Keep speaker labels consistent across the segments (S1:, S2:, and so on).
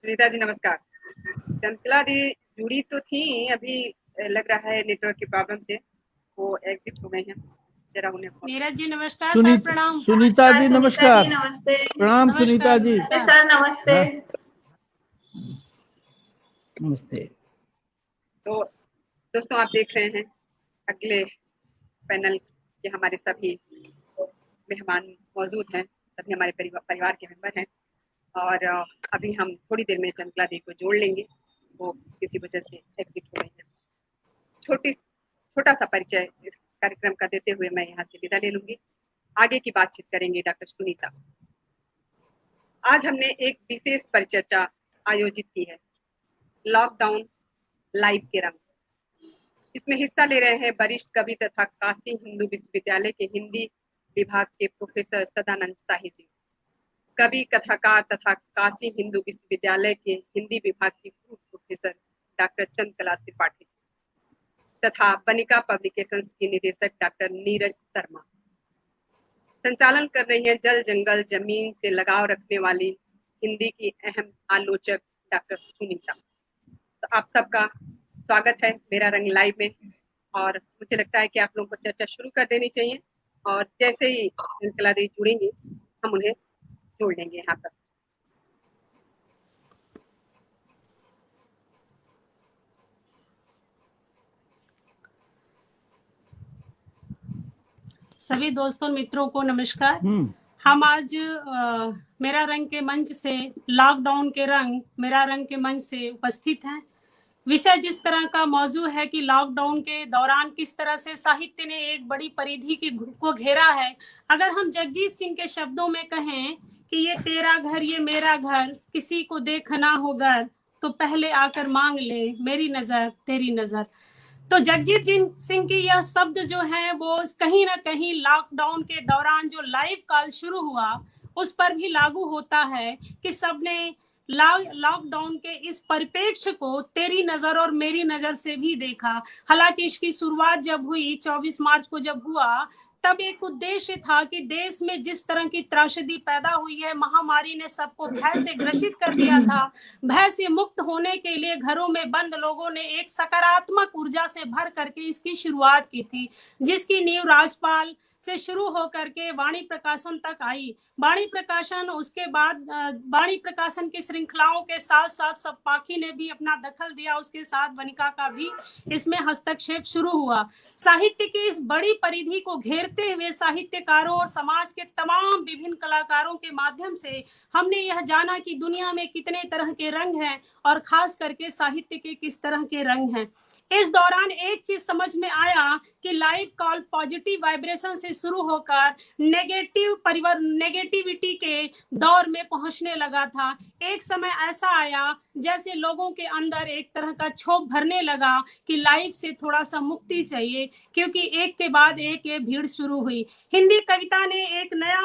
S1: सुनीता जी नमस्कार। चंचला दी जुड़ी तो थी अभी, लग रहा है नेटवर्क की प्रॉब्लम से वो एग्जिट हो गए हैं। जरा उन्हें फोन।
S2: नीरज जी नमस्कार सर, प्रणाम।
S3: सुनीता जी नमस्कार।
S4: नमस्ते।
S3: प्रणाम सुनीता जी।
S4: नमस्ते सर, नमस्ते।
S3: नमस्ते।
S1: तो दोस्तों आप देख रहे हैं अगले पैनल के हमारे सभी मेहमान मौजूद हैं, सभी हमारे परिवार के मेंबर हैं और अभी हम थोड़ी देर में चंचला दी को जोड़ लेंगे। वो किसी वजह से एग्जिट हो गई है। छोटा सा परिचय इस कार्यक्रम का देते हुए मैं यहाँ से विदा ले लूंगी। आगे की बातचीत करेंगे डॉक्टर सुनीता। आज हमने एक विशेष परिचर्चा आयोजित की है, लॉकडाउन लाइव के रंग। इसमें हिस्सा ले रहे हैं वरिष्ठ कवि तथा काशी हिंदू विश्वविद्यालय के हिंदी विभाग के प्रोफेसर सदानंद शाही जी, कवि कथाकार तथा काशी हिंदू विश्वविद्यालय के हिंदी विभाग की पूर्व प्रोफेसर डॉक्टर चंद्रकला त्रिपाठी जी तथा बनिका पब्लिकेशंस की निदेशक डॉक्टर नीरज शर्मा। संचालन कर रही है जल जंगल जमीन से लगाव रखने वाली हिंदी की अहम आलोचक डॉक्टर सुनीता। तो आप सबका स्वागत है मेरा रंग लाइव में और मुझे लगता है कि आप लोगों को चर्चा शुरू कर देनी चाहिए और जैसे ही चंचला दी जुड़ेंगी हम उन्हें जोड़ लेंगे यहाँ पर।
S2: सभी दोस्तों मित्रों को नमस्कार। हम आज मेरा रंग के मंच से लॉकडाउन के रंग मेरा रंग के मंच से उपस्थित हैं। विषय जिस तरह का मौजू है कि लॉकडाउन के दौरान किस तरह से साहित्य ने एक बड़ी परिधि को घेरा है। अगर हम जगजीत सिंह के शब्दों में कहें कि ये तेरा घर ये मेरा घर, किसी को देखना हो घर तो पहले आकर मांग ले मेरी नजर तेरी नजर। तो जगजीत सिंह की यह शब्द जो है वो कहीं ना कहीं लॉकडाउन के दौरान जो लाइव कॉल शुरू हुआ उस पर भी लागू होता है कि सबने लॉकडाउन के इस परिप्रेक्ष्य को तेरी नजर और मेरी नजर से भी देखा। हालांकि इसकी शुरुआत जब हुई 24 मार्च को जब हुआ तब एक उद्देश्य था कि देश में जिस तरह की त्रासदी पैदा हुई है, महामारी ने सबको भय से ग्रसित कर दिया था। भय से मुक्त होने के लिए घरों में बंद लोगों ने एक सकारात्मक ऊर्जा से भर करके इसकी शुरुआत की थी, जिसकी नींव राजपाल से शुरू होकर के वाणी प्रकाशन तक आई। वाणी प्रकाशन, उसके बाद वाणी प्रकाशन की श्रृंखलाओं के साथ साथ सप्पाखी ने भी अपना दखल दिया, उसके साथ वनिका का भी इसमें हस्तक्षेप शुरू हुआ। साहित्य की इस बड़ी परिधि को घेरते हुए साहित्यकारों और समाज के तमाम विभिन्न कलाकारों के माध्यम से हमने यह जाना कि दुनिया में कितने तरह के रंग हैं और खास करके साहित्य के किस तरह के रंग हैं। इस दौरान एक चीज समझ में आया कि लाइव कॉल पॉजिटिव वाइब्रेशन से शुरू होकर नेगेटिविटी के दौर में पहुंचने लगा था। एक समय ऐसा आया जैसे लोगों के अंदर एक तरह का क्षोभ भरने लगा कि लाइव से थोड़ा सा मुक्ति चाहिए, क्योंकि एक के बाद एक ये भीड़ शुरू हुई। हिंदी कविता ने एक नया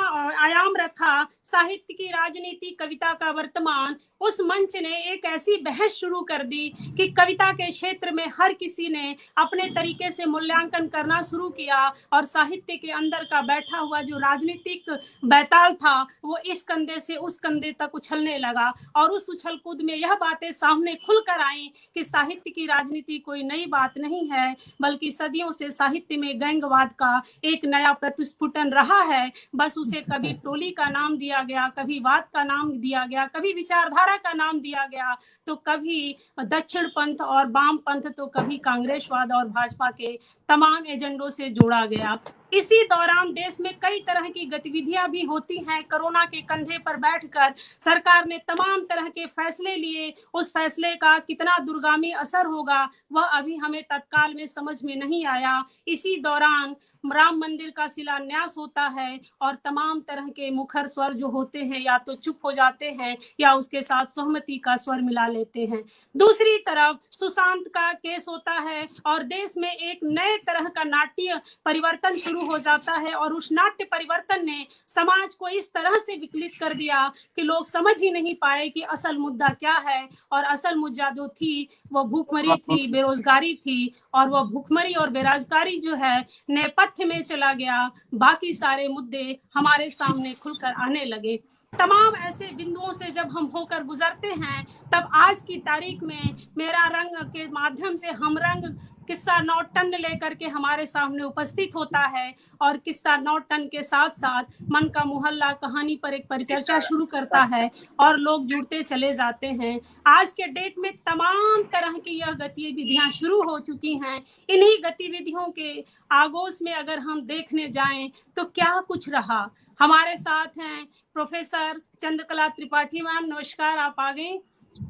S2: आयाम रखा, साहित्य की राजनीति कविता का वर्तमान। उस मंच ने एक ऐसी बहस शुरू कर दी कि कविता के क्षेत्र में हर किसी ने अपने तरीके से मूल्यांकन करना शुरू किया और साहित्य के अंदर का बैठा हुआ जो राजनीतिक बैताल था वो इस कंधे से उस कंधे तक उछलने लगा। और उस उछल कूद में यह बातें सामने खुलकर आई कि साहित्य की राजनीति कोई नई बात नहीं है, बल्कि सदियों से साहित्य में गैंगवाद का एक नया प्रतिस्फुटन रहा है। बस उसे कभी टोली का नाम दिया गया, कभी वाद का नाम दिया गया, कभी विचारधारा का नाम दिया गया, तो कभी दक्षिण पंथ और वाम पंथ, तो कभी कांग्रेसवाद और भाजपा के तमाम एजेंडों से जोड़ा गया। इसी दौरान देश में कई तरह की गतिविधियां भी होती हैं। कोरोना के कंधे पर बैठकर सरकार ने तमाम तरह के फैसले लिए। उस फैसले का कितना दूरगामी असर होगा वह अभी हमें तत्काल में समझ में नहीं आया। इसी दौरान राम मंदिर का शिलान्यास होता है और तमाम तरह के मुखर स्वर जो होते हैं या तो चुप हो जाते हैं या उसके साथ सहमति का स्वर मिला लेते हैं। दूसरी तरफ सुशांत का केस होता है और देश में एक नए तरह का नाट्य परिवर्तन शुरू हो जाता है और उस नाट्य परिवर्तन ने समाज को इस तरह से विकलित कर दिया कि लोग समझ ही नहीं पाए कि असल मुद्दा क्या है। और असल मुद्दा जो थी वो भूखमरी थी, बेरोजगारी थी, और वह भूखमरी और बेरोजगारी जो है नेपथ्य में चला गया। बाकी सारे मुद्दे हमारे सामने खुलकर आने लगे। तमाम ऐसे बिंदुओं से जब हम होकर गुजरते हैं, तब आज की तारीख में मेरा रंग के माध्यम से हम रंग किस्सा 9 टन लेकर के हमारे सामने उपस्थित होता है, और किस्सा 9 टन के साथ साथ मन का मोहल्ला कहानी पर एक परिचर्चा शुरू करता है और लोग जुड़ते चले जाते हैं। आज के डेट में तमाम तरह की यह गतिविधियां शुरू हो चुकी हैं। इन्हीं गतिविधियों के आगोश में अगर हम देखने जाएं तो क्या कुछ रहा। हमारे साथ हैं प्रोफेसर चंद्रकला त्रिपाठी मैम, नमस्कार, आप आ गई।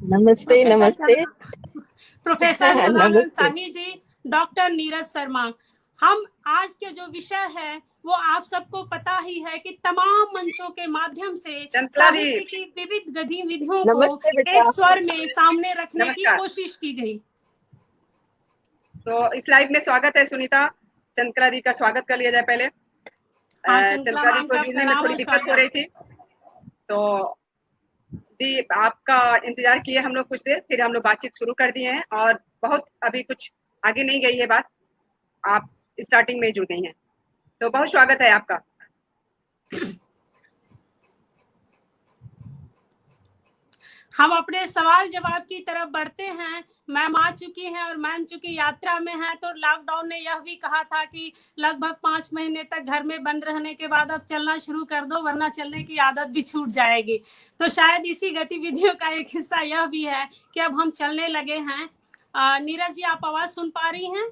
S4: नमस्ते। नमस्ते
S2: प्रोफेसर सदानंद
S4: नमस्ते।
S2: शाही जी, डॉक्टर नीरज शर्मा। हम आज के जो विषय है वो आप सबको पता ही है कि तमाम मंचों के माध्यम से साहित्य की विविध गतिविधियों को एक स्वर में सामने रखने की कोशिश की गई।
S1: तो इस लाइव में स्वागत है सुनीता। चंद्रकला दी का स्वागत कर लिया जाए पहले। चंद्रकला दी को जुड़ने में थोड़ी दिक्कत हो रही थी, तो दी आपका इंतजार किए हम लोग कुछ देर, फिर हम लोग बातचीत शुरू कर दिए हैं और बहुत अभी कुछ आगे नहीं गई है बात, आप स्टार्टिंग में ही जुड़ गई हैं, तो बहुत स्वागत है आपका।
S2: हम अपने सवाल जवाब की तरफ बढ़ते हैं। मैम आ चुकी हैं और मैम चूंकि यात्रा में है, तो लॉकडाउन ने यह भी कहा था कि लगभग 5 महीने तक घर में बंद रहने के बाद अब चलना शुरू कर दो, वरना चलने की आदत भी छूट जाएगी। तो शायद इसी गतिविधियों का एक हिस्सा यह भी है कि अब हम चलने लगे हैं। नीरज जी, आप आवाज सुन पा रही हैं?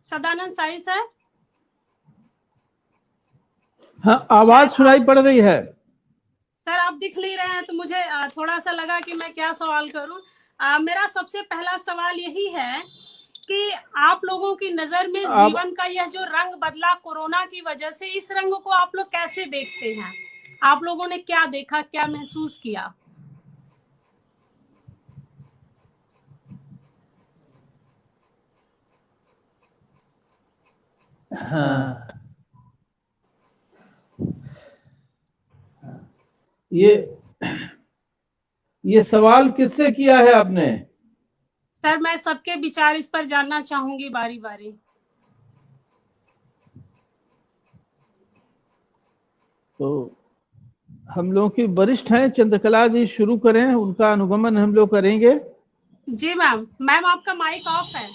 S2: सदानंद शाही सर?
S3: हाँ, आवाज सुनाई पड़ रही है
S2: सर। आप दिख नहीं रहे हैं तो मुझे थोड़ा सा लगा कि मैं क्या सवाल करूं। मेरा सबसे पहला सवाल यही है कि आप लोगों की नजर में जीवन का यह जो रंग बदला कोरोना की वजह से, इस रंग को आप लोग कैसे देखते हैं? आप लोगों ने क्या देखा, क्या महसूस किया?
S3: हाँ, ये सवाल किससे किया है आपने?
S2: सर, मैं सबके विचार इस पर जानना चाहूंगी बारी बारी।
S3: तो हम लोग की वरिष्ठ हैं, चंद्रकला जी शुरू करें, उनका अनुगमन हम लोग करेंगे।
S2: जी मैम। मैम आपका माइक ऑफ है।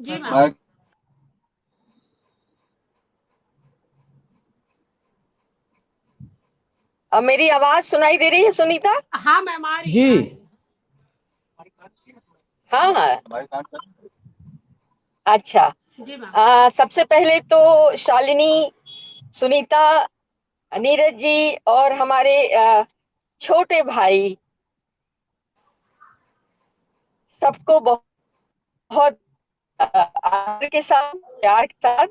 S2: जी मैम।
S4: अब मेरी आवाज सुनाई दे रही है सुनीता?
S2: हाँ मैम, आ रही
S3: है।
S2: जी।
S4: हाँ हाँ, अच्छा
S2: जी मैम।
S4: सबसे पहले तो शालिनी, सुनीता, नीरज जी और हमारे छोटे भाई, सबको बहुत आदर के साथ, प्यार के साथ।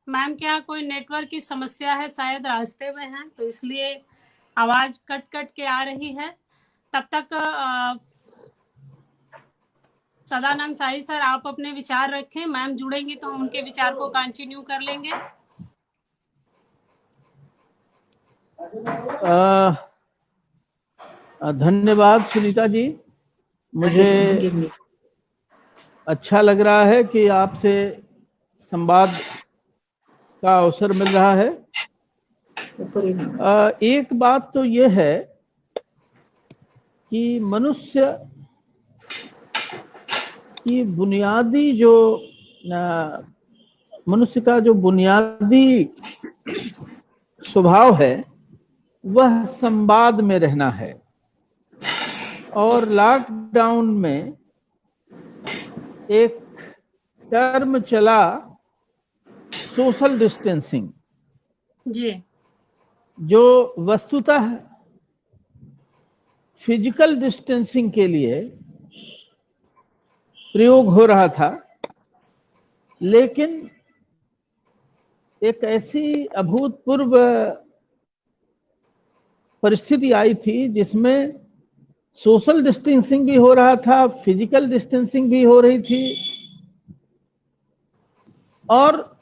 S2: मैम, क्या कोई नेटवर्क की समस्या है? शायद रास्ते में है तो इसलिए आवाज कट कट के आ रही है। तब तक सदानंद शाही सर, आप अपने विचार रखें। मैम जुड़ेंगी तो हम उनके विचार को कंटिन्यू कर लेंगे।
S3: धन्यवाद सुनीता जी। मुझे अच्छा लग रहा है कि आपसे संवाद का अवसर मिल रहा है। एक बात तो ये है कि मनुष्य की बुनियादी जो मनुष्य का जो बुनियादी स्वभाव है वह संवाद में रहना है, और लॉकडाउन में एक टर्म चला सोशल डिस्टेंसिंग,
S2: जी,
S3: जो वस्तुतः फिजिकल डिस्टेंसिंग के लिए प्रयोग हो रहा था, लेकिन एक ऐसी अभूतपूर्व परिस्थिति आई थी जिसमें सोशल डिस्टेंसिंग भी हो रहा था, फिजिकल डिस्टेंसिंग भी हो रही थी, और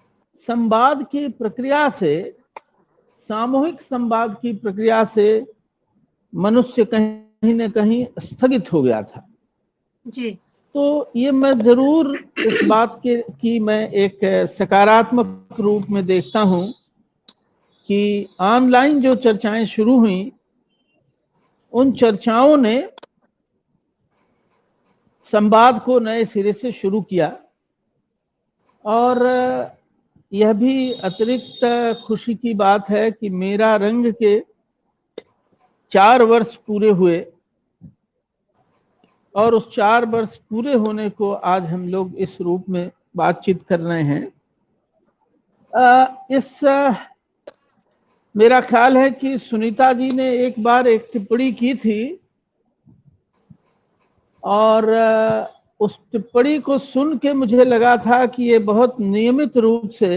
S3: संवाद की प्रक्रिया से, सामूहिक संवाद की प्रक्रिया से मनुष्य कहीं न कहीं स्थगित हो गया था।
S2: जी।
S3: तो ये मैं जरूर इस बात के की मैं एक सकारात्मक रूप में देखता हूं कि ऑनलाइन जो चर्चाएं शुरू हुई, उन चर्चाओं ने संवाद को नए सिरे से शुरू किया। और यह भी अतिरिक्त खुशी की बात है कि मेरा रंग के 4 वर्ष पूरे हुए, और उस 4 वर्ष पूरे होने को आज हम लोग इस रूप में बातचीत कर रहे हैं। मेरा ख्याल है कि सुनीता जी ने एक बार एक टिप्पणी की थी, और उस टिप्पणी को सुन के मुझे लगा था कि ये बहुत नियमित रूप से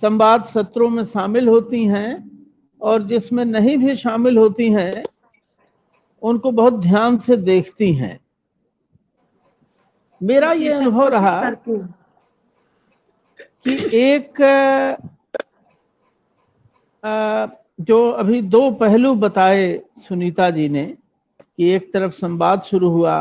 S3: संवाद सत्रों में शामिल होती हैं, और जिसमें नहीं भी शामिल होती हैं उनको बहुत ध्यान से देखती हैं। मेरा ये अनुभव रहा कि एक जो अभी 2 पहलू बताए सुनीता जी ने, कि एक तरफ संवाद शुरू हुआ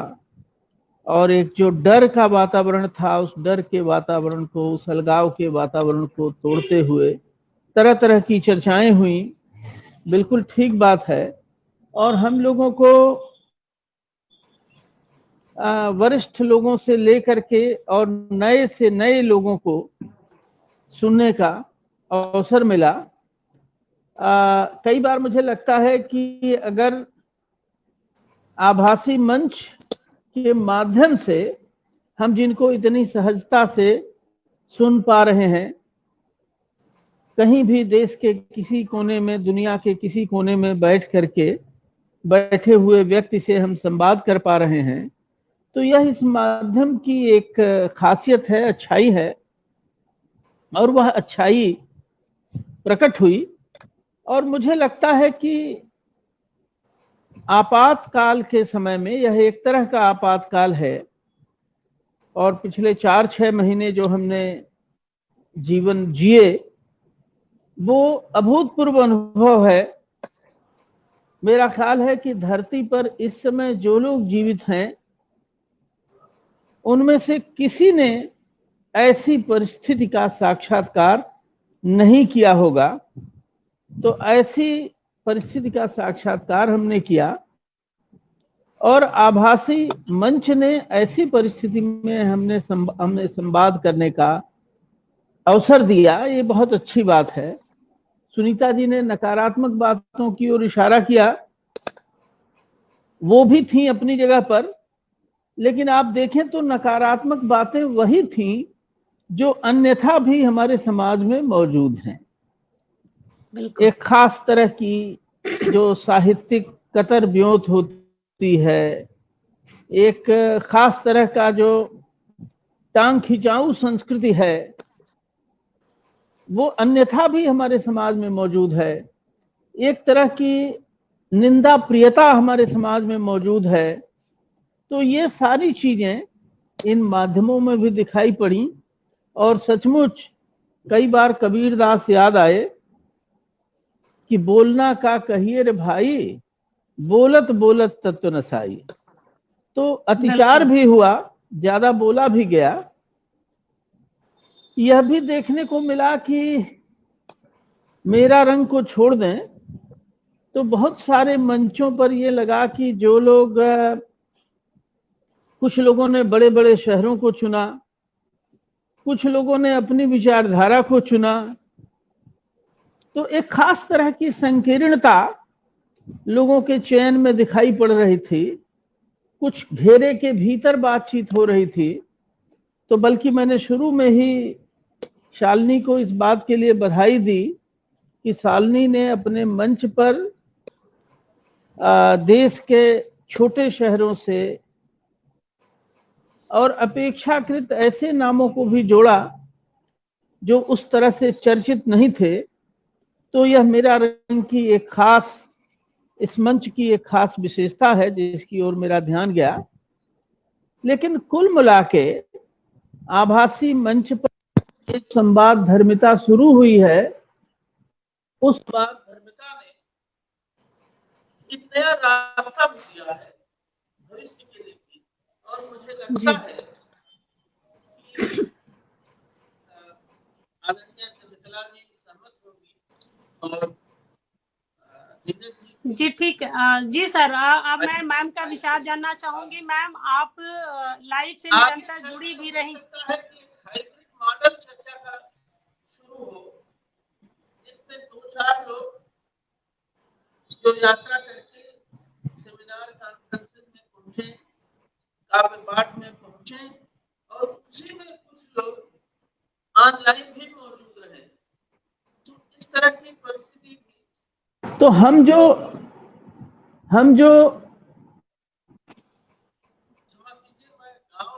S3: और एक जो डर का वातावरण था, उस डर के वातावरण को, उस अलगाव के वातावरण को तोड़ते हुए तरह तरह की चर्चाएं हुई। बिल्कुल ठीक बात है। और हम लोगों को वरिष्ठ लोगों से लेकर के और नए से नए लोगों को सुनने का अवसर मिला। कई बार मुझे लगता है कि अगर आभासी मंच के माध्यम से हम जिनको इतनी सहजता से सुन पा रहे हैं, कहीं भी देश के किसी कोने में, दुनिया के किसी कोने में बैठ करके बैठे हुए व्यक्ति से हम संवाद कर पा रहे हैं, तो यह इस माध्यम की एक खासियत है, अच्छाई है। और वह अच्छाई प्रकट हुई। और मुझे लगता है कि आपातकाल के समय में यह एक तरह का आपातकाल है, और पिछले 4-6 महीने जो हमने जीवन जिए, वो अभूतपूर्व अनुभव है। मेरा ख्याल है कि धरती पर इस समय जो लोग जीवित हैं, उनमें से किसी ने ऐसी परिस्थिति का साक्षात्कार नहीं किया होगा। तो ऐसी परिस्थिति का साक्षात्कार हमने किया, और आभासी मंच ने ऐसी परिस्थिति में हमने संवाद करने का अवसर दिया। ये बहुत अच्छी बात है। सुनीता जी ने नकारात्मक बातों की ओर इशारा किया, वो भी थी अपनी जगह पर, लेकिन आप देखें तो नकारात्मक बातें वही थी जो अन्यथा भी हमारे समाज में मौजूद हैं। एक खास तरह की जो साहित्यिक कतर ब्योंत होती है, एक खास तरह का जो टांग खिंचाऊ संस्कृति है, वो अन्यथा भी हमारे समाज में मौजूद है। एक तरह की निंदा प्रियता हमारे समाज में मौजूद है। तो ये सारी चीजें इन माध्यमों में भी दिखाई पड़ी, और सचमुच कई बार कबीरदास याद आए कि बोलना का कहिए रे भाई, बोलत बोलत तत्व नसाई। तो अतिचार भी हुआ, ज्यादा बोला भी गया। यह भी देखने को मिला कि मेरा रंग को छोड़ दें, तो बहुत सारे मंचों पर यह लगा कि जो लोग, कुछ लोगों ने बड़े बड़े शहरों को चुना, कुछ लोगों ने अपनी विचारधारा को चुना। तो एक खास तरह की संकीर्णता लोगों के चयन में दिखाई पड़ रही थी। कुछ घेरे के भीतर बातचीत हो रही थी। तो बल्कि मैंने शुरू में ही शालिनी को इस बात के लिए बधाई दी कि शालिनी ने अपने मंच पर देश के छोटे शहरों से और अपेक्षाकृत ऐसे नामों को भी जोड़ा जो उस तरह से चर्चित नहीं थे। तो यह मेरा रंग की एक खास, इस मंच की एक खास विशेषता है जिसकी ओर मेरा ध्यान गया। लेकिन कुल मिला के आभासी मंच पर एक संवाद धर्मिता शुरू हुई है, उस संवाद धर्मिता ने एक नया रास्ता भी दिया है भविष्य के लिए भी। और मुझे लगता है कि आदरणीय चंद्रकला जी सहमत होगी और नीरज जी
S2: जी ठीक जी सर, अब मैं मैम का विचार जानना चाहूंगी। मैम, आप लाइव से निरंतर जुड़ी भी रही।
S3: है कि हाइब्रिड मॉडल चर्चा का शुरू हो, इसमें 2-4 लोग जो यात्रा करके सेमिनार कॉन्फ्रेंसेस में पहुंचे, काव्य पाठ में पहुंचे, और उसी में कुछ लोग ऑनलाइन भी मौजूद रहे। तो इस तरह की परिस्थिति थी। तो हम जो गांव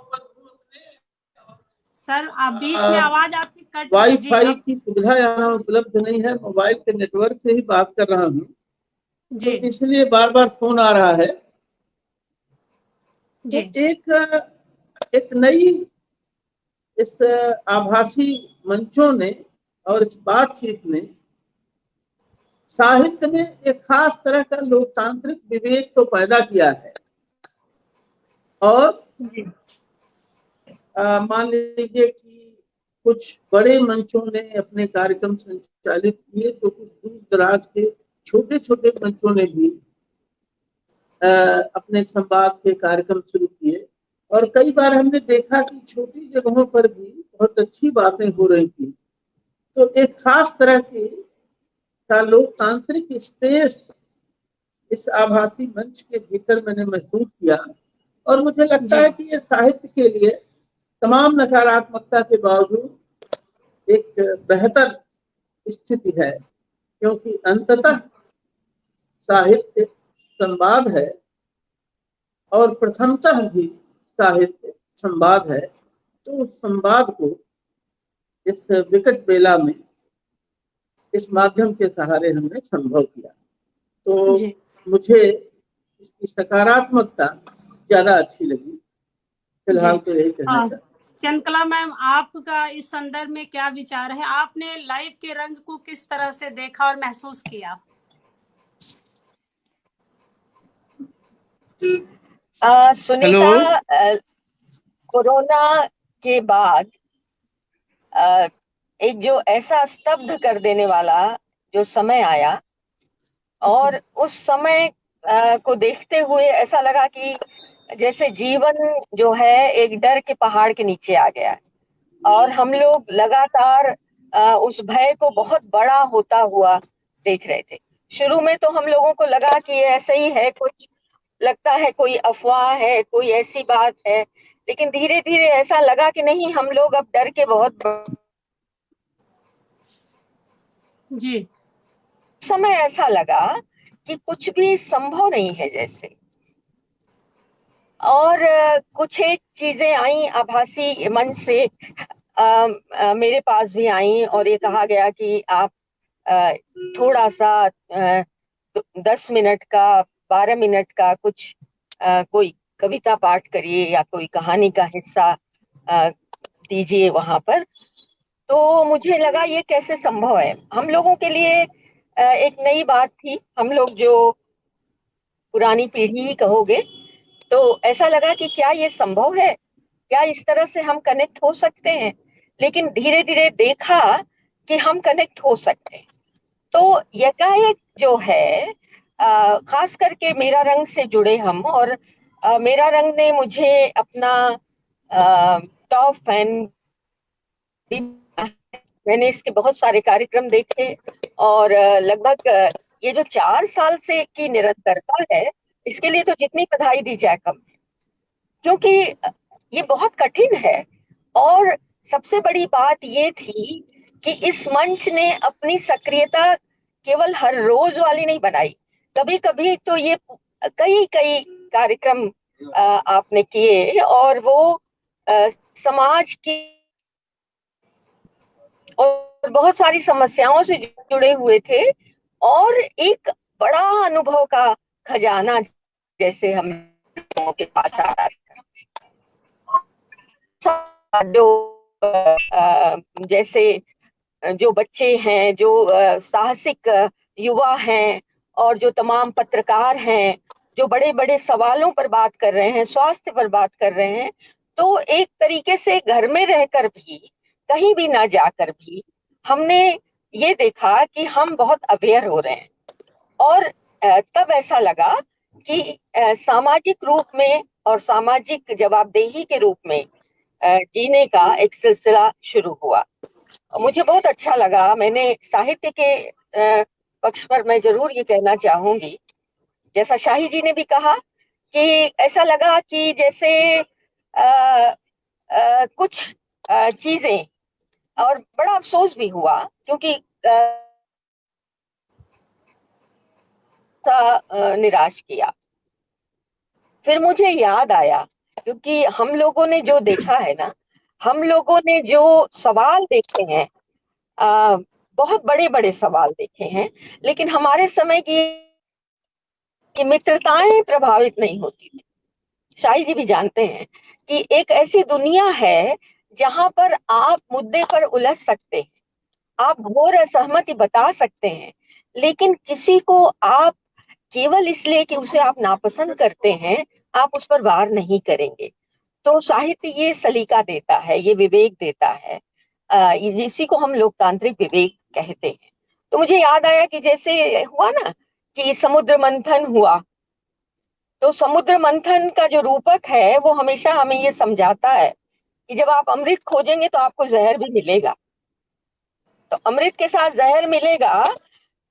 S3: पर हूँ अपने,
S2: सर आप बीच में आवाज आपकी कट रही है।
S3: वाईफाई की सुविधा यहाँ उपलब्ध नहीं है, मोबाइल के नेटवर्क से ही बात कर रहा हूँ, तो इसलिए बार बार फोन आ रहा है। तो एक नई इस आभासी मंचों ने और इस बातचीत ने साहित्य में एक खास तरह का लोकतांत्रिक विवेक तो पैदा किया है। और मान लीजिए कि कुछ बड़े मंचों ने अपने कार्यक्रम संचालित किए, तो कुछ दूर दराज के छोटे छोटे मंचों ने भी अपने संवाद के कार्यक्रम शुरू किए। और कई बार हमने देखा कि छोटी जगहों पर भी बहुत अच्छी बातें हो रही थी। तो एक खास तरह की का लोकतांत्रिक स्पेस इस आभासी मंच के भीतर मैंने महसूस किया। और मुझे लगता है कि ये साहित्य के लिए तमाम नकारात्मकता के बावजूद एक बेहतर स्थिति है, क्योंकि अंततः साहित्य संवाद है और प्रथमतः भी साहित्य संवाद है। तो उस संवाद को इस विकट बेला में इस माध्यम के सहारे हमने संभव किया। तो मुझे इसकी सकारात्मकता ज्यादा अच्छी लगी। फिलहाल तो यही कहना चाहता हूँ।
S2: चंद्रकला मैम, आपका इस संदर्भ में क्या विचार है? आपने लाइव के रंग को किस तरह से देखा और महसूस किया?
S4: सुनीता, कोरोना के बाद एक जो ऐसा स्तब्ध कर देने वाला जो समय आया, और उस समय को देखते हुए ऐसा लगा कि जैसे जीवन जो है एक डर के पहाड़ के नीचे आ गया, और हम लोग लगातार उस भय को बहुत बड़ा होता हुआ देख रहे थे। शुरू में तो हम लोगों को लगा कि ऐसा ही है, कुछ लगता है कोई अफवाह है, कोई ऐसी बात है, लेकिन धीरे धीरे ऐसा लगा कि नहीं, हम लोग अब डर के बहुत समय ऐसा लगा कि कुछ भी संभव नहीं है जैसे। और कुछ एक चीजें आई आभासी मंच से, मेरे पास भी आई, और ये कहा गया कि आप थोड़ा सा 10 मिनट का 12 मिनट का कुछ कोई कविता पाठ करिए या कोई कहानी का हिस्सा दीजिए वहां पर। तो मुझे लगा ये कैसे संभव है। हम लोगों के लिए एक नई बात थी, हम लोग जो पुरानी पीढ़ी ही कहोगे, तो ऐसा लगा कि क्या ये संभव है, क्या इस तरह से हम कनेक्ट हो सकते हैं। लेकिन धीरे धीरे देखा कि हम कनेक्ट हो सकते हैं। तो यकायक जो है, खास करके मेरा रंग से जुड़े हम, और मेरा रंग ने मुझे अपना टॉप फैन, मैंने इसके बहुत सारे कार्यक्रम देखे, और लगभग ये जो 4 साल से की निरंतरता है, इसके लिए तो जितनी बधाई दी जाए कम, क्योंकि ये बहुत कठिन है। और सबसे बड़ी बात ये थी कि इस मंच ने अपनी सक्रियता केवल हर रोज वाली नहीं बनाई, कभी कभी तो ये कई कई कार्यक्रम आपने किए, और वो समाज की और बहुत सारी समस्याओं से जुड़े हुए थे, और एक बड़ा अनुभव का खजाना जैसे हम लोगों के पास आ रहा था। जो जैसे जो बच्चे हैं, जो साहसिक युवा हैं, और जो तमाम पत्रकार हैं जो बड़े बड़े सवालों पर बात कर रहे हैं, स्वास्थ्य पर बात कर रहे हैं, तो एक तरीके से घर में रहकर भी, कहीं भी ना जाकर भी हमने ये देखा कि हम बहुत अवेयर हो रहे हैं। और तब ऐसा लगा कि सामाजिक रूप में और सामाजिक जवाबदेही के रूप में जीने का एक सिलसिला शुरू हुआ। मुझे बहुत अच्छा लगा। मैंने साहित्य के पक्ष पर मैं जरूर ये कहना चाहूंगी, जैसा शाही जी ने भी कहा कि ऐसा लगा कि जैसे कुछ चीजें, और बड़ा अफसोस भी हुआ क्योंकि निराश किया। फिर मुझे याद आया, क्योंकि हम लोगों ने जो देखा है ना, हम लोगों ने जो सवाल देखे हैं, बहुत बड़े बड़े सवाल देखे हैं, लेकिन हमारे समय की मित्रताएं प्रभावित नहीं होती थी। शाही जी भी जानते हैं कि एक ऐसी दुनिया है जहां पर आप मुद्दे पर उलझ सकते हैं, आप घोर असहमति बता सकते हैं, लेकिन किसी को आप केवल इसलिए कि उसे आप नापसंद करते हैं, आप उस पर वार नहीं करेंगे। तो साहित्य ये सलीका देता है, ये विवेक देता है, इसी को हम लोकतांत्रिक विवेक कहते हैं। तो मुझे याद आया कि जैसे हुआ ना कि समुद्र मंथन हुआ, तो समुद्र मंथन का जो रूपक है वो हमेशा हमें ये समझाता है कि जब आप अमृत खोजेंगे तो आपको जहर भी मिलेगा। तो अमृत के साथ जहर मिलेगा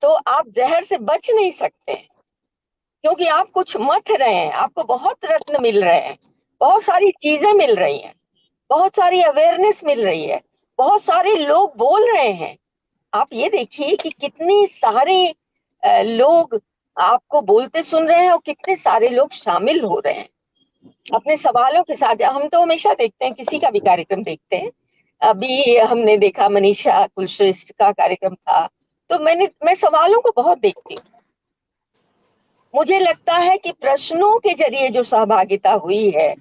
S4: तो आप जहर से बच नहीं सकते, क्योंकि आप कुछ मथ रहे हैं, आपको बहुत रत्न मिल रहे हैं, बहुत सारी चीजें मिल रही हैं, बहुत सारी अवेयरनेस मिल रही है, बहुत सारे लोग बोल रहे हैं। आप ये देखिए कि कितने सारे लोग आपको बोलते सुन रहे हैं और कितने सारे लोग शामिल हो रहे हैं अपने सवालों के साथ। हम तो हमेशा देखते हैं, किसी का भी कार्यक्रम देखते हैं, अभी हमने देखा मनीषा कुलश्रेष्ठ का कार्यक्रम था, तो मैं सवालों को बहुत देखती हूँ। मुझे लगता है कि प्रश्नों के जरिए जो सहभागिता हुई है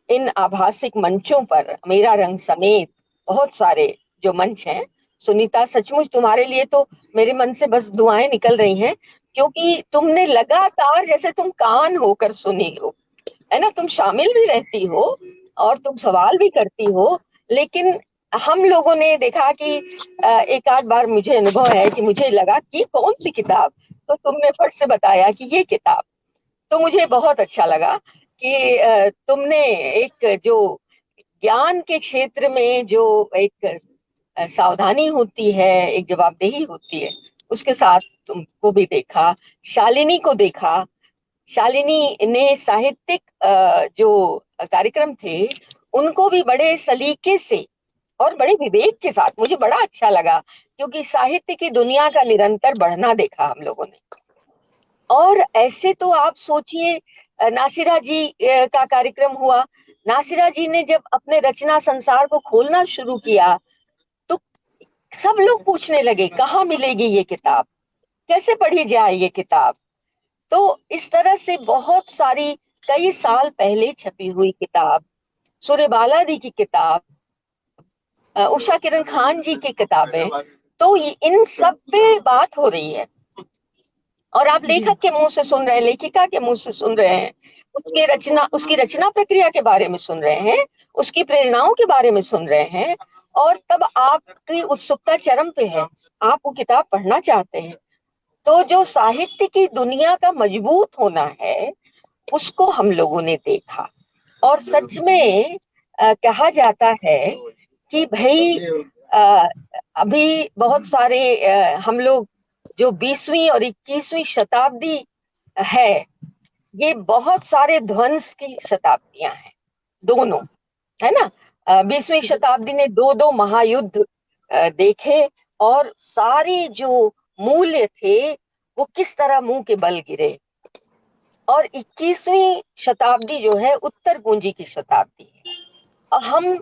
S4: इन आभासिक मंचों पर, मेरा रंग समेत बहुत सारे जो मंच हैं, सुनीता सचमुच तुम्हारे लिए तो मेरे मन से बस दुआएं निकल रही हैं, क्योंकि तुमने लगातार, जैसे तुम कान होकर सुनी हो, है ना, तुम शामिल भी रहती हो और तुम सवाल भी करती हो। लेकिन हम लोगों ने देखा कि एक आध बार मुझे अनुभव है कि मुझे लगा कि कौन सी किताब, तो तुमने फट से बताया कि ये किताब। तो मुझे बहुत अच्छा लगा कि तुमने एक जो ज्ञान के क्षेत्र में जो एक सावधानी होती है, एक जवाबदेही होती है, उसके साथ तुमको भी देखा, शालिनी को देखा। शालिनी ने साहित्यिक जो कार्यक्रम थे उनको भी बड़े सलीके से और बड़े विवेक के साथ, मुझे बड़ा अच्छा लगा, क्योंकि साहित्य की दुनिया का निरंतर बढ़ना देखा हम लोगों ने। और ऐसे तो आप सोचिए, नासिरा जी का कार्यक्रम हुआ, नासिरा जी ने जब अपने रचना संसार को खोलना शुरू किया तो सब लोग पूछने लगे कहाँ मिलेगी ये किताब, कैसे पढ़ी जाए ये किताब। तो इस तरह से बहुत सारी कई साल पहले छपी हुई किताब, सूर्यबाला दी की किताब, उषा किरण खान जी की किताबें, तो इन सब पे बात हो रही है। और आप लेखक के मुंह से सुन रहे हैं, लेखिका के मुंह से सुन रहे हैं, उसकी रचना प्रक्रिया के बारे में सुन रहे हैं, उसकी प्रेरणाओं के बारे में सुन रहे हैं, और तब आपकी उत्सुकता चरम पे है, आप वो किताब पढ़ना चाहते हैं। तो जो साहित्य की दुनिया का मजबूत होना है उसको हम लोगों ने देखा। और सच में कहा जाता है कि भाई अभी बहुत सारे हम लोग जो 20वीं और 21वीं शताब्दी है, ये बहुत सारे ध्वंस की शताब्दियां हैं दोनों, है ना। 20वीं शताब्दी ने दो महायुद्ध देखे, और सारे जो मूल्य थे वो किस तरह मुंह के बल गिरे। और 21वीं शताब्दी जो है उत्तर पूंजी की शताब्दी है, और हम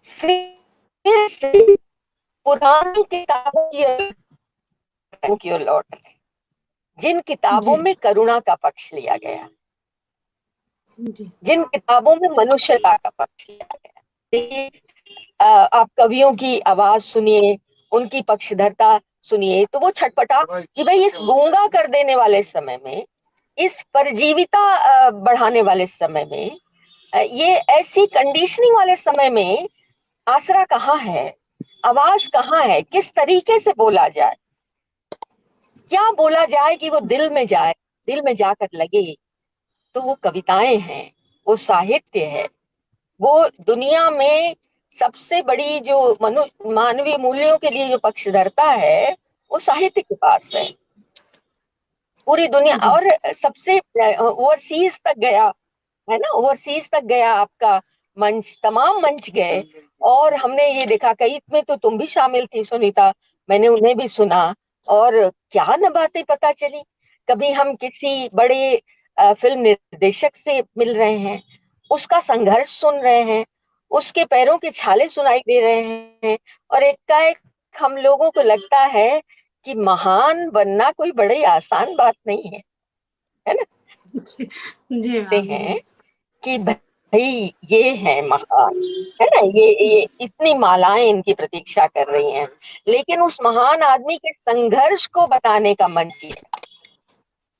S4: फिर से पुरानी किताबों की ओर लौट रहे, जिन किताबों में करुणा का पक्ष लिया गया, जिन किताबों में मनुष्यता का पक्ष लिया गया। आप कवियों की आवाज सुनिए, उनकी पक्षधरता सुनिए तो वो छटपटा कि भाई इस गूंगा कर देने वाले समय में, इस परजीविता बढ़ाने वाले समय में, ये ऐसी कंडीशनिंग वाले समय में आसरा कहाँ है, आवाज कहाँ है, किस तरीके से बोला जाए, क्या बोला जाए कि वो दिल में जाए, दिल में जाकर लगे। तो वो कविताएं हैं, वो साहित्य है, वो दुनिया में सबसे बड़ी जो मानवीय मूल्यों के लिए जो पक्षधरता है वो साहित्य के पास है पूरी दुनिया। और सबसे ओवरसीज तक गया है ना, ओवरसीज तक गया आपका मंच, तमाम मंच गए और हमने ये देखा, कई में तो तुम भी शामिल थी सुनीता, मैंने उन्हें भी सुना और क्या न बातें पता चली। कभी हम किसी बड़े फिल्म निर्देशक से मिल रहे हैं, उसका संघर्ष सुन रहे हैं, उसके पैरों के छाले सुनाई दे रहे हैं और एकाएक हम लोगों को लगता है कि महान बनना कोई बड़ी आसान बात नहीं है ना।
S2: जी
S4: हैं कि भाई ये है महान, है ना, ये इतनी मालाएं इनकी प्रतीक्षा कर रही हैं, लेकिन उस महान आदमी के संघर्ष को बताने का मंच ये।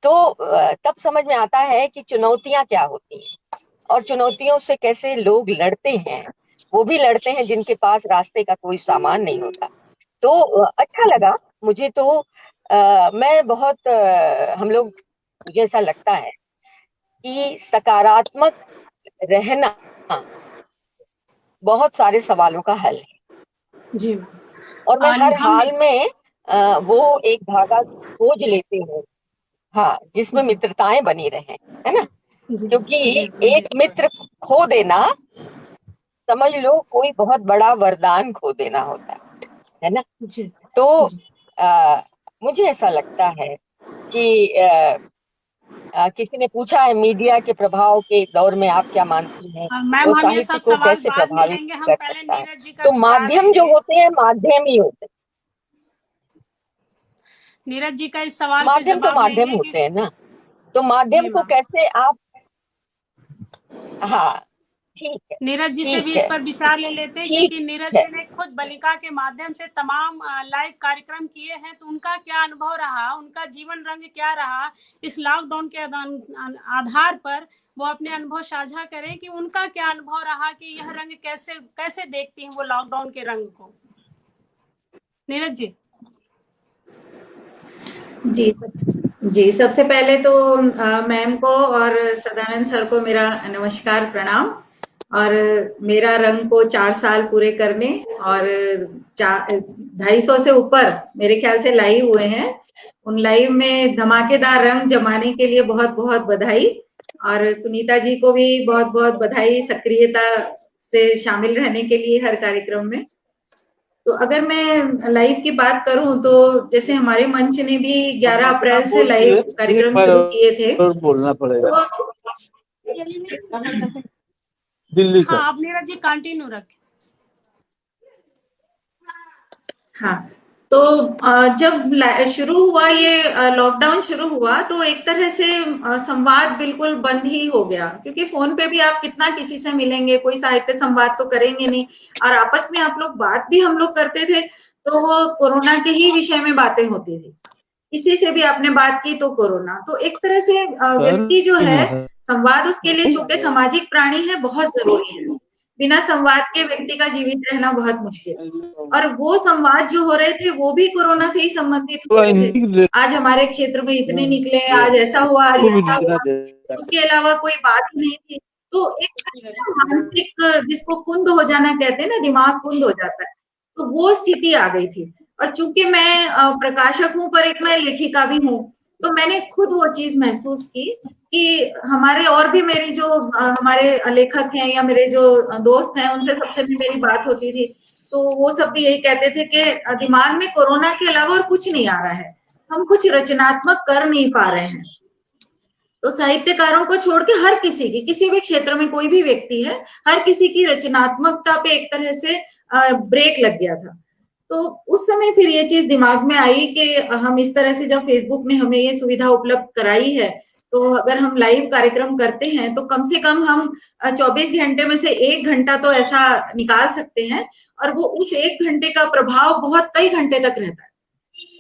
S4: तो तब समझ में आता है कि चुनौतियां क्या होती हैं और चुनौतियों से कैसे लोग लड़ते हैं। वो भी लड़ते हैं जिनके पास रास्ते का कोई सामान नहीं होता। तो अच्छा लगा मुझे। तो मैं बहुत हम लोग, मुझे ऐसा लगता है कि सकारात्मक रहना बहुत सारे सवालों का हल है
S2: जी।
S4: और मैं हर हाल में वो एक धागा खोज लेती हूँ, हाँ, जिसमें मित्रताएं बनी रहें, है ना, क्योंकि एक मित्र खो देना समझ लो कोई बहुत बड़ा वरदान खो देना होता है ना। तो मुझे ऐसा लगता है कि किसी ने पूछा है मीडिया के प्रभाव के दौर में आप क्या मानती हैं, वो साहित्य को कैसे प्रभावित कर सकता है। तो माध्यम जो होते हैं माध्यम ही होते हैं,
S2: नीरज जी का इस सवाल
S4: माध्यम तो माध्यम होते हैं ना, तो माध्यम को कैसे आप, हाँ ठीक है,
S2: नीरज जी से भी इस पर विचार ले लेते हैं, क्योंकि नीरज जी ने खुद बालिका के माध्यम से तमाम लाइव कार्यक्रम किए हैं, तो उनका क्या अनुभव रहा, उनका जीवन रंग क्या रहा, इस लॉकडाउन के आधार पर वो अपने अनुभव साझा करें कि उनका क्या अनुभव रहा कि यह रंग कैसे कैसे देखती हैं वो लॉकडाउन के रंग को। नीरज जी।
S5: जी, सबसे पहले तो मैम को और सदानंद सर को मेरा नमस्कार, प्रणाम। और मेरा रंग को 4 साल पूरे करने और 250 से ऊपर मेरे ख्याल से लाइव हुए हैं, उन लाइव में धमाकेदार रंग जमाने के लिए बहुत बहुत बधाई। और सुनीता जी को भी बहुत बहुत बधाई सक्रियता से शामिल रहने के लिए हर कार्यक्रम में। तो अगर मैं लाइव की बात करूं तो जैसे हमारे मंच ने भी 11 अप्रैल से लाइव कार्यक्रम शुरू किए थे,
S3: बोलना पड़ेगा
S2: दिल्ली का। हाँ, आप नीरज जी कंटिन्यू रखें।
S5: हाँ, तो जब शुरू हुआ ये लॉकडाउन शुरू हुआ तो एक तरह से संवाद बिल्कुल बंद ही हो गया, क्योंकि फोन पे भी आप कितना किसी से मिलेंगे, कोई साहित्य संवाद तो करेंगे नहीं, और आपस में आप लोग बात भी हम लोग करते थे तो वो कोरोना के ही विषय में बातें होती थी, किसी से भी आपने बात की तो कोरोना। तो एक तरह से व्यक्ति जो है संवाद उसके लिए, चूंकि सामाजिक प्राणी है, बहुत जरूरी है। बिना संवाद के व्यक्ति का जीवित रहना बहुत मुश्किल है। और वो संवाद जो हो रहे थे वो भी कोरोना से ही संबंधित हो रहे थे। आज हमारे क्षेत्र में इतने निकले, आज ऐसा हुआ, आज ऐसा हुआ, उसके अलावा कोई बात ही नहीं थी। तो एक मानसिक, जिसको कुंद हो जाना कहते हैं ना, दिमाग कुंद हो जाता है, तो वो स्थिति आ गई थी। और चूंकि मैं प्रकाशक हूँ पर एक मैं लेखिका भी हूँ, तो मैंने खुद वो चीज महसूस की कि हमारे और भी मेरी जो हमारे लेखक हैं या मेरे जो दोस्त हैं उनसे सबसे भी मेरी बात होती थी, तो वो सब भी यही कहते थे कि दिमाग में कोरोना के अलावा और कुछ नहीं आ रहा है, हम कुछ रचनात्मक कर नहीं पा रहे हैं। तो साहित्यकारों को छोड़ के हर किसी की, किसी भी क्षेत्र में कोई भी व्यक्ति है, हर किसी की रचनात्मकता पे एक तरह से ब्रेक लग गया था। तो उस समय फिर ये चीज दिमाग में आई कि हम इस तरह से, जब फेसबुक ने हमें ये सुविधा उपलब्ध कराई है, तो अगर हम लाइव कार्यक्रम करते हैं तो कम से कम हम 24 घंटे में से 1 घंटा तो ऐसा निकाल सकते हैं, और वो उस 1 घंटे का प्रभाव बहुत कई घंटे तक रहता है।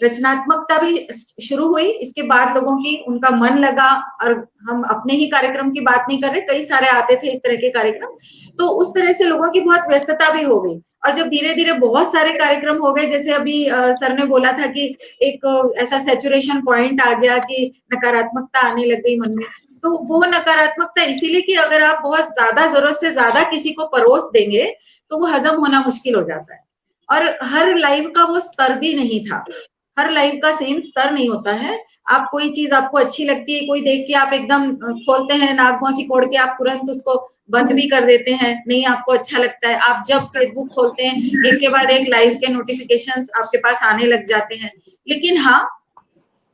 S5: रचनात्मकता भी शुरू हुई। इसके बाद लोगों की उनका मन लगा, और हम अपने ही कार्यक्रम की बात नहीं कर रहे, कई सारे आते थे इस तरह के कार्यक्रम, तो उस तरह से लोगों की बहुत व्यस्तता भी हो गई। और जब धीरे धीरे बहुत सारे कार्यक्रम हो गए, जैसे अभी सर ने बोला था कि एक ऐसा सैचुरेशन पॉइंट आ गया कि नकारात्मकता आने लग गई मन में, तो वो नकारात्मकता इसीलिए कि अगर आप बहुत ज्यादा जरूरत से ज्यादा किसी को परोस देंगे तो वो हजम होना मुश्किल हो जाता है। और हर लाइव का वो स्तर भी नहीं था, हर लाइव का सेम स्तर नहीं होता है। आप कोई चीज आपको अच्छी लगती है, कोई देख के आप एकदम खोलते हैं नाक भौं सिकोड़ के, आप तुरंत उसको बंद भी कर देते हैं, नहीं आपको अच्छा लगता है, आप जब फेसबुक खोलते हैं एक के बाद एक लाइव के नोटिफिकेशंस आपके पास आने लग जाते हैं। लेकिन हाँ,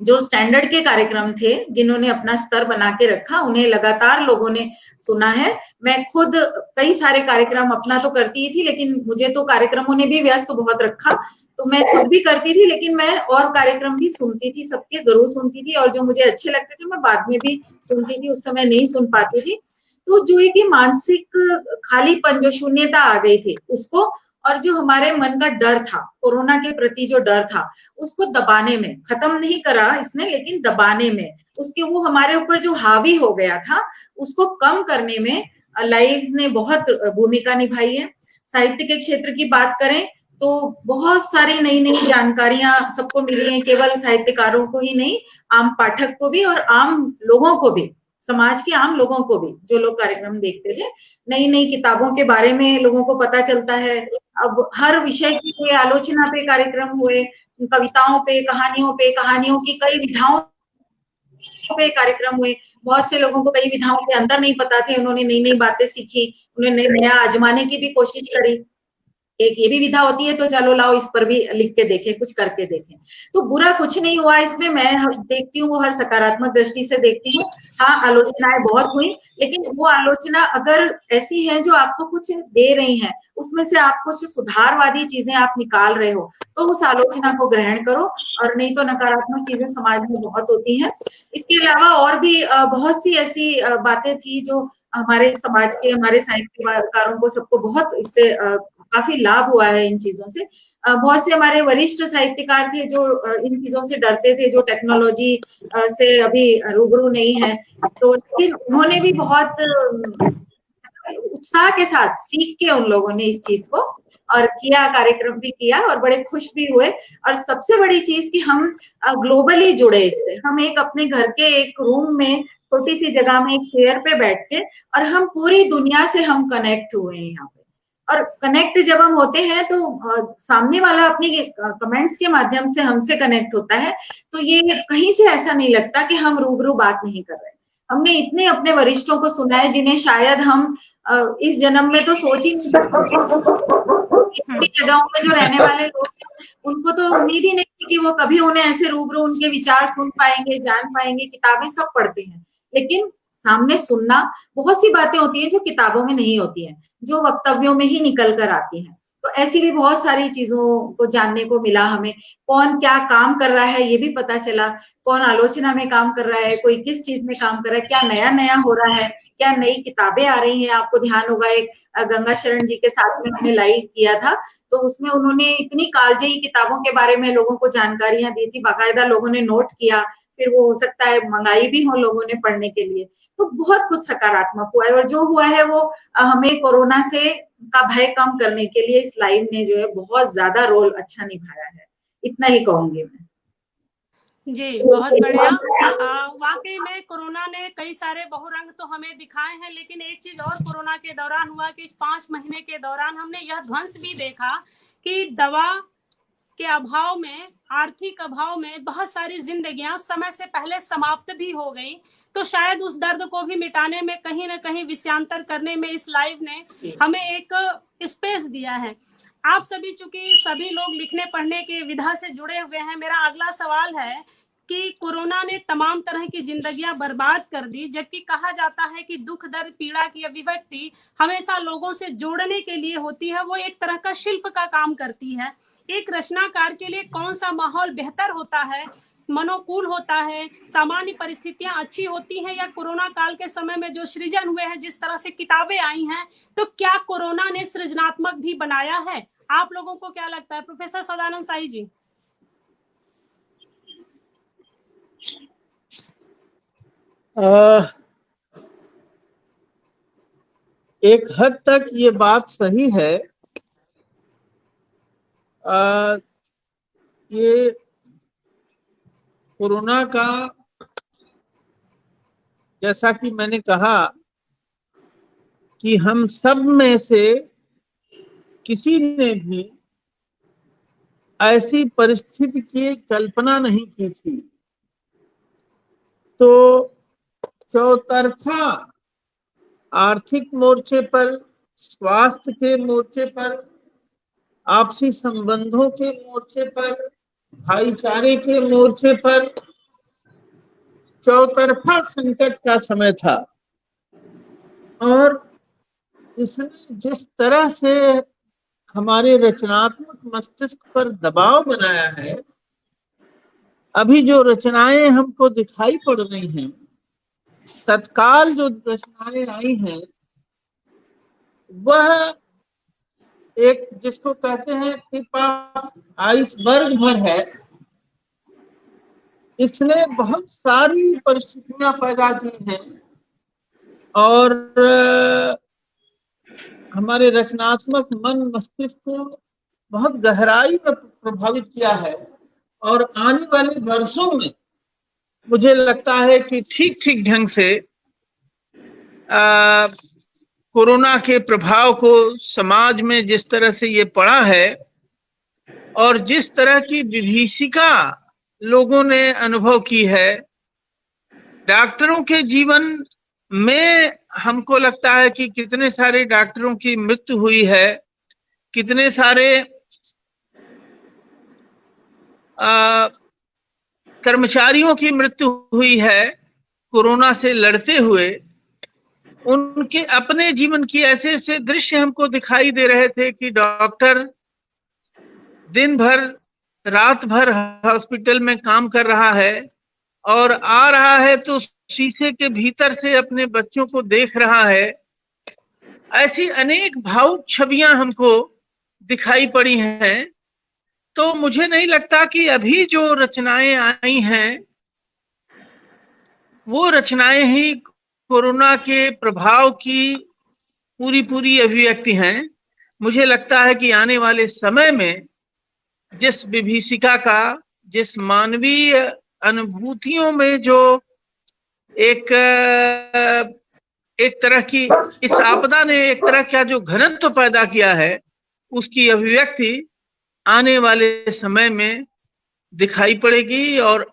S5: जो स्टैंडर्ड के कार्यक्रम थे, जिन्होंने अपना स्तर बना के रखा, उन्हें लगातार लोगों ने सुना है। मैं खुद कई सारे कार्यक्रम अपना तो करती ही थी, लेकिन मुझे तो कार्यक्रमों ने भी व्यस्त बहुत रखा, तो मैं खुद भी करती थी, लेकिन मैं और कार्यक्रम भी सुनती थी, सबके जरूर सुनती थी, और जो मुझे अच्छे लगते थे मैं बाद में भी सुनती थी, उस समय नहीं सुन पाती थी। तो जो है कि मानसिक खालीपन, जो शून्यता आ गई थी उसको, और जो हमारे मन का डर था, कोरोना के प्रति जो डर था, उसको दबाने में, खत्म नहीं करा इसने, लेकिन दबाने में, उसके वो हमारे ऊपर जो हावी हो गया था उसको कम करने में लाइव्स ने बहुत भूमिका निभाई है। साहित्य के क्षेत्र की बात करें तो बहुत सारी नई नई जानकारियां सबको मिली हैं, केवल साहित्यकारों को ही नहीं, आम पाठक को भी और आम लोगों को भी, समाज के आम लोगों को भी, जो लोग कार्यक्रम देखते थे। नई नई किताबों के बारे में लोगों को पता चलता है। अब हर विषय की कोई आलोचना पे कार्यक्रम हुए, कविताओं पे, कहानियों पे, कहानियों की कई विधाओं पे कार्यक्रम हुए। बहुत से लोगों को कई विधाओं के अंदर नहीं पता थे, उन्होंने नई नई बातें सीखी, उन्होंने नया आजमाने की भी कोशिश करी। एक ये भी विधा होती है, तो चलो लाओ इस पर भी लिख के देखें, कुछ करके देखें। तो बुरा कुछ नहीं हुआ इसमें, मैं देखती हूँ वो हर सकारात्मक दृष्टि से देखती हूँ। हाँ, आलोचनाएं बहुत हुई, लेकिन वो आलोचना अगर ऐसी है जो आपको कुछ दे रही है, उसमें से आप कुछ सुधारवादी चीजें आप निकाल रहे हो, तो उस आलोचना को ग्रहण करो, और नहीं तो नकारात्मक चीजें समाज में बहुत होती हैं। इसके अलावा और भी बहुत सी ऐसी बातें थी जो हमारे समाज के, हमारे साहित्यकारों को सबको बहुत इससे काफी लाभ हुआ है इन चीजों से। बहुत से हमारे वरिष्ठ साहित्यकार थे जो इन चीजों से डरते थे, जो टेक्नोलॉजी से अभी रूबरू नहीं है, तो लेकिन उन्होंने भी बहुत उत्साह के साथ सीख के उन लोगों ने इस चीज को और किया, कार्यक्रम भी किया और बड़े खुश भी हुए। और सबसे बड़ी चीज कि हम ग्लोबली जुड़े इससे, हम एक अपने घर के एक रूम में, छोटी सी जगह में, एक चेयर पे बैठ के, और हम पूरी दुनिया से हम कनेक्ट हुए हैं यहाँ पे। और कनेक्ट जब हम होते हैं तो सामने वाला अपनी कमेंट्स के माध्यम से हमसे कनेक्ट होता है, तो ये कहीं से ऐसा नहीं लगता कि हम रूबरू बात नहीं कर रहे। हमने इतने अपने वरिष्ठों को सुना है जिन्हें शायद हम इस जन्म में तो सोच ही नहीं सकते। जगहों में जो रहने वाले लोग हैं, उनको तो उम्मीद ही नहीं थी कि वो कभी उन्हें ऐसे रूबरू उनके विचार सुन पाएंगे, जान पाएंगे। किताबें सब पढ़ते हैं, लेकिन सामने सुनना, बहुत सी बातें होती हैं जो किताबों में नहीं होती हैं, जो वक्तव्यों में ही निकल कर आती हैं। तो ऐसी भी बहुत सारी चीजों को जानने को मिला हमें। कौन क्या काम कर रहा है ये भी पता चला, कौन आलोचना में काम कर रहा है, कोई किस चीज में काम कर रहा है, क्या नया नया हो रहा है, क्या नई किताबें आ रही हैं। आपको ध्यान होगा एक गंगा शरण जी के साथ में हमने लाइव किया था, तो उसमें उन्होंने इतनी कालजयी किताबों के बारे में लोगों को जानकारियां दी थी, बाकायदा लोगों ने नोट किया, फिर वो हो सकता है मंगाई भी हो लोगों ने पढ़ने के लिए। तो बहुत कुछ सकारात्मक हुआ है, और जो हुआ है वो हमें कोरोना से का भय कम करने के लिए इस लाइव ने जो है बहुत ज्यादा रोल अच्छा निभाया है। इतना ही कहूंगी मैं।
S2: जी, बहुत बढ़िया। वाकई में कोरोना ने कई सारे बहुरंग तो हमें दिखाए हैं, लेकिन एक चीज और कोरोना के दौरान हुआ कि इस 5 महीने के दौरान हमने यह ध्वंस भी देखा कि दवा के अभाव में, आर्थिक अभाव में बहुत सारी जिंदगियां समय से पहले समाप्त भी हो गई। तो शायद उस दर्द को भी मिटाने में, कहीं ना कहीं विषयांतर करने में इस लाइव ने हमें एक स्पेस दिया है। आप सभी, चूंकि सभी लोग लिखने पढ़ने के विधा से जुड़े हुए हैं, मेरा अगला सवाल है कि कोरोना ने तमाम तरह की जिंदगियां बर्बाद कर दी, जबकि कहा जाता है कि दुख दर्द पीड़ा की अभिव्यक्ति हमेशा लोगों से जोड़ने के लिए होती है, वो एक तरह का शिल्प का काम करती है। एक रचनाकार के लिए कौन सा माहौल बेहतर होता है, मनोकूल होता है, सामान्य परिस्थितियां अच्छी होती हैं, या कोरोना काल के समय में जो सृजन हुए हैं, जिस तरह से किताबें आई हैं, तो क्या कोरोना ने सृजनात्मक भी बनाया है? आप लोगों को क्या लगता है? प्रोफेसर सदानंद साई जी।
S3: एक हद तक ये बात सही है। ये कोरोना का, जैसा कि मैंने कहा कि हम सब में से किसी ने भी ऐसी परिस्थिति की कल्पना नहीं की थी। तो चौतरफा आर्थिक मोर्चे पर, स्वास्थ्य के मोर्चे पर, आपसी संबंधों के मोर्चे पर, भाईचारे के मोर्चे पर चौतरफा संकट का समय था। और इसने जिस तरह से हमारे रचनात्मक मस्तिष्क पर दबाव बनाया है, अभी जो रचनाएं हमको दिखाई पड़ रही हैं, तत्काल जो रचनाएं आई हैं, वह एक जिसको कहते हैं टिप ऑफ आइसबर्ग भर है। इसने बहुत सारी परिस्थितियां पैदा की हैं और हमारे रचनात्मक मन मस्तिष्क को बहुत गहराई में प्रभावित किया है। और आने वाले वर्षों में मुझे लगता है कि ठीक ठीक ढंग से कोरोना के प्रभाव को समाज में जिस तरह से ये पड़ा है और जिस तरह की विभीषिका लोगों ने अनुभव की है, डॉक्टरों के जीवन में हमको लगता है कि कितने सारे डॉक्टरों की मृत्यु हुई है, कितने सारे कर्मचारियों की मृत्यु हुई है कोरोना से लड़ते हुए। उनके अपने जीवन की ऐसे ऐसे दृश्य हमको दिखाई दे रहे थे कि डॉक्टर दिन भर रात भर हॉस्पिटल में काम कर रहा है और आ रहा है तो शीशे के भीतर से अपने बच्चों को देख रहा है। ऐसी अनेक भावुक छवियां हमको दिखाई पड़ी हैं। तो मुझे नहीं लगता कि अभी जो रचनाएं आई हैं वो रचनाएं ही कोरोना के प्रभाव की पूरी अभिव्यक्ति हैं। मुझे लगता है कि आने वाले समय में जिस विभीषिका का, जिस मानवीय अनुभूतियों में जो एक तरह की इस आपदा ने एक तरह का जो घनत्व पैदा किया है, उसकी अभिव्यक्ति आने वाले समय में दिखाई पड़ेगी और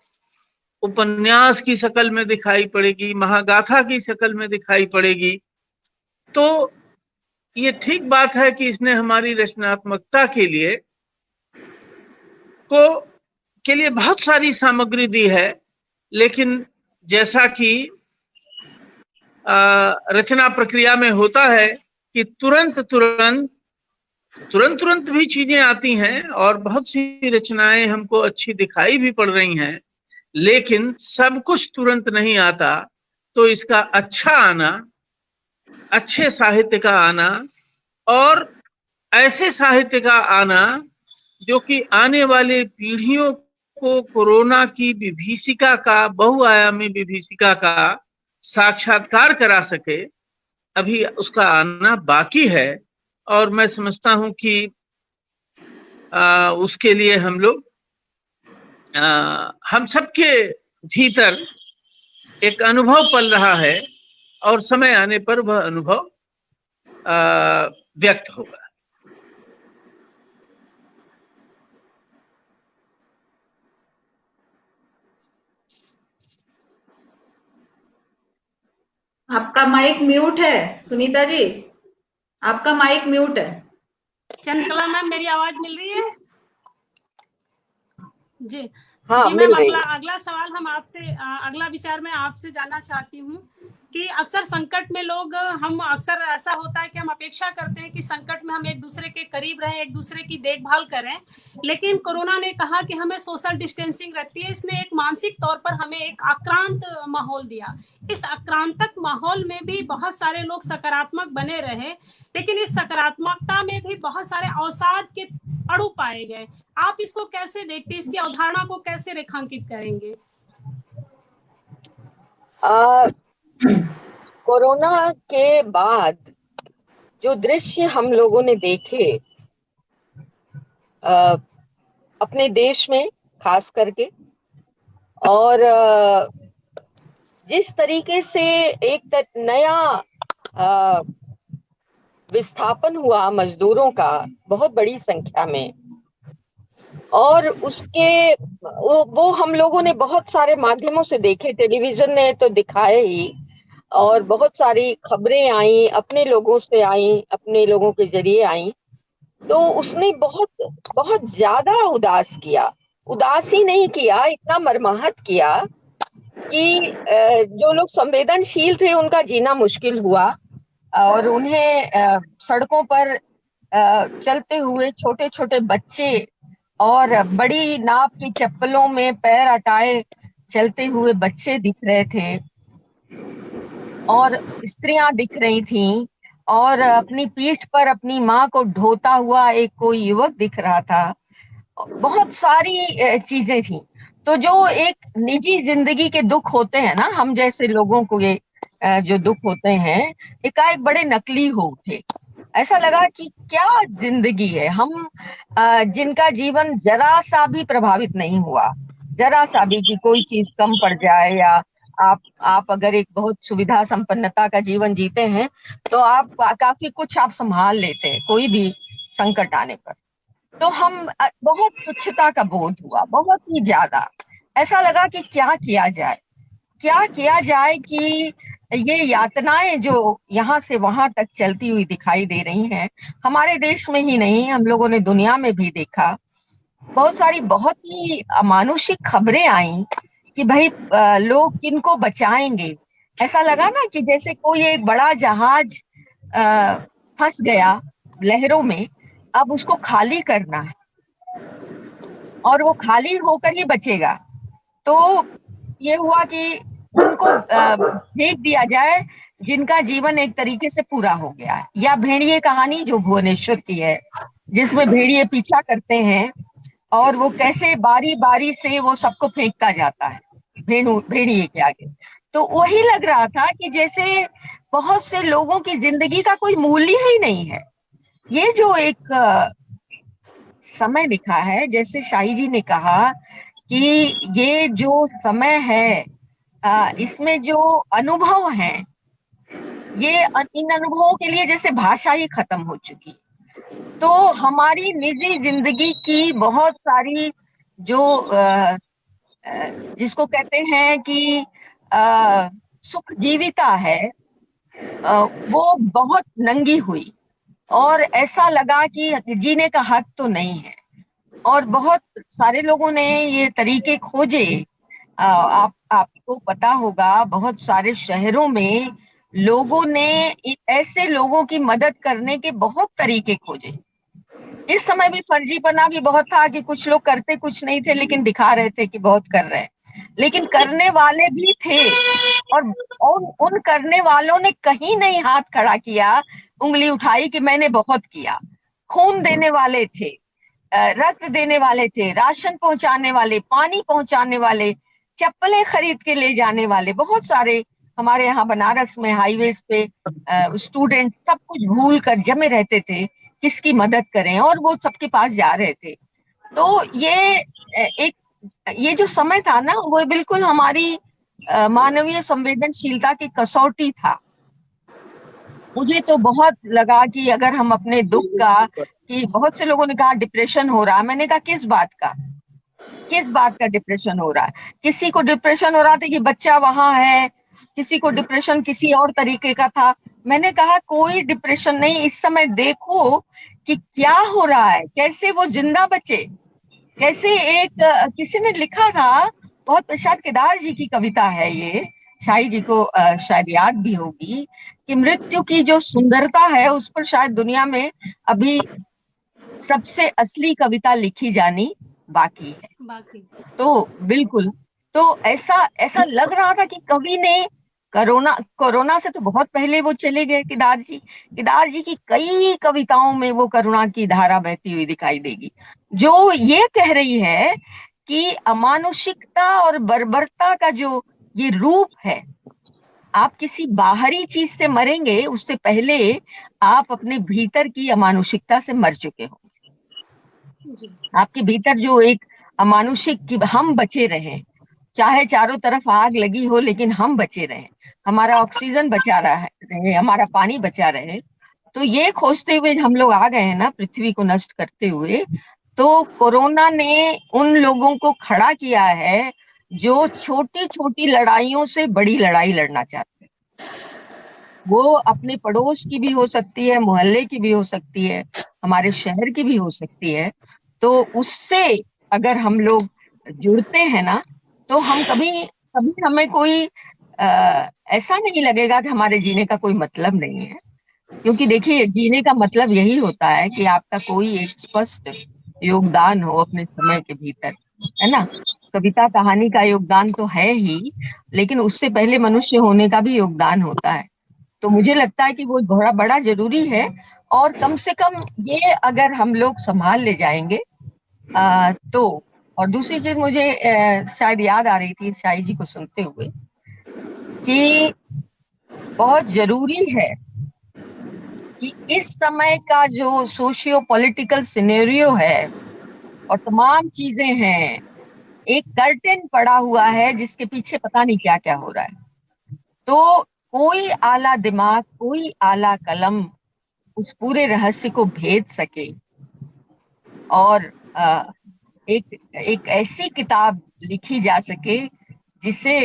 S3: उपन्यास की शक्ल में दिखाई पड़ेगी, महागाथा की शक्ल में दिखाई पड़ेगी। तो ये ठीक बात है कि इसने हमारी रचनात्मकता के लिए बहुत सारी सामग्री दी है। लेकिन जैसा कि रचना प्रक्रिया में होता है कि तुरंत भी चीजें आती हैं और बहुत सी रचनाएं हमको अच्छी दिखाई भी पड़ रही हैं, लेकिन सब कुछ तुरंत नहीं आता। तो इसका अच्छा आना, अच्छे साहित्य का आना और ऐसे साहित्य का आना जो कि आने वाले पीढ़ियों को कोरोना की विभीषिका का, बहुआयामी विभीषिका का साक्षात्कार करा सके, अभी उसका आना बाकी है। और मैं समझता हूं कि उसके लिए हम लोग, हम सबके भीतर एक अनुभव पल रहा है और समय आने पर वह अनुभव व्यक्त होगा।
S5: आपका माइक म्यूट है सुनीता जी, आपका माइक म्यूट है।
S2: चंद्रकला मैम, मेरी आवाज मिल रही है? जी
S4: हाँ,
S2: जी मैम, अगला सवाल हम आपसे, अगला विचार मैं आपसे जानना चाहती हूँ कि अक्सर संकट में हम अक्सर ऐसा होता है कि हम अपेक्षा करते हैं कि संकट में हम एक दूसरे के करीब रहें, एक दूसरे की देखभाल करें, लेकिन कोरोना ने कहा कि हमें सोशल डिस्टेंसिंग रखती है। इसने एक मानसिक तौर पर हमें एक आक्रांत माहौल दिया। इस आक्रांतक माहौल में भी बहुत सारे लोग सकारात्मक बने रहे, लेकिन इस सकारात्मकता में भी बहुत सारे अवसाद के अड़ु पाए गए। आप इसको कैसे देखते हैं? इसकी अवधारणा को कैसे रेखांकित करेंगे?
S4: आ, कोरोना के बाद जो दृश्य हम लोगों ने देखे आ, अपने देश में खास करके, और जिस तरीके से एक नया आ, विस्थापन हुआ मजदूरों का बहुत बड़ी संख्या में, और उसके वो हम लोगों ने बहुत सारे माध्यमों से देखे, टेलीविजन ने तो दिखाए ही, और बहुत सारी खबरें आई, अपने लोगों से आई, अपने लोगों के जरिए आई, तो उसने बहुत बहुत ज्यादा उदास किया। उदास ही नहीं किया, इतना मर्माहत किया कि जो लोग संवेदनशील थे उनका जीना मुश्किल हुआ, और उन्हें सड़कों पर चलते हुए छोटे छोटे बच्चे और बड़ी नाप की चप्पलों में पैर अटाए चलते हुए बच्चे दिख रहे थे, और स्त्रियां दिख रही थीं, और अपनी पीठ पर अपनी माँ को ढोता हुआ एक कोई युवक दिख रहा था। बहुत सारी चीजें थी। तो जो एक निजी जिंदगी के दुख होते हैं ना, हम जैसे लोगों को ये जो दुख होते हैं, एकाएक बड़े नकली हो उठे। ऐसा लगा कि क्या जिंदगी है, हम जिनका जीवन जरा सा भी प्रभावित नहीं हुआ, जरा सा भी कि कोई चीज कम पड़ जाए, या आप अगर एक बहुत सुविधा संपन्नता का जीवन जीते हैं तो आप काफी कुछ आप संभाल लेते हैं कोई भी संकट आने पर। तो हम बहुत तुच्छता का बोध हुआ, बहुत ही ज्यादा। ऐसा लगा कि क्या किया जाए, क्या किया जाए कि ये यातनाएं जो यहाँ से वहां तक चलती हुई दिखाई दे रही हैं, हमारे देश में ही नहीं, हम लोगों ने दुनिया में भी देखा। बहुत सारी बहुत ही अमानुषिक खबरें आई कि भाई लोग किनको बचाएंगे। ऐसा लगा ना कि जैसे कोई एक बड़ा जहाज फंस गया लहरों में, अब उसको खाली करना है और वो खाली होकर ही बचेगा। तो ये हुआ कि उनको फेंक दिया जाए जिनका जीवन एक तरीके से पूरा हो गया है। या भेड़िए कहानी जो भुवनेश्वर की है, जिसमें भेड़िए पीछा करते हैं और वो कैसे बारी बारी से वो सबको फेंकता जाता है भेड़िए के आगे। तो वही लग रहा था कि जैसे बहुत से लोगों की जिंदगी का कोई मूल्य ही नहीं है। ये जो एक समय दिखा है, जैसे शाही जी ने कहा कि ये जो समय है, इसमें जो अनुभव हैं, ये इन अनुभवों के लिए जैसे भाषा ही खत्म हो चुकी। तो हमारी निजी जिंदगी की बहुत सारी जो जिसको कहते हैं कि सुख जीविता है, वो बहुत नंगी हुई, और ऐसा लगा कि जीने का हक तो नहीं है। और बहुत सारे लोगों ने ये तरीके खोजे। आपको पता होगा, बहुत सारे शहरों में लोगों ने ऐसे लोगों की मदद करने के बहुत तरीके खोजे। इस समय भी फर्जीपना भी बहुत था कि कुछ लोग करते कुछ नहीं थे लेकिन दिखा रहे थे कि बहुत कर रहे हैं, लेकिन करने वाले भी थे। और उन करने वालों ने कहीं नहीं हाथ खड़ा किया, उंगली उठाई कि मैंने बहुत किया। खून देने वाले थे, रक्त देने वाले थे, राशन पहुंचाने वाले, पानी पहुंचाने वाले, चप्पलें खरीद के ले जाने वाले, बहुत सारे हमारे यहाँ बनारस में हाईवेज पे स्टूडेंट सब कुछ भूल कर जमे रहते थे, किसकी मदद करें, और वो सबके पास जा रहे थे। तो ये जो समय था ना, वो बिल्कुल हमारी मानवीय संवेदनशीलता की कसौटी था। मुझे तो बहुत लगा कि अगर हम अपने दुख का, कि बहुत से लोगों ने कहा डिप्रेशन हो रहा है, मैंने कहा किस बात का डिप्रेशन हो रहा है? किसी को डिप्रेशन हो रहा था कि बच्चा वहां है, किसी को डिप्रेशन किसी और तरीके का था। मैंने कहा कोई डिप्रेशन नहीं, इस समय देखो कि क्या हो रहा है, कैसे वो जिंदा बचे। कैसे एक किसी ने लिखा था, बहुत प्रसाद केदार जी की कविता है ये, शाही जी को शायद याद भी होगी, कि मृत्यु की जो सुंदरता है उस पर शायद दुनिया में अभी सबसे असली कविता लिखी जानी बाकी है। तो बिल्कुल, तो ऐसा लग रहा था कि कवि ने कोरोना से तो बहुत पहले वो चले गए। केदार जी की कई कविताओं में वो करुणा की धारा बहती हुई दिखाई देगी, जो ये कह रही है कि अमानुषिकता और बर्बरता का जो ये रूप है। आप किसी बाहरी चीज से मरेंगे उससे पहले आप अपने भीतर की अमानुषिकता से मर चुके हो। आपके भीतर जो एक अमानुषिक की हम बचे रहें, चाहे चारों तरफ आग लगी हो लेकिन हम बचे रहें, हमारा ऑक्सीजन बचा रहे, हमारा पानी बचा रहे, तो ये खोजते हुए हम लोग आ गए हैं ना पृथ्वी को नष्ट करते हुए। तो कोरोना ने उन लोगों को खड़ा किया है जो छोटी छोटी लड़ाइयों से बड़ी लड़ाई लड़ना चाहते हैं। वो अपने पड़ोस की भी हो सकती है, मोहल्ले की भी हो सकती है, हमारे शहर की भी हो सकती है। तो उससे अगर हम लोग जुड़ते हैं ना, तो हम कभी कभी हमें कोई ऐसा नहीं लगेगा कि हमारे जीने का कोई मतलब नहीं है। क्योंकि देखिए, जीने का मतलब यही होता है कि आपका कोई एक स्पष्ट योगदान हो अपने समय के भीतर, है ना। कविता कहानी का योगदान तो है ही, लेकिन उससे पहले मनुष्य होने का भी योगदान होता है। तो मुझे लगता है कि वो बड़ा बड़ा जरूरी है। और कम से कम ये अगर हम लोग संभाल ले जाएंगे तो। और दूसरी चीज मुझे शायद याद आ रही थी शाही जी को सुनते हुए कि बहुत जरूरी है कि इस समय का जो सोशियो पॉलिटिकल सिनेरियो है और तमाम चीजें हैं, एक कर्टेन पड़ा हुआ है जिसके पीछे पता नहीं क्या क्या हो रहा है। तो कोई आला दिमाग, कोई आला कलम उस पूरे रहस्य को भेद सके और एक एक ऐसी किताब लिखी जा सके जिसे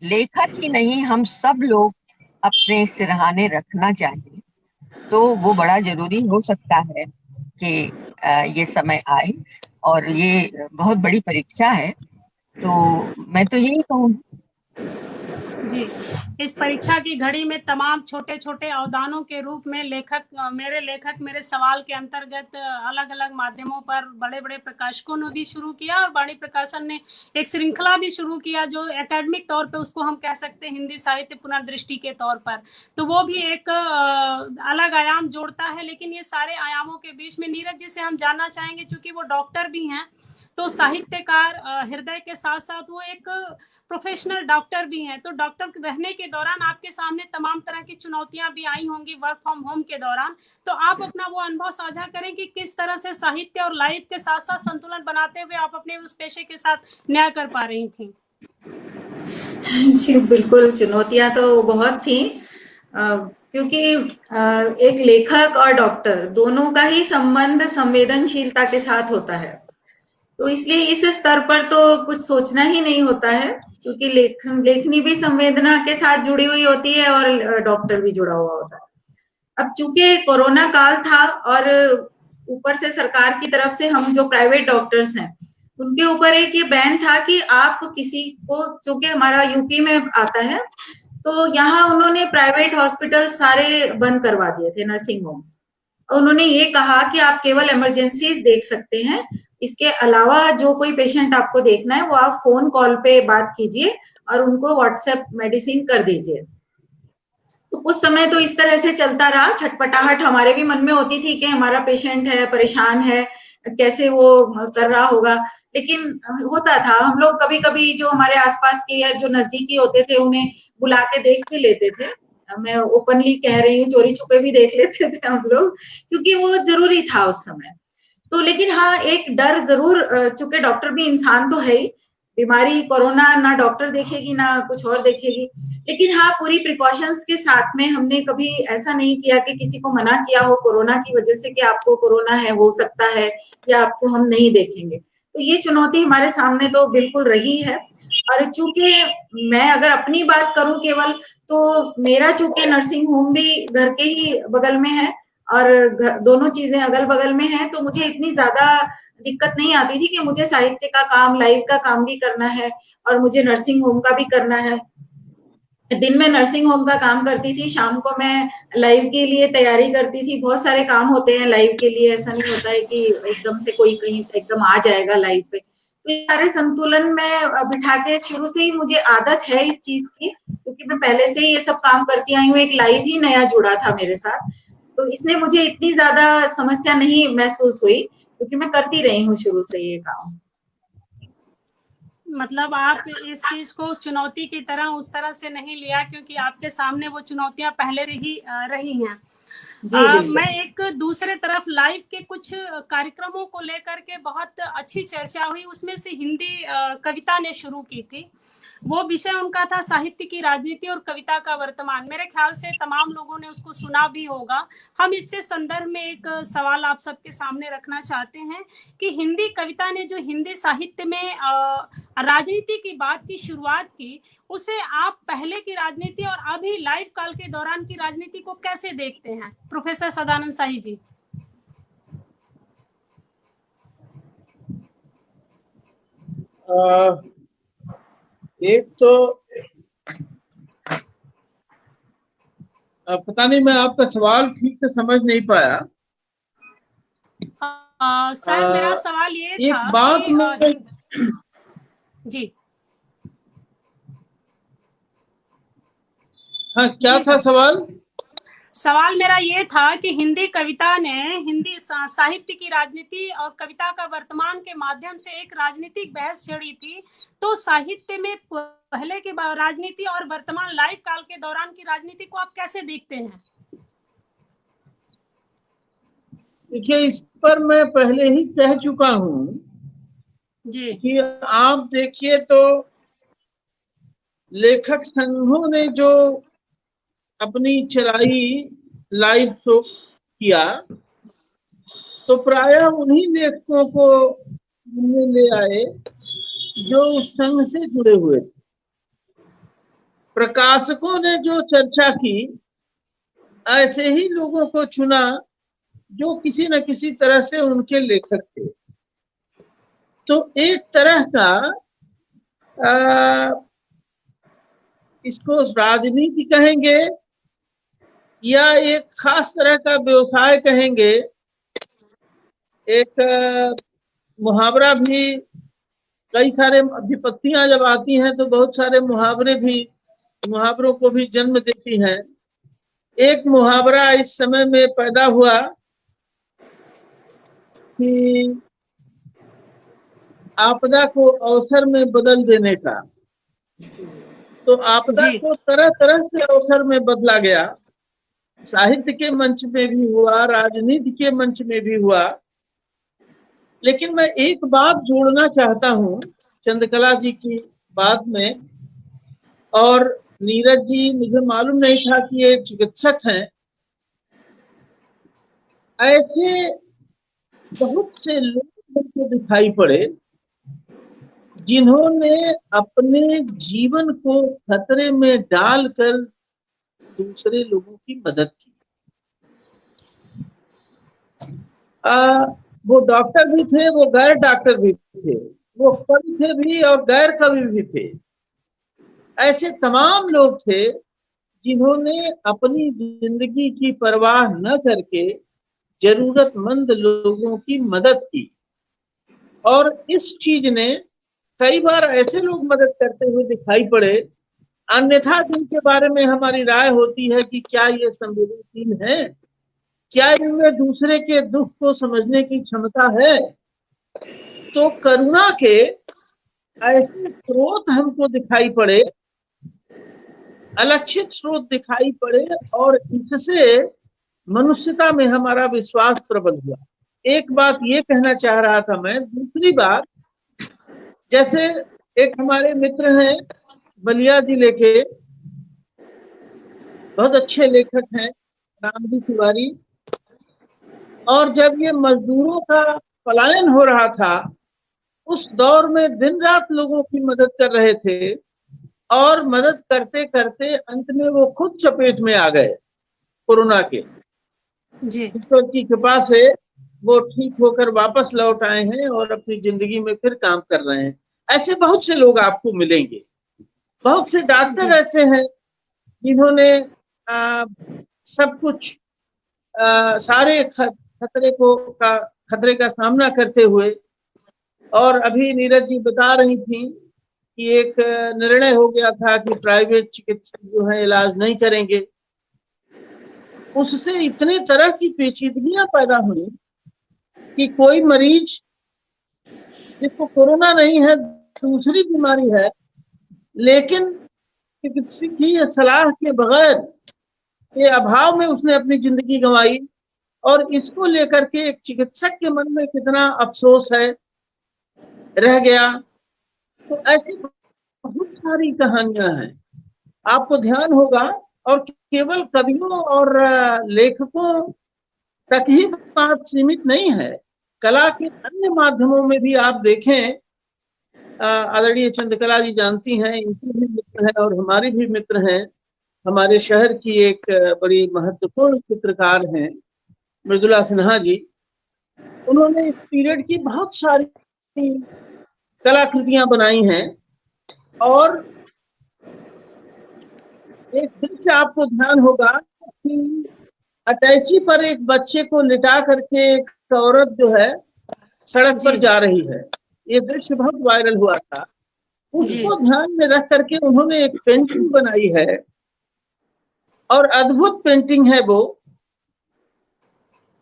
S4: लेखक ही नहीं हम सब लोग अपने सिरहाने रखना चाहिए, तो वो बड़ा जरूरी हो सकता है कि ये समय आए। और ये बहुत बड़ी परीक्षा है। तो मैं तो यही कहूँगी
S2: जी, इस परीक्षा की घड़ी में तमाम छोटे छोटे अवदानों के रूप में लेखक मेरे सवाल के अंतर्गत अलग अलग माध्यमों पर बड़े बड़े प्रकाशकों ने भी शुरू किया और वाणी प्रकाशन ने एक श्रृंखला भी शुरू किया जो एकेडमिक तौर पे उसको हम कह सकते हैं हिंदी साहित्य पुनर्दृष्टि के तौर पर। तो वो भी एक अलग आयाम जोड़ता है। लेकिन ये सारे आयामों के बीच में नीरज जी से हम जानना चाहेंगे, चूंकि वो डॉक्टर भी हैं, तो साहित्यकार हृदय के साथ साथ वो एक प्रोफेशनल डॉक्टर भी हैं। तो डॉक्टर रहने के दौरान आपके सामने तमाम तरह की चुनौतियां भी आई होंगी वर्क फ्रॉम होम के दौरान। तो आप अपना वो अनुभव साझा करें कि किस तरह से साहित्य और लाइफ के साथ साथ संतुलन बनाते हुए आप अपने उस पेशे के साथ न्याय कर पा रही थी।
S5: जी बिल्कुल, चुनौतियां तो बहुत थी क्योंकि एक लेखक और डॉक्टर दोनों का ही संबंध संवेदनशीलता के साथ होता है। तो इसलिए इस स्तर पर तो कुछ सोचना ही नहीं होता है, क्योंकि लेखनी भी संवेदना के साथ जुड़ी हुई होती है और डॉक्टर भी जुड़ा हुआ होता है। अब चूंकि कोरोना काल था और ऊपर से सरकार की तरफ से हम जो प्राइवेट डॉक्टर्स हैं उनके ऊपर एक ये बैन था कि आप किसी को, चूंकि हमारा यूपी में आता है, तो यहाँ उन्होंने प्राइवेट हॉस्पिटल सारे बंद करवा दिए थे, नर्सिंग होम्स। उन्होंने ये कहा कि आप केवल इमरजेंसीज देख सकते हैं, इसके अलावा जो कोई पेशेंट आपको देखना है वो आप फोन कॉल पे बात कीजिए और उनको व्हाट्सएप मेडिसिन कर दीजिए। तो कुछ समय तो इस तरह से चलता रहा। छटपटाहट हमारे भी मन में होती थी कि हमारा पेशेंट है, परेशान है, कैसे वो कर रहा होगा। लेकिन होता था, हम लोग कभी कभी जो हमारे आसपास के या जो नजदीकी होते थे उन्हें बुला के देख भी लेते थे। मैं ओपनली कह रही हूँ, चोरी छुपे भी देख लेते थे हम लोग, क्योंकि वो जरूरी था उस समय। तो लेकिन हाँ, एक डर जरूर, चूंकि डॉक्टर भी इंसान तो है ही, बीमारी कोरोना ना डॉक्टर देखेगी ना कुछ और देखेगी। लेकिन हाँ, पूरी प्रिकॉशंस के साथ में हमने कभी ऐसा नहीं किया कि किसी को मना किया हो कोरोना की वजह से कि आपको कोरोना है, हो सकता है, या आपको हम नहीं देखेंगे। तो ये चुनौती हमारे सामने तो बिल्कुल रही है। और चूंकि मैं अगर अपनी बात करूं केवल, तो मेरा चूंकि नर्सिंग होम भी घर के ही बगल में है और दोनों चीजें अगल बगल में हैं, तो मुझे इतनी ज्यादा दिक्कत नहीं आती थी कि मुझे साहित्य का काम, लाइव का काम भी करना है और मुझे नर्सिंग होम का भी करना है। दिन में नर्सिंग होम का काम करती थी, शाम को मैं लाइव के लिए तैयारी करती थी। बहुत सारे काम होते हैं लाइव के लिए, ऐसा नहीं होता है कि एकदम से कोई कहीं एकदम आ जाएगा लाइव पे। तो ये सारे संतुलन में बिठा के, शुरू से ही मुझे आदत है इस चीज की, क्योंकि मैं पहले से ही ये सब काम करती आई हूँ। एक लाइव ही नया जुड़ा था मेरे साथ, तो इसने मुझे इतनी ज्यादा समस्या नहीं महसूस हुई, क्योंकि मैं करती रही हूँ शुरू से ये काम।
S2: मतलब आप इस चीज को चुनौती की तरह उस तरह से नहीं लिया, क्योंकि आपके सामने वो चुनौतियां पहले से ही रही हैं। मैं एक दूसरे तरफ लाइव के कुछ कार्यक्रमों को लेकर के बहुत अच्छी चर्चा हुई, उसमें से हिंदी कविता ने शुरू की थी। वो विषय उनका था साहित्य की राजनीति और कविता का वर्तमान। मेरे ख्याल से तमाम लोगों ने उसको सुना भी होगा। हम इससे संदर्भ में एक सवाल आप सबके सामने रखना चाहते हैं कि हिंदी कविता ने जो हिंदी साहित्य में राजनीति की बात की शुरुआत की, उसे आप पहले की राजनीति और अभी लाइव काल के दौरान की राजनीति को कैसे देखते हैं, प्रोफेसर सदानंद शाही जी?
S3: एक तो पता नहीं, मैं आपका सवाल ठीक से समझ नहीं पाया।
S2: सर मेरा सवाल ये
S3: एक
S2: था
S3: बात
S2: कि जी
S3: हाँ, क्या था सवाल?
S2: सवाल मेरा ये था कि हिंदी कविता ने हिंदी साहित्य की राजनीति और कविता का वर्तमान के माध्यम से एक राजनीतिक बहस छेड़ी थी। तो साहित्य में पहले की राजनीति और वर्तमान लाइव काल के दौरान की राजनीति को आप कैसे देखते हैं?
S3: देखिए, इस पर मैं पहले ही कह चुका हूँ
S2: जी
S3: कि आप देखिए तो लेखक संघों ने जो अपनी चलाई लाइव शो किया, तो प्रायः उन्हीं लेखकों को ले आए जो उस संघ से जुड़े हुए थे। प्रकाशकों ने जो चर्चा की, ऐसे ही लोगों को चुना जो किसी न किसी तरह से उनके लेखक थे। तो एक तरह का इसको राजनीति कहेंगे या एक खास तरह का व्यवसाय कहेंगे। एक मुहावरा भी, कई सारे विपत्तियां जब आती हैं तो बहुत सारे मुहावरों को भी जन्म देती हैं। एक मुहावरा इस समय में पैदा हुआ कि आपदा को अवसर में बदल देने का। तो आपदा को तरह तरह से अवसर में बदला गया। साहित्य के मंच में भी हुआ, राजनीति के मंच में भी हुआ। लेकिन मैं एक बात जोड़ना चाहता हूँ चंद्रकला जी की बात में, और नीरज जी, मुझे मालूम नहीं था कि ये चिकित्सक हैं। ऐसे बहुत से लोग मुझे दिखाई पड़े जिन्होंने अपने जीवन को खतरे में डालकर दूसरे लोगों की मदद की। वो डॉक्टर भी थे, वो गैर डॉक्टर भी थे, वो कवि थे भी और गैर कवि भी थे। ऐसे तमाम लोग थे जिन्होंने अपनी जिंदगी की परवाह न करके जरूरतमंद लोगों की मदद की। और इस चीज ने कई बार ऐसे लोग मदद करते हुए दिखाई पड़े, अन्यथा जिनके बारे में हमारी राय होती है कि क्या ये संवेदनशील है, क्या इनमें दूसरे के दुख को समझने की क्षमता है। तो करुणा के ऐसे स्रोत हमको दिखाई पड़े, अलक्षित स्रोत दिखाई पड़े, और इससे मनुष्यता में हमारा विश्वास प्रबल हुआ। एक बात ये कहना चाह रहा था मैं। दूसरी बात, जैसे एक हमारे मित्र हैं बलिया जिले के, बहुत अच्छे लेखक हैं, रामजी तिवारी। और जब ये मजदूरों का पलायन हो रहा था, उस दौर में दिन रात लोगों की मदद कर रहे थे, और मदद करते करते अंत में वो खुद चपेट में आ गए कोरोना के। ईश्वर की कृपा से वो ठीक होकर वापस लौट आए हैं और अपनी जिंदगी में फिर काम कर रहे हैं। ऐसे बहुत से लोग आपको मिलेंगे। बहुत से डॉक्टर ऐसे हैं जिन्होंने सब कुछ सारे खतरे का सामना करते हुए, और अभी नीरज जी बता रही थी कि एक निर्णय हो गया था कि प्राइवेट चिकित्सक जो है इलाज नहीं करेंगे। उससे इतने तरह की पेचीदगियां पैदा हुई कि कोई मरीज जिसको कोरोना नहीं है दूसरी बीमारी है, लेकिन चिकित्सक की सलाह के बगैर के अभाव में उसने अपनी जिंदगी गंवाई, और इसको लेकर के एक चिकित्सक के मन में कितना अफसोस है रह गया। तो ऐसी बहुत सारी कहानियां हैं, आपको ध्यान होगा। और केवल कवियों और लेखकों तक ही बात सीमित नहीं है, कला के अन्य माध्यमों में भी आप देखें। आदरणीय चंद्रकला जी जानती हैं, इनके भी मित्र हैं और हमारे भी मित्र हैं। हमारे शहर की एक बड़ी महत्वपूर्ण चित्रकार हैं मृदुला सिन्हा जी। उन्होंने इस पीरियड की बहुत सारी कलाकृतियां बनाई हैं, और एक दृश्य आपको ध्यान होगा कि अटैची पर एक बच्चे को लिटा करके एक औरत जो है सड़क पर जा रही है। ये दृश्य बहुत वायरल हुआ था। उसको ध्यान में रख करके उन्होंने एक पेंटिंग बनाई है, और अद्भुत पेंटिंग है वो।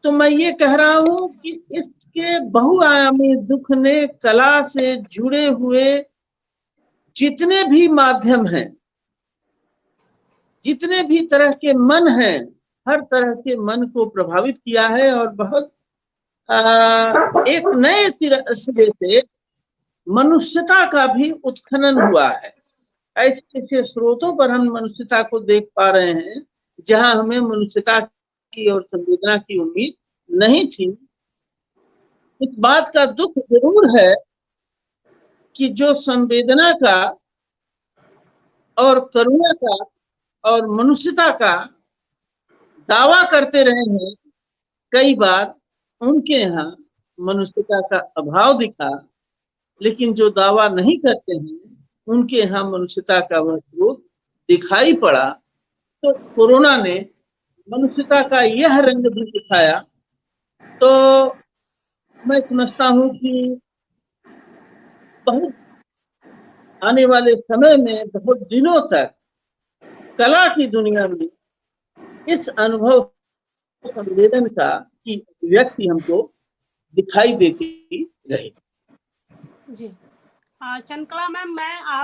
S3: तो मैं ये कह रहा हूं कि इसके बहुआयामी दुख ने कला से जुड़े हुए जितने भी माध्यम हैं, जितने भी तरह के मन हैं, हर तरह के मन को प्रभावित किया है, और बहुत एक नए सिरे से मनुष्यता का भी उत्खनन हुआ है। ऐसे ऐसे स्रोतों पर हम मनुष्यता को देख पा रहे हैं जहां हमें मनुष्यता की और संवेदना की उम्मीद नहीं थी। इस बात का दुख जरूर है कि जो संवेदना का और करुणा का और मनुष्यता का दावा करते रहे हैं, कई बार उनके यहाँ मनुष्यता का अभाव दिखा, लेकिन जो दावा नहीं करते हैं उनके यहाँ मनुष्यता का वह स्रोत दिखाई पड़ा। तो कोरोना ने मनुष्यता का यह रंग भी दिखाया। तो मैं समझता हूँ कि बहुत आने वाले समय में, बहुत दिनों तक कला की दुनिया में इस अनुभव संवेदन का की व्यक्ति हमको दिखाई देती रही।
S2: जी चंद्रकला मैम,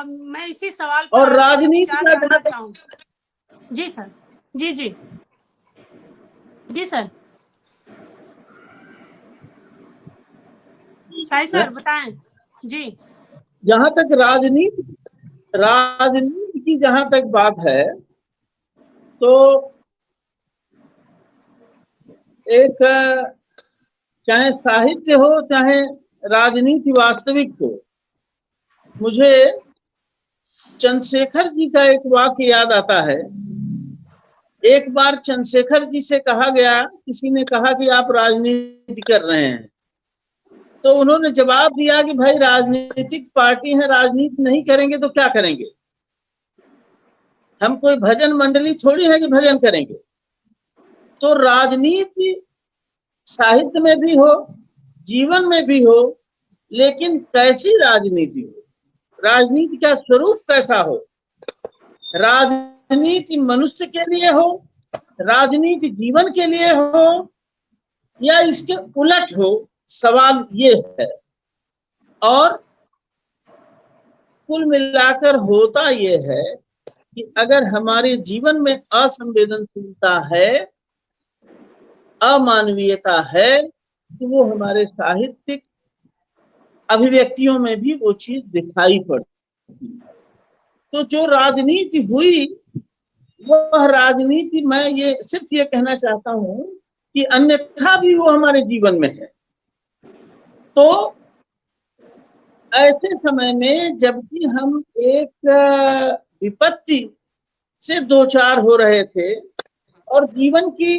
S2: मैं इसी सवाल पर
S3: और राजनीति का
S2: जानना चाहूंगी। जी सर। जी जी जी सर। साई सर बताएं। जी
S3: जहां तक राजनीति की जहां तक बात है, तो एक चाहे साहित्य हो चाहे राजनीति वास्तविक हो, मुझे चंद्रशेखर जी का एक वाक्य याद आता है। एक बार चंद्रशेखर जी से कहा गया, किसी ने कहा कि आप राजनीति कर रहे हैं, तो उन्होंने जवाब दिया कि भाई राजनीतिक पार्टी है, राजनीति नहीं करेंगे तो क्या करेंगे, हम कोई भजन मंडली थोड़ी है कि भजन करेंगे। तो राजनीति साहित्य में भी हो, जीवन में भी हो, लेकिन कैसी राजनीति हो, राजनीति का स्वरूप कैसा हो, राजनीति मनुष्य के लिए हो, राजनीति जीवन के लिए हो, या इसके उलट हो, सवाल ये है। और कुल मिलाकर होता ये है कि अगर हमारे जीवन में असंवेदनशीलता है, अमानवीयता है, तो वो हमारे साहित्यिक अभिव्यक्तियों में भी वो चीज दिखाई पड़ती है। तो जो राजनीति हुई, वह राजनीति, मैं ये सिर्फ ये कहना चाहता हूं कि अन्यथा भी वो हमारे जीवन में है। तो ऐसे समय में जबकि हम एक विपत्ति से दो चार हो रहे थे, और जीवन की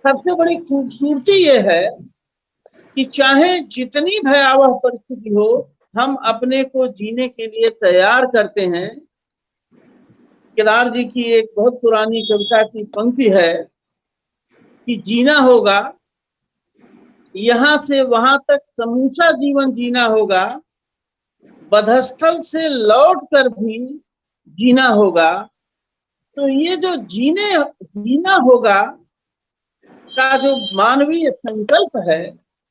S3: सबसे बड़ी खूबसूरती ये है कि चाहे जितनी भयावह परिस्थिति हो, हम अपने को जीने के लिए तैयार करते हैं। केदार जी की एक बहुत पुरानी कविता की पंक्ति है कि जीना होगा, यहां से वहां तक समूचा जीवन जीना होगा, बधस्थल से लौट कर भी जीना होगा। तो ये जो जीना होगा का जो मानवीय संकल्प है,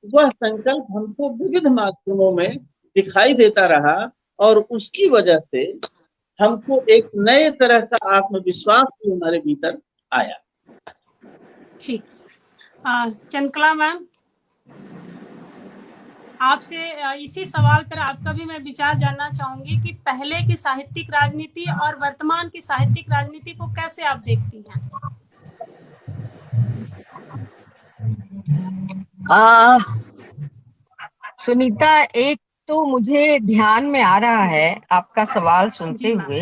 S3: वह संकल्प हमको विविध माध्यमों में दिखाई देता रहा और उसकी वजह से हमको एक नए तरह का आत्मविश्वास भी हमारे भीतर आया।
S2: ठीक। चंचला मैम, आपसे इसी सवाल पर आपका भी मैं विचार जानना चाहूंगी कि पहले की साहित्यिक राजनीति और वर्तमान की साहित्यिक राजनीति को कैसे आप देखती हैं?
S4: सुनीता, एक तो मुझे ध्यान में आ रहा है आपका सवाल सुनते हुए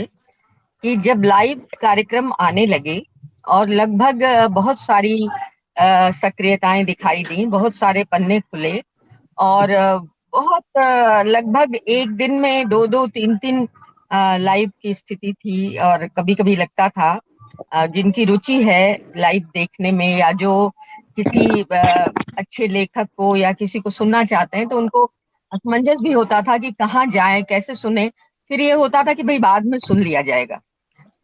S4: कि जब लाइव कार्यक्रम आने लगे और लगभग बहुत सारी सक्रियताएं दिखाई दी, बहुत सारे पन्ने खुले और बहुत लगभग एक दिन में 2-2, 3-3 लाइव की स्थिति थी। और कभी कभी लगता था जिनकी रुचि है लाइव देखने में या जो किसी अच्छे लेखक को या किसी को सुनना चाहते हैं तो उनको असमंजस भी होता था कि कहाँ जाएं, कैसे सुने। फिर ये होता था कि भाई बाद में सुन लिया जाएगा।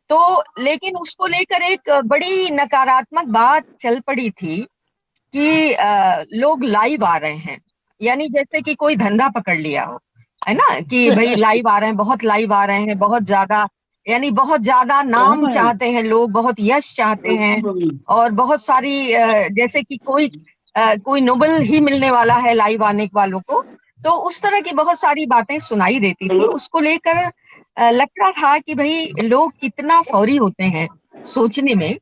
S4: तो लेकिन उसको लेकर एक बड़ी नकारात्मक बात चल पड़ी थी कि लोग लाइव आ रहे हैं, यानी जैसे कि कोई धंधा पकड़ लिया हो, है ना, कि भाई लाइव आ रहे हैं, बहुत लाइव आ रहे हैं, बहुत ज्यादा, यानी बहुत ज्यादा नाम चाहते हैं लोग, बहुत यश चाहते हैं और बहुत सारी जैसे कि कोई नोबेल ही मिलने वाला है लाइव आने वालों को। तो उस तरह की बहुत सारी बातें सुनाई देती थी। उसको लेकर लगता था कि भाई लोग कितना फौरी होते हैं सोचने में,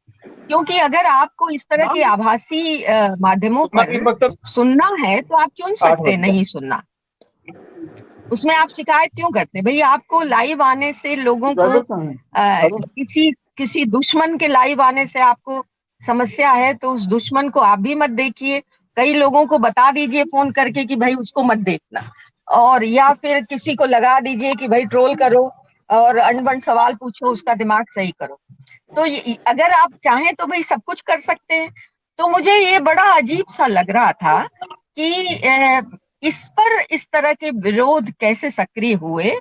S4: क्योंकि अगर आपको इस तरह के आभासी माध्यमों पर सुनना है तो आप चुन सकते हैं नहीं सुनना। उसमें आप शिकायत क्यों करते हैं? भाई आपको लाइव आने से लोगों को किसी दुश्मन के लाइव आने से आपको समस्या है तो उस दुश्मन को आप भी मत देखिए। कई लोगों को बता दीजिए फोन करके कि भाई उसको मत देखना, और या फिर किसी को लगा दीजिए कि भाई ट्रोल करो और अनबन सवाल पूछो, उसका दिमाग सही करो। तो अगर आप चाहें तो भाई सब कुछ कर सकते हैं। तो मुझे ये बड़ा अजीब सा लग रहा था कि इस पर इस तरह के विरोध कैसे सक्रिय हुए,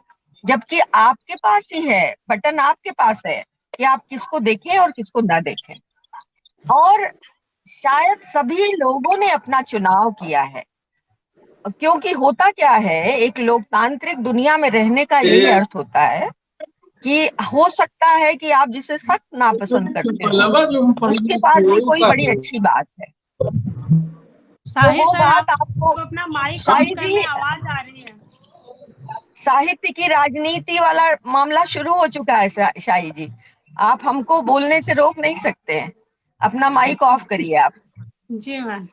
S4: जबकि आपके पास ही है, बटन आपके पास है कि आप किसको देखें और किसको ना देखें। और शायद सभी लोगों ने अपना चुनाव किया है, क्योंकि होता क्या है, एक लोकतांत्रिक दुनिया में रहने का यही अर्थ होता है कि हो सकता है कि आप जिसे सख्त नापसंद करते हो उसके पास भी कोई बड़ी अच्छी बात है। तो वो बात आपको
S2: अपना माइक
S4: शाही
S2: ऑफ करने आवाज आ रही है।
S4: साहित्य की राजनीति वाला मामला शुरू हो चुका है शाही जी, आप हमको बोलने से रोक नहीं सकते हैं। अपना माइक ऑफ करिए आप।
S2: जी मैम।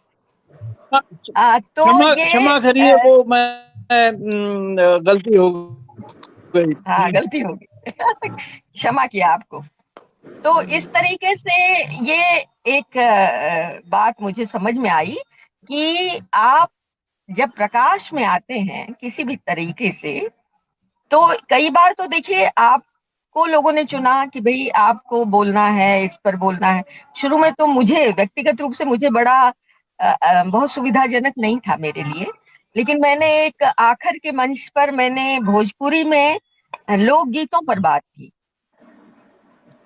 S4: तो
S3: क्षमा करिए, वो मैं गलती हो गई।
S4: हाँ, गलती होगी क्षमा किया आपको। तो इस तरीके से ये एक बात मुझे समझ में आई कि आप जब प्रकाश में आते हैं किसी भी तरीके से, तो कई बार तो देखिए आपको लोगों ने चुना कि भाई आपको बोलना है, इस पर बोलना है। शुरू में तो मुझे व्यक्तिगत रूप से मुझे बड़ा बहुत सुविधाजनक नहीं था मेरे लिए, लेकिन मैंने एक आखिर के मंच पर मैंने भोजपुरी में लोकगीतों पर बात की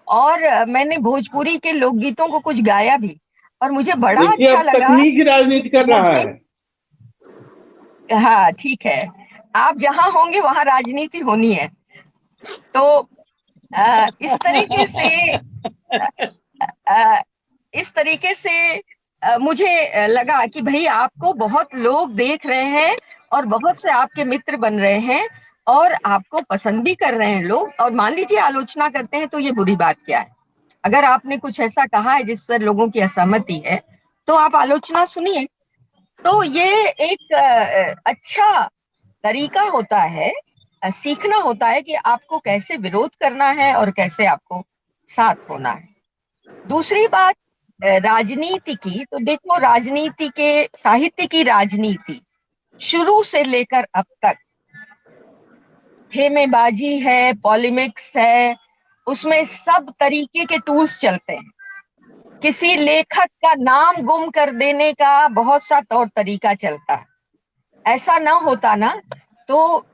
S4: और मैंने भोजपुरी के लोकगीतों को कुछ गाया भी, और मुझे बड़ा अच्छा लगा।
S3: तकनीकी राजनीति कर रहा है।
S4: हाँ ठीक है, आप जहां होंगे वहां राजनीति होनी है। तो इस तरीके से मुझे लगा कि भाई आपको बहुत लोग देख रहे हैं और बहुत से आपके मित्र बन रहे हैं और आपको पसंद भी कर रहे हैं लोग, और मान लीजिए आलोचना करते हैं तो ये बुरी बात क्या है। अगर आपने कुछ ऐसा कहा है जिस पर लोगों की असहमति है तो आप आलोचना सुनिए। तो ये एक अच्छा तरीका होता है, सीखना होता है कि आपको कैसे विरोध करना है और कैसे आपको साथ होना है। दूसरी बात राजनीति की, तो देखो राजनीति के साहित्य की राजनीति शुरू से लेकर अब तक खेमेबाजी है, पॉलिमिक्स है, उसमें सब तरीके के टूल्स चलते हैं। किसी लेखक का नाम गुम कर देने का बहुत सा तौर तरीका चलता है। ऐसा ना होता ना तो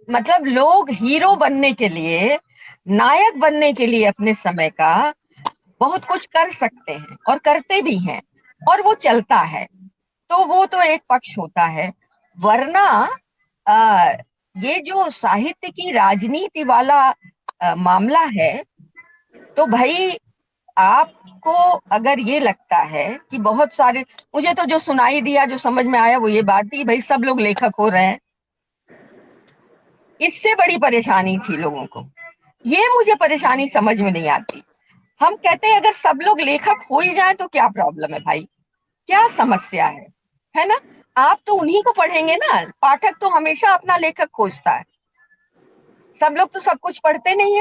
S4: मतलब लोग हीरो बनने के लिए, नायक बनने के लिए अपने समय का बहुत कुछ कर सकते हैं और करते भी हैं, और वो चलता है। तो वो तो एक पक्ष होता है, वरना ये जो साहित्य की राजनीति वाला मामला है, तो भाई आपको अगर ये लगता है कि बहुत सारे, मुझे तो जो सुनाई दिया, जो समझ में आया वो ये बात थी भाई सब लोग लेखक हो रहे हैं, इससे बड़ी परेशानी थी लोगों को। ये मुझे परेशानी समझ में नहीं आती। हम कहते हैं अगर सब लोग लेखक हो ही जाए तो क्या प्रॉब्लम है भाई, क्या समस्या है ना? आप तो उन्हीं को पढ़ेंगे ना, पाठक तो हमेशा अपना लेखक खोजता है। सब लोग तो सब कुछ पढ़ते नहीं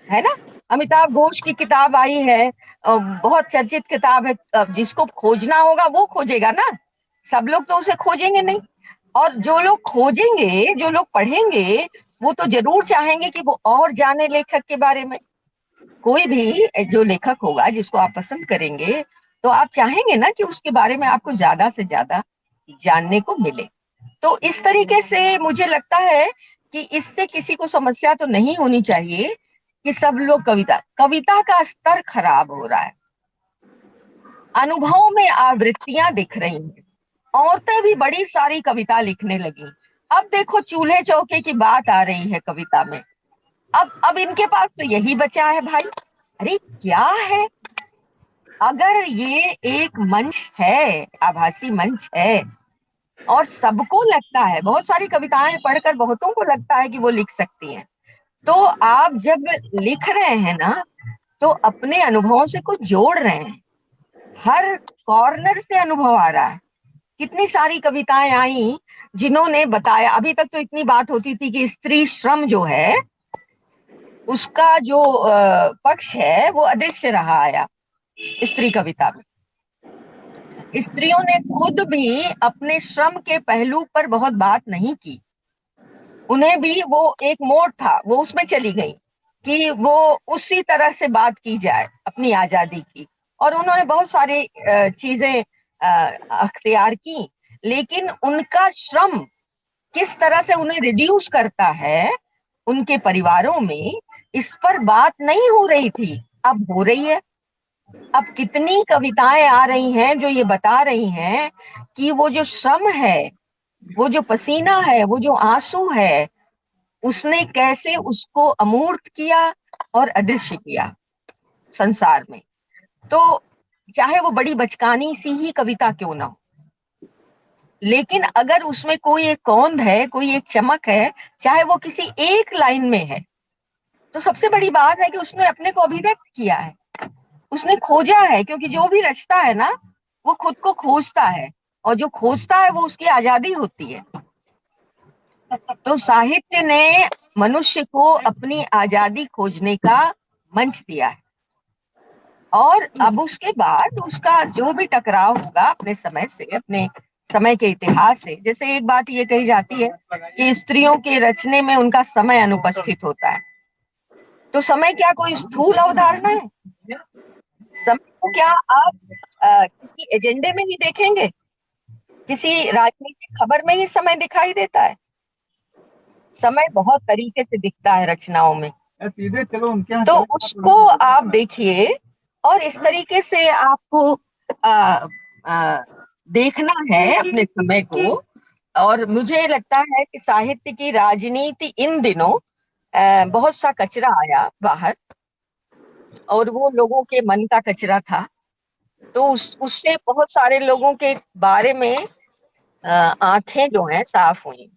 S4: है ना? अमिताभ घोष की किताब आई है, बहुत चर्चित किताब है, जिसको खोजना होगा वो खोजेगा ना, सब लोग तो उसे खोजेंगे नहीं। और जो लोग खोजेंगे, जो लोग पढ़ेंगे, वो तो जरूर चाहेंगे कि वो और जाने लेखक के बारे में। कोई भी जो लेखक होगा जिसको आप पसंद करेंगे, तो आप चाहेंगे ना कि उसके बारे में आपको ज्यादा से ज्यादा जानने को मिले। तो इस तरीके से मुझे लगता है कि इससे किसी को समस्या तो नहीं होनी चाहिए कि सब लोग कविता का स्तर खराब हो रहा है, अनुभवों में आवृत्तियां दिख रही हैं, औरतें भी बड़ी सारी कविता लिखने लगी। अब देखो चूल्हे चौके की बात आ रही है कविता में। अब इनके पास तो यही बचा है भाई। अरे क्या है, अगर ये एक मंच है, आभासी मंच है, और सबको लगता है, बहुत सारी कविताएं पढ़कर बहुतों को लगता है कि वो लिख सकती हैं, तो आप जब लिख रहे हैं ना, तो अपने अनुभवों से कुछ जोड़ रहे हैं। हर कॉर्नर से अनुभव आ रहा है। कितनी सारी कविताएं आई जिन्होंने बताया, अभी तक तो इतनी बात होती थी कि स्त्री श्रम जो है उसका जो पक्ष है वो अदृश्य रहा आया स्त्री कविता में। स्त्रियों ने खुद भी अपने श्रम के पहलू पर बहुत बात नहीं की, उन्हें भी वो एक मोड़ था, वो उसमें चली गई कि वो उसी तरह से बात की जाए अपनी आजादी की, और उन्होंने बहुत सारी चीजें अख्तियार की, लेकिन उनका श्रम किस तरह से उन्हें रिड्यूस करता है उनके परिवारों में, इस पर बात नहीं हो रही थी, अब हो रही है। अब कितनी कविताएं आ रही हैं जो ये बता रही हैं कि वो जो श्रम है, वो जो पसीना है, वो जो आंसू है, उसने कैसे उसको अमूर्त किया और अदृश्य किया संसार में। तो चाहे वो बड़ी बचकानी सी ही कविता क्यों ना हो, लेकिन अगर उसमें कोई एक कौंध है, कोई एक चमक है, चाहे वो किसी एक लाइन में है, तो सबसे बड़ी बात है कि उसने अपने को अभिव्यक्त किया है, उसने खोजा है। क्योंकि जो भी रचता है ना, वो खुद को खोजता है, और जो खोजता है वो उसकी आजादी होती है। तो साहित्य ने मनुष्य को अपनी आजादी खोजने का मंच दिया है, और अब उसके बाद उसका जो भी टकराव होगा अपने समय से, अपने समय के इतिहास से, जैसे एक बात ये कही जाती है कि स्त्रियों के रचने में उनका समय अनुपस्थित होता है। तो समय क्या कोई स्थूल अवधारणा है? समय को क्या आप किसी एजेंडे में ही देखेंगे? किसी राजनीतिक खबर में ही समय दिखाई देता है? समय बहुत तरीके से दिखता है रचनाओं में, तो उसको आप देखिए, और इस तरीके से आपको देखना है अपने समय को। और मुझे लगता है कि साहित्य की राजनीति इन दिनों बहुत सा कचरा आया बाहर, और वो लोगों के मन का कचरा था, तो उससे बहुत सारे लोगों के बारे में आंखें जो हैं साफ हुई।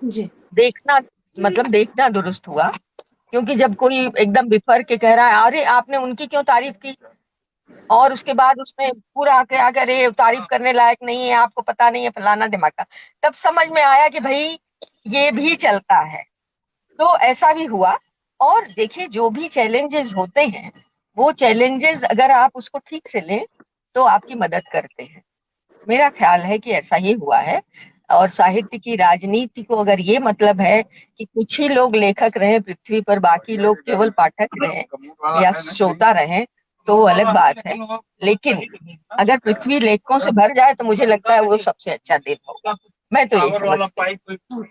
S2: जी
S4: देखना मतलब देखना दुरुस्त हुआ, क्योंकि जब कोई एकदम बिफर के कह रहा है अरे आपने उनकी क्यों तारीफ की, और उसके बाद उसने पूरा आके आकर ये तारीफ करने लायक नहीं है, आपको पता नहीं है फलाना दिमागा, तब समझ में आया कि भाई ये भी चलता है। तो ऐसा भी हुआ। और देखिए जो भी चैलेंजेस होते हैं, वो चैलेंजेस अगर आप उसको ठीक से लें तो आपकी मदद करते हैं। मेरा ख्याल है कि ऐसा ही हुआ है। और साहित्य की राजनीति को अगर ये मतलब है कि कुछ ही लोग लेखक रहे पृथ्वी पर, बाकी लोग केवल पाठक रहे या श्रोता रहे, तो वो अलग बात है। लेकिन अगर पृथ्वी लेखकों से भर जाए तो मुझे लगता है वो सबसे अच्छा दिन होगा। मैं तो ये समझती हूँ।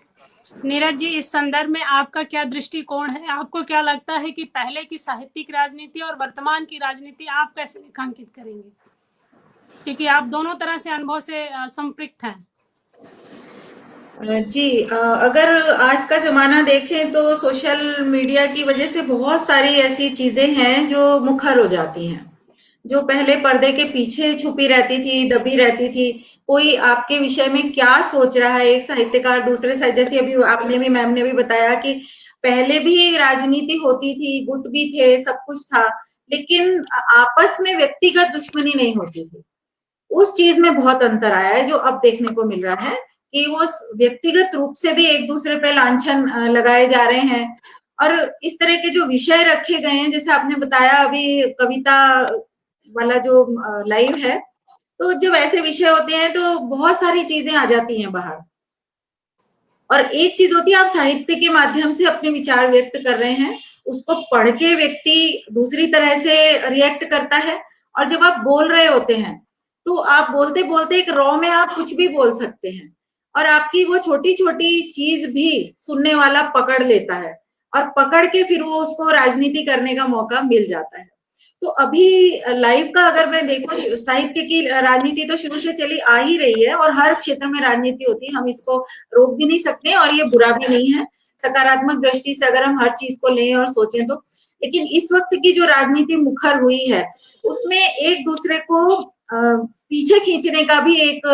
S2: नीरज जी, इस संदर्भ में आपका क्या दृष्टिकोण है? आपको क्या लगता है कि पहले की साहित्यिक राजनीति और वर्तमान की राजनीति आप कैसे रेखांकित करेंगे, क्योंकि आप दोनों तरह से अनुभव से संपृक्त हैं?
S5: जी, अगर आज का ज़माना देखें तो सोशल मीडिया की वजह से बहुत सारी ऐसी चीज़ें हैं जो मुखर हो जाती हैं। जो पहले पर्दे के पीछे छुपी रहती थी, दबी रहती थी, कोई आपके विषय में क्या सोच रहा है, एक साहित्यकार दूसरे जैसे अभी आपने भी, मैम ने भी बताया कि पहले भी राजनीति होती थी, गुट भी थे, सब कुछ था, लेकिन आपस में व्यक्तिगत दुश्मनी नहीं होती थी। उस चीज में बहुत अंतर आया है जो अब देखने को मिल रहा है कि वो व्यक्तिगत रूप से भी एक दूसरे पे लांछन लगाए जा रहे हैं। और इस तरह के जो विषय रखे गए हैं, जैसे आपने बताया अभी कविता वाला जो लाइव है, तो जब ऐसे विषय होते हैं तो बहुत सारी चीजें आ जाती हैं बाहर। और एक चीज होती है आप साहित्य के माध्यम से अपने विचार व्यक्त कर रहे हैं, उसको पढ़ के व्यक्ति दूसरी तरह से रिएक्ट करता है। और जब आप बोल रहे होते हैं तो आप बोलते बोलते एक रॉ में आप कुछ भी बोल सकते हैं, और आपकी वो छोटी छोटी चीज भी सुनने वाला पकड़ लेता है, और पकड़ के फिर वो उसको राजनीति करने का मौका मिल जाता है। तो अभी लाइव का अगर मैं देखूं, साहित्य की राजनीति तो शुरू से चली आ ही रही है, और हर क्षेत्र में राजनीति होती है, हम इसको रोक भी नहीं सकते, और ये बुरा भी नहीं है। सकारात्मक दृष्टि से अगर हम हर चीज को लें और सोचें तो। लेकिन इस वक्त की जो राजनीति मुखर हुई है, उसमें एक दूसरे को पीछे खींचने का भी एक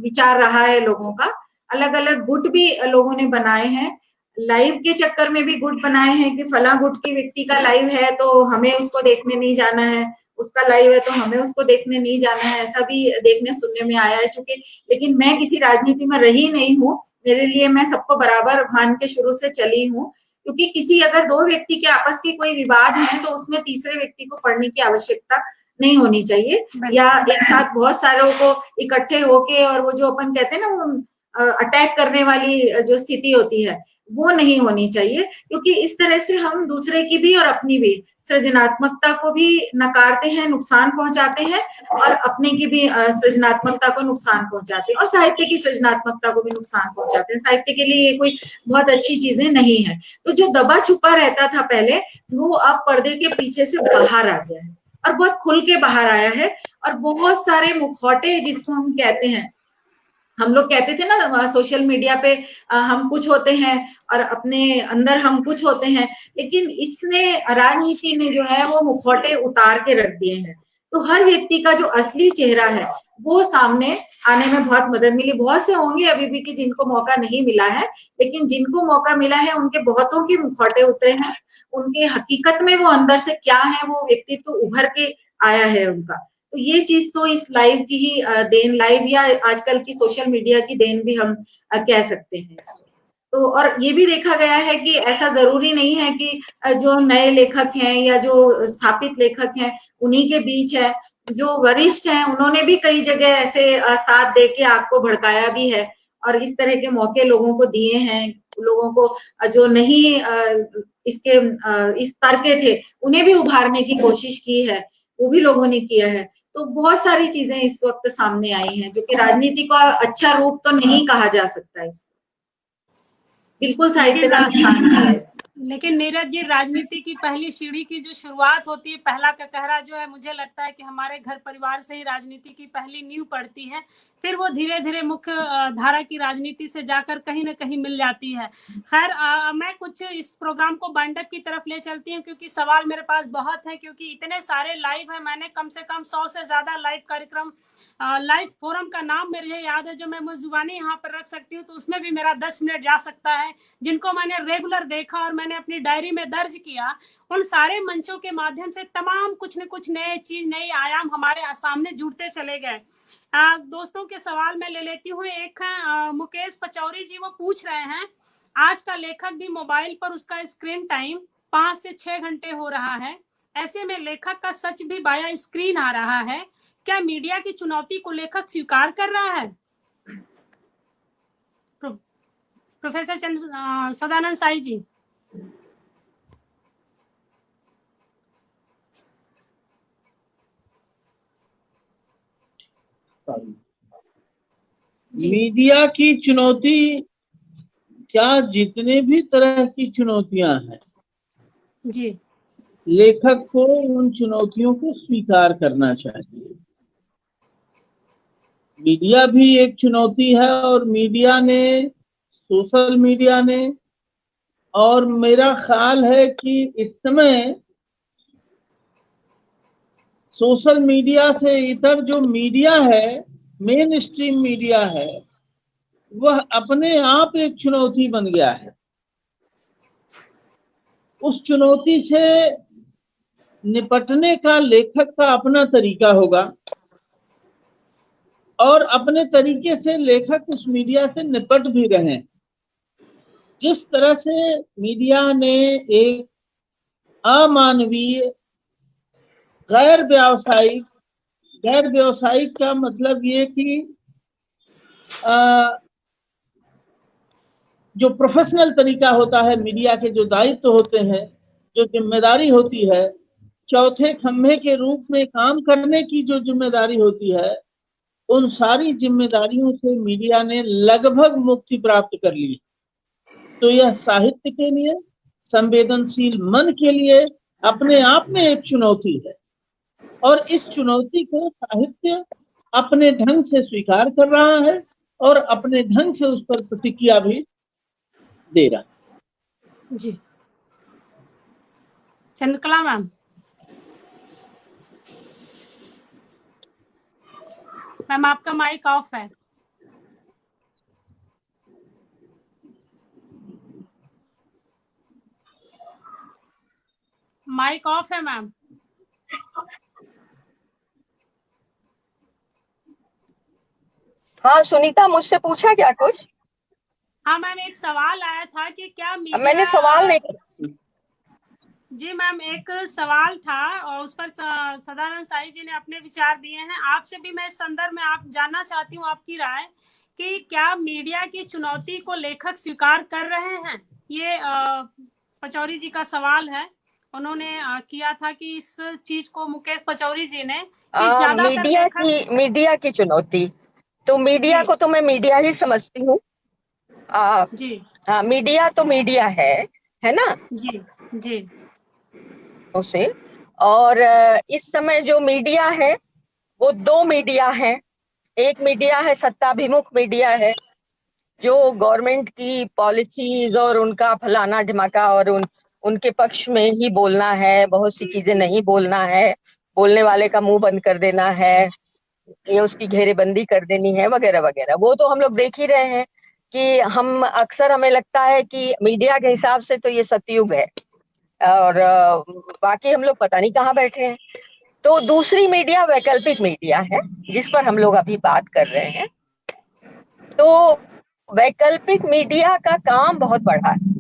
S5: विचार रहा है लोगों का। अलग अलग गुट भी लोगों ने बनाए हैं, लाइव के चक्कर में भी गुट बनाए हैं कि फला गुट के व्यक्ति का लाइव है तो हमें उसको देखने नहीं जाना है, उसका लाइव है तो हमें उसको देखने नहीं जाना है, ऐसा भी देखने सुनने में आया है। चूंकि लेकिन मैं किसी राजनीति में रही नहीं हूँ, मेरे लिए मैं सबको बराबर मान के शुरू से चली हूँ, क्योंकि किसी अगर दो व्यक्ति के आपस की कोई विवाद है तो उसमें तीसरे व्यक्ति को पढ़ने की आवश्यकता नहीं होनी चाहिए, या एक साथ बहुत सारों को इकट्ठे होके और वो जो अपन कहते हैं ना वो अटैक करने वाली जो स्थिति होती है वो नहीं होनी चाहिए, क्योंकि इस तरह से हम दूसरे की भी और अपनी भी सृजनात्मकता को भी नकारते हैं, नुकसान पहुंचाते हैं, और अपने की भी सृजनात्मकता को नुकसान पहुंचाते हैं, और साहित्य की सृजनात्मकता को भी नुकसान पहुंचाते हैं। साहित्य के लिए ये कोई बहुत अच्छी चीजें नहीं है। तो जो दबा छुपा रहता था पहले, वो अब पर्दे के पीछे से बाहर आ गया है, और बहुत खुल के बाहर आया है। और बहुत सारे मुखौटे जिसको हम कहते हैं, हम लोग कहते थे ना सोशल मीडिया पे हम कुछ होते हैं और अपने अंदर हम कुछ होते हैं, लेकिन इसने, राजनीति ने जो है वो मुखौटे उतार के रख दिए हैं। तो हर व्यक्ति का जो असली चेहरा है वो सामने आने में बहुत मदद मिली। बहुत से होंगे अभी भी कि जिनको मौका नहीं मिला है, लेकिन जिनको मौका मिला है उनके बहुतों के मुखौटे उतरे हैं, उनके हकीकत में वो अंदर से क्या है वो व्यक्तित्व उभर के आया है उनका। तो ये चीज तो इस लाइव की ही देन, लाइव या आजकल की सोशल मीडिया की देन भी हम कह सकते हैं इसको। तो और ये भी देखा गया है कि ऐसा जरूरी नहीं है कि जो नए लेखक हैं या जो स्थापित लेखक हैं उन्हीं के बीच है, जो वरिष्ठ हैं उन्होंने भी कई जगह ऐसे साथ दे के आग को भड़काया भी है, और इस तरह के मौके लोगों को दिए हैं। लोगों को जो नहीं इसके इस स्तर के थे उन्हें भी उभारने की कोशिश की है, वो भी लोगों ने किया है। तो बहुत सारी चीजें इस वक्त सामने आई हैं, जो कि राजनीति का अच्छा रूप तो नहीं कहा जा सकता इसको, बिल्कुल साहित्य का नुकसान किया है।
S2: लेकिन नीरज जी, राजनीति की पहली सीढ़ी की जो शुरुआत होती है, पहला ककहरा जो है, मुझे लगता है कि हमारे घर परिवार से ही राजनीति की पहली नींव पड़ती है, फिर वो धीरे धीरे मुख्य धारा की राजनीति से जाकर कहीं ना कहीं मिल जाती है। खैर, मैं कुछ इस प्रोग्राम को बाइंड अप की तरफ ले चलती हूँ, क्योंकि सवाल मेरे पास बहुत है, क्योंकि इतने सारे लाइव है। मैंने कम से कम 100 से ज्यादा लाइव कार्यक्रम, लाइव फोरम का नाम मेरे याद है जो मैं जुबानी यहाँ पर रख सकती हूँ, तो उसमें भी मेरा 10 मिनट जा सकता है, जिनको मैंने रेगुलर देखा और मैंने अपनी डायरी में दर्ज किया। उन सारे मंचों के माध्यम से तमाम कुछ न कुछ नए चीज, नए आयाम हमारे सामने जुड़ते चले गए। दोस्तों के सवाल मैं ले लेती हूँ। एक है मुकेश पचौरी जी, वो पूछ रहे हैं, आज का लेखक भी मोबाइल पर उसका स्क्रीन टाइम 5 से 6 घंटे हो रहा है, ऐसे में लेखक का सच भी बाया स्क्रीन आ रहा है, क्या मीडिया की चुनौती को लेखक स्वीकार कर रहा है? प्रोफेसर सदानंद साई जी।
S3: मीडिया की चुनौती, क्या जितने भी तरह की चुनौतियां हैं
S2: जी,
S3: लेखक को उन चुनौतियों को स्वीकार करना चाहिए। मीडिया भी एक चुनौती है, और मीडिया ने सोशल मीडिया ने, और मेरा ख्याल है कि इस समय सोशल मीडिया से इतर जो मीडिया है, मेन स्ट्रीम मीडिया है, वह अपने आप एक चुनौती बन गया है। उस चुनौती से निपटने का लेखक का अपना तरीका होगा, और अपने तरीके से लेखक उस मीडिया से निपट भी रहे हैं। जिस तरह से मीडिया ने एक अमानवीय, गैर व्यावसायिक का मतलब ये कि जो प्रोफेशनल तरीका होता है, मीडिया के जो दायित्व होते हैं, जो जिम्मेदारी होती है, चौथे खंभे के रूप में काम करने की जो जिम्मेदारी होती है, उन सारी जिम्मेदारियों से मीडिया ने लगभग मुक्ति प्राप्त कर ली। तो यह साहित्य के लिए, संवेदनशील मन के लिए अपने आप में एक चुनौती है, और इस चुनौती को साहित्य अपने ढंग से स्वीकार कर रहा है और अपने ढंग से उस पर प्रतिक्रिया भी दे रहा है।
S2: जी, चंद्रकला मैम। मैम आपका माइक ऑफ है। माइक ऑफ है मैम।
S4: हाँ सुनीता, मुझसे पूछा क्या कुछ?
S2: हाँ मैम, एक सवाल आया था कि क्या मीडिया...
S4: मैंने सवाल नहीं...
S2: जी मैम, एक सवाल था और उस पर सदानंद साई जी ने अपने विचार दिए हैं। आपसे भी मैं इस संदर्भ में आप जानना चाहती हूँ आपकी राय कि क्या मीडिया की चुनौती को लेखक स्वीकार कर रहे हैं। ये पचौरी जी का सवाल है। उन्होंने किया था कि इस चीज को मुकेश पचौरी जी ने
S4: मीडिया की चुनौती, तो मीडिया को तो मैं मीडिया ही समझती हूँ।
S2: जी
S4: हाँ, मीडिया तो मीडिया है ना?
S2: जी जी
S4: उसे, और इस समय जो मीडिया है वो दो मीडिया है। एक मीडिया है सत्ताभिमुख मीडिया है, जो गवर्नमेंट की पॉलिसीज और उनका फलाना ढिमाका और उनके पक्ष में ही बोलना है, बहुत सी चीजें नहीं बोलना है, बोलने वाले का मुंह बंद कर देना है, ये उसकी घेरेबंदी कर देनी है, वगैरह वगैरह। वो तो हम लोग देख ही रहे हैं कि हमें लगता है कि मीडिया के हिसाब से तो ये सतयुग है, और बाकी हम लोग पता नहीं कहाँ बैठे हैं। तो दूसरी मीडिया वैकल्पिक मीडिया है, जिस पर हम लोग अभी बात कर रहे हैं। तो वैकल्पिक मीडिया का काम बहुत बड़ा है।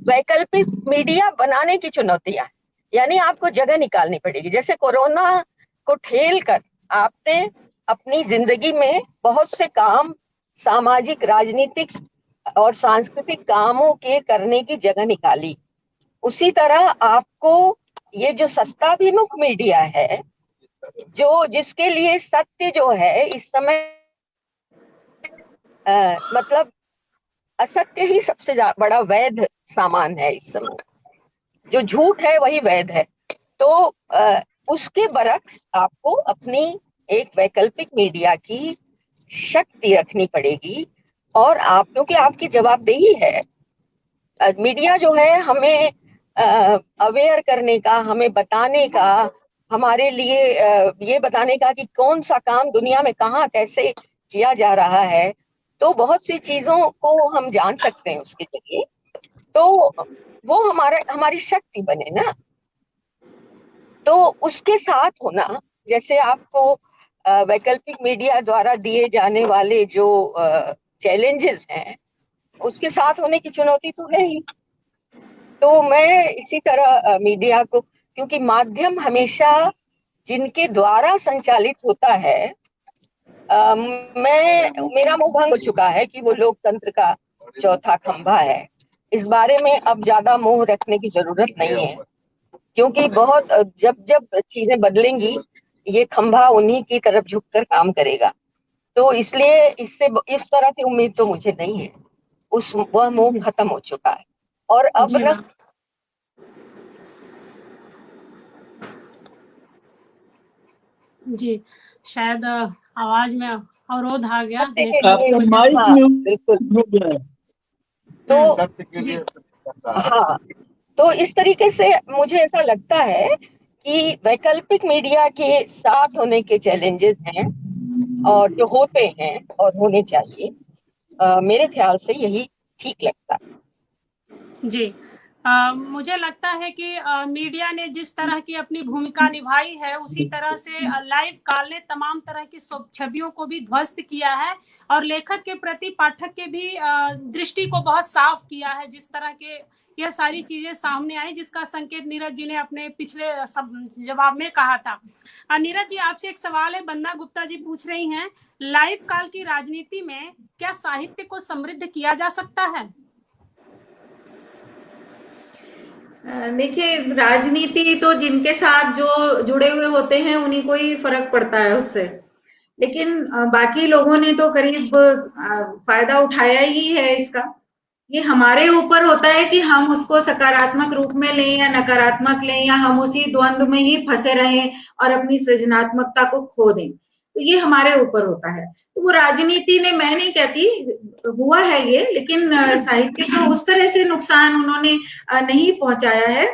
S4: वैकल्पिक मीडिया बनाने की चुनौतियां, यानी आपको जगह निकालनी पड़ेगी। जैसे कोरोना को ठेल कर आपने अपनी जिंदगी में बहुत से काम, सामाजिक, राजनीतिक और सांस्कृतिक कामों के करने की जगह निकाली, उसी तरह आपको ये जो सत्ताभिमुख मीडिया है, जो जिसके लिए सत्य जो है इस समय मतलब असत्य ही सबसे बड़ा वैध सामान है इस समय, जो झूठ है वही वैध है। तो उसके बरक्स आपको अपनी एक वैकल्पिक मीडिया की शक्ति रखनी पड़ेगी, और क्योंकि आपकी जवाबदेही है। मीडिया जो है हमें अवेयर करने का, हमें बताने का, हमारे लिए ये बताने का कि कौन सा काम दुनिया में कहाँ कैसे किया जा रहा है। तो बहुत सी चीजों को हम जान सकते हैं उसके जरिए, तो वो हमारी शक्ति बने ना। तो उसके साथ होना, जैसे आपको वैकल्पिक मीडिया द्वारा दिए जाने वाले जो चैलेंजेस हैं, उसके साथ होने की चुनौती तो है ही। तो मैं इसी तरह मीडिया को, क्योंकि माध्यम हमेशा जिनके द्वारा संचालित होता है, मेरा मुंह भंग हो चुका है कि वो लोकतंत्र का चौथा खंभा है। इस बारे में अब ज्यादा मुंह रखने की जरूरत नहीं है, क्योंकि बहुत जब चीजें बदलेंगी, ये खंभा उन्हीं की तरफ झुककर काम करेगा। तो इसलिए इससे इस तरह की उम्मीद तो मुझे नहीं है। वह मुंह खत्म हो चुका है, और अब न
S2: जी, शायद आवाज में अवरोध आ गया
S4: देखिए,
S2: नेटवर्क की
S3: आपका
S2: वजह से।
S3: माइक
S4: हाँ,
S3: म्यूट
S4: बिल्कुल।
S3: हो गया है।
S4: तो
S2: जी
S4: हाँ, तो इस तरीके से मुझे ऐसा लगता है कि वैकल्पिक मीडिया के साथ होने के चैलेंजेस हैं और जो होते हैं और होने चाहिए, मेरे ख्याल से यही ठीक लगता है।
S2: जी मुझे लगता है कि मीडिया ने जिस तरह की अपनी भूमिका निभाई है, उसी तरह से लाइव काल ने तमाम तरह की छवियों को भी ध्वस्त किया है और लेखक के प्रति पाठक के भी दृष्टि को बहुत साफ किया है। जिस तरह के यह सारी चीजें सामने आई, जिसका संकेत नीरज जी ने अपने पिछले जवाब में कहा था। नीरज जी, आपसे एक सवाल है। बंदा गुप्ता जी पूछ रही हैं, लाइव काल की राजनीति में क्या साहित्य को समृद्ध किया जा सकता है?
S5: देखिए, राजनीति तो जिनके साथ जो जुड़े हुए होते हैं उन्हीं को ही फर्क पड़ता है उससे, लेकिन बाकी लोगों ने तो करीब फायदा उठाया ही है इसका। ये हमारे ऊपर होता है कि हम उसको सकारात्मक रूप में लें या नकारात्मक लें, या हम उसी द्वंद्व में ही फंसे रहें और अपनी सृजनात्मकता को खो दें। तो ये हमारे ऊपर होता है। तो वो राजनीति ने, मैं नहीं कहती हुआ है ये, लेकिन साहित्य को उस तरह से नुकसान उन्होंने नहीं पहुंचाया है।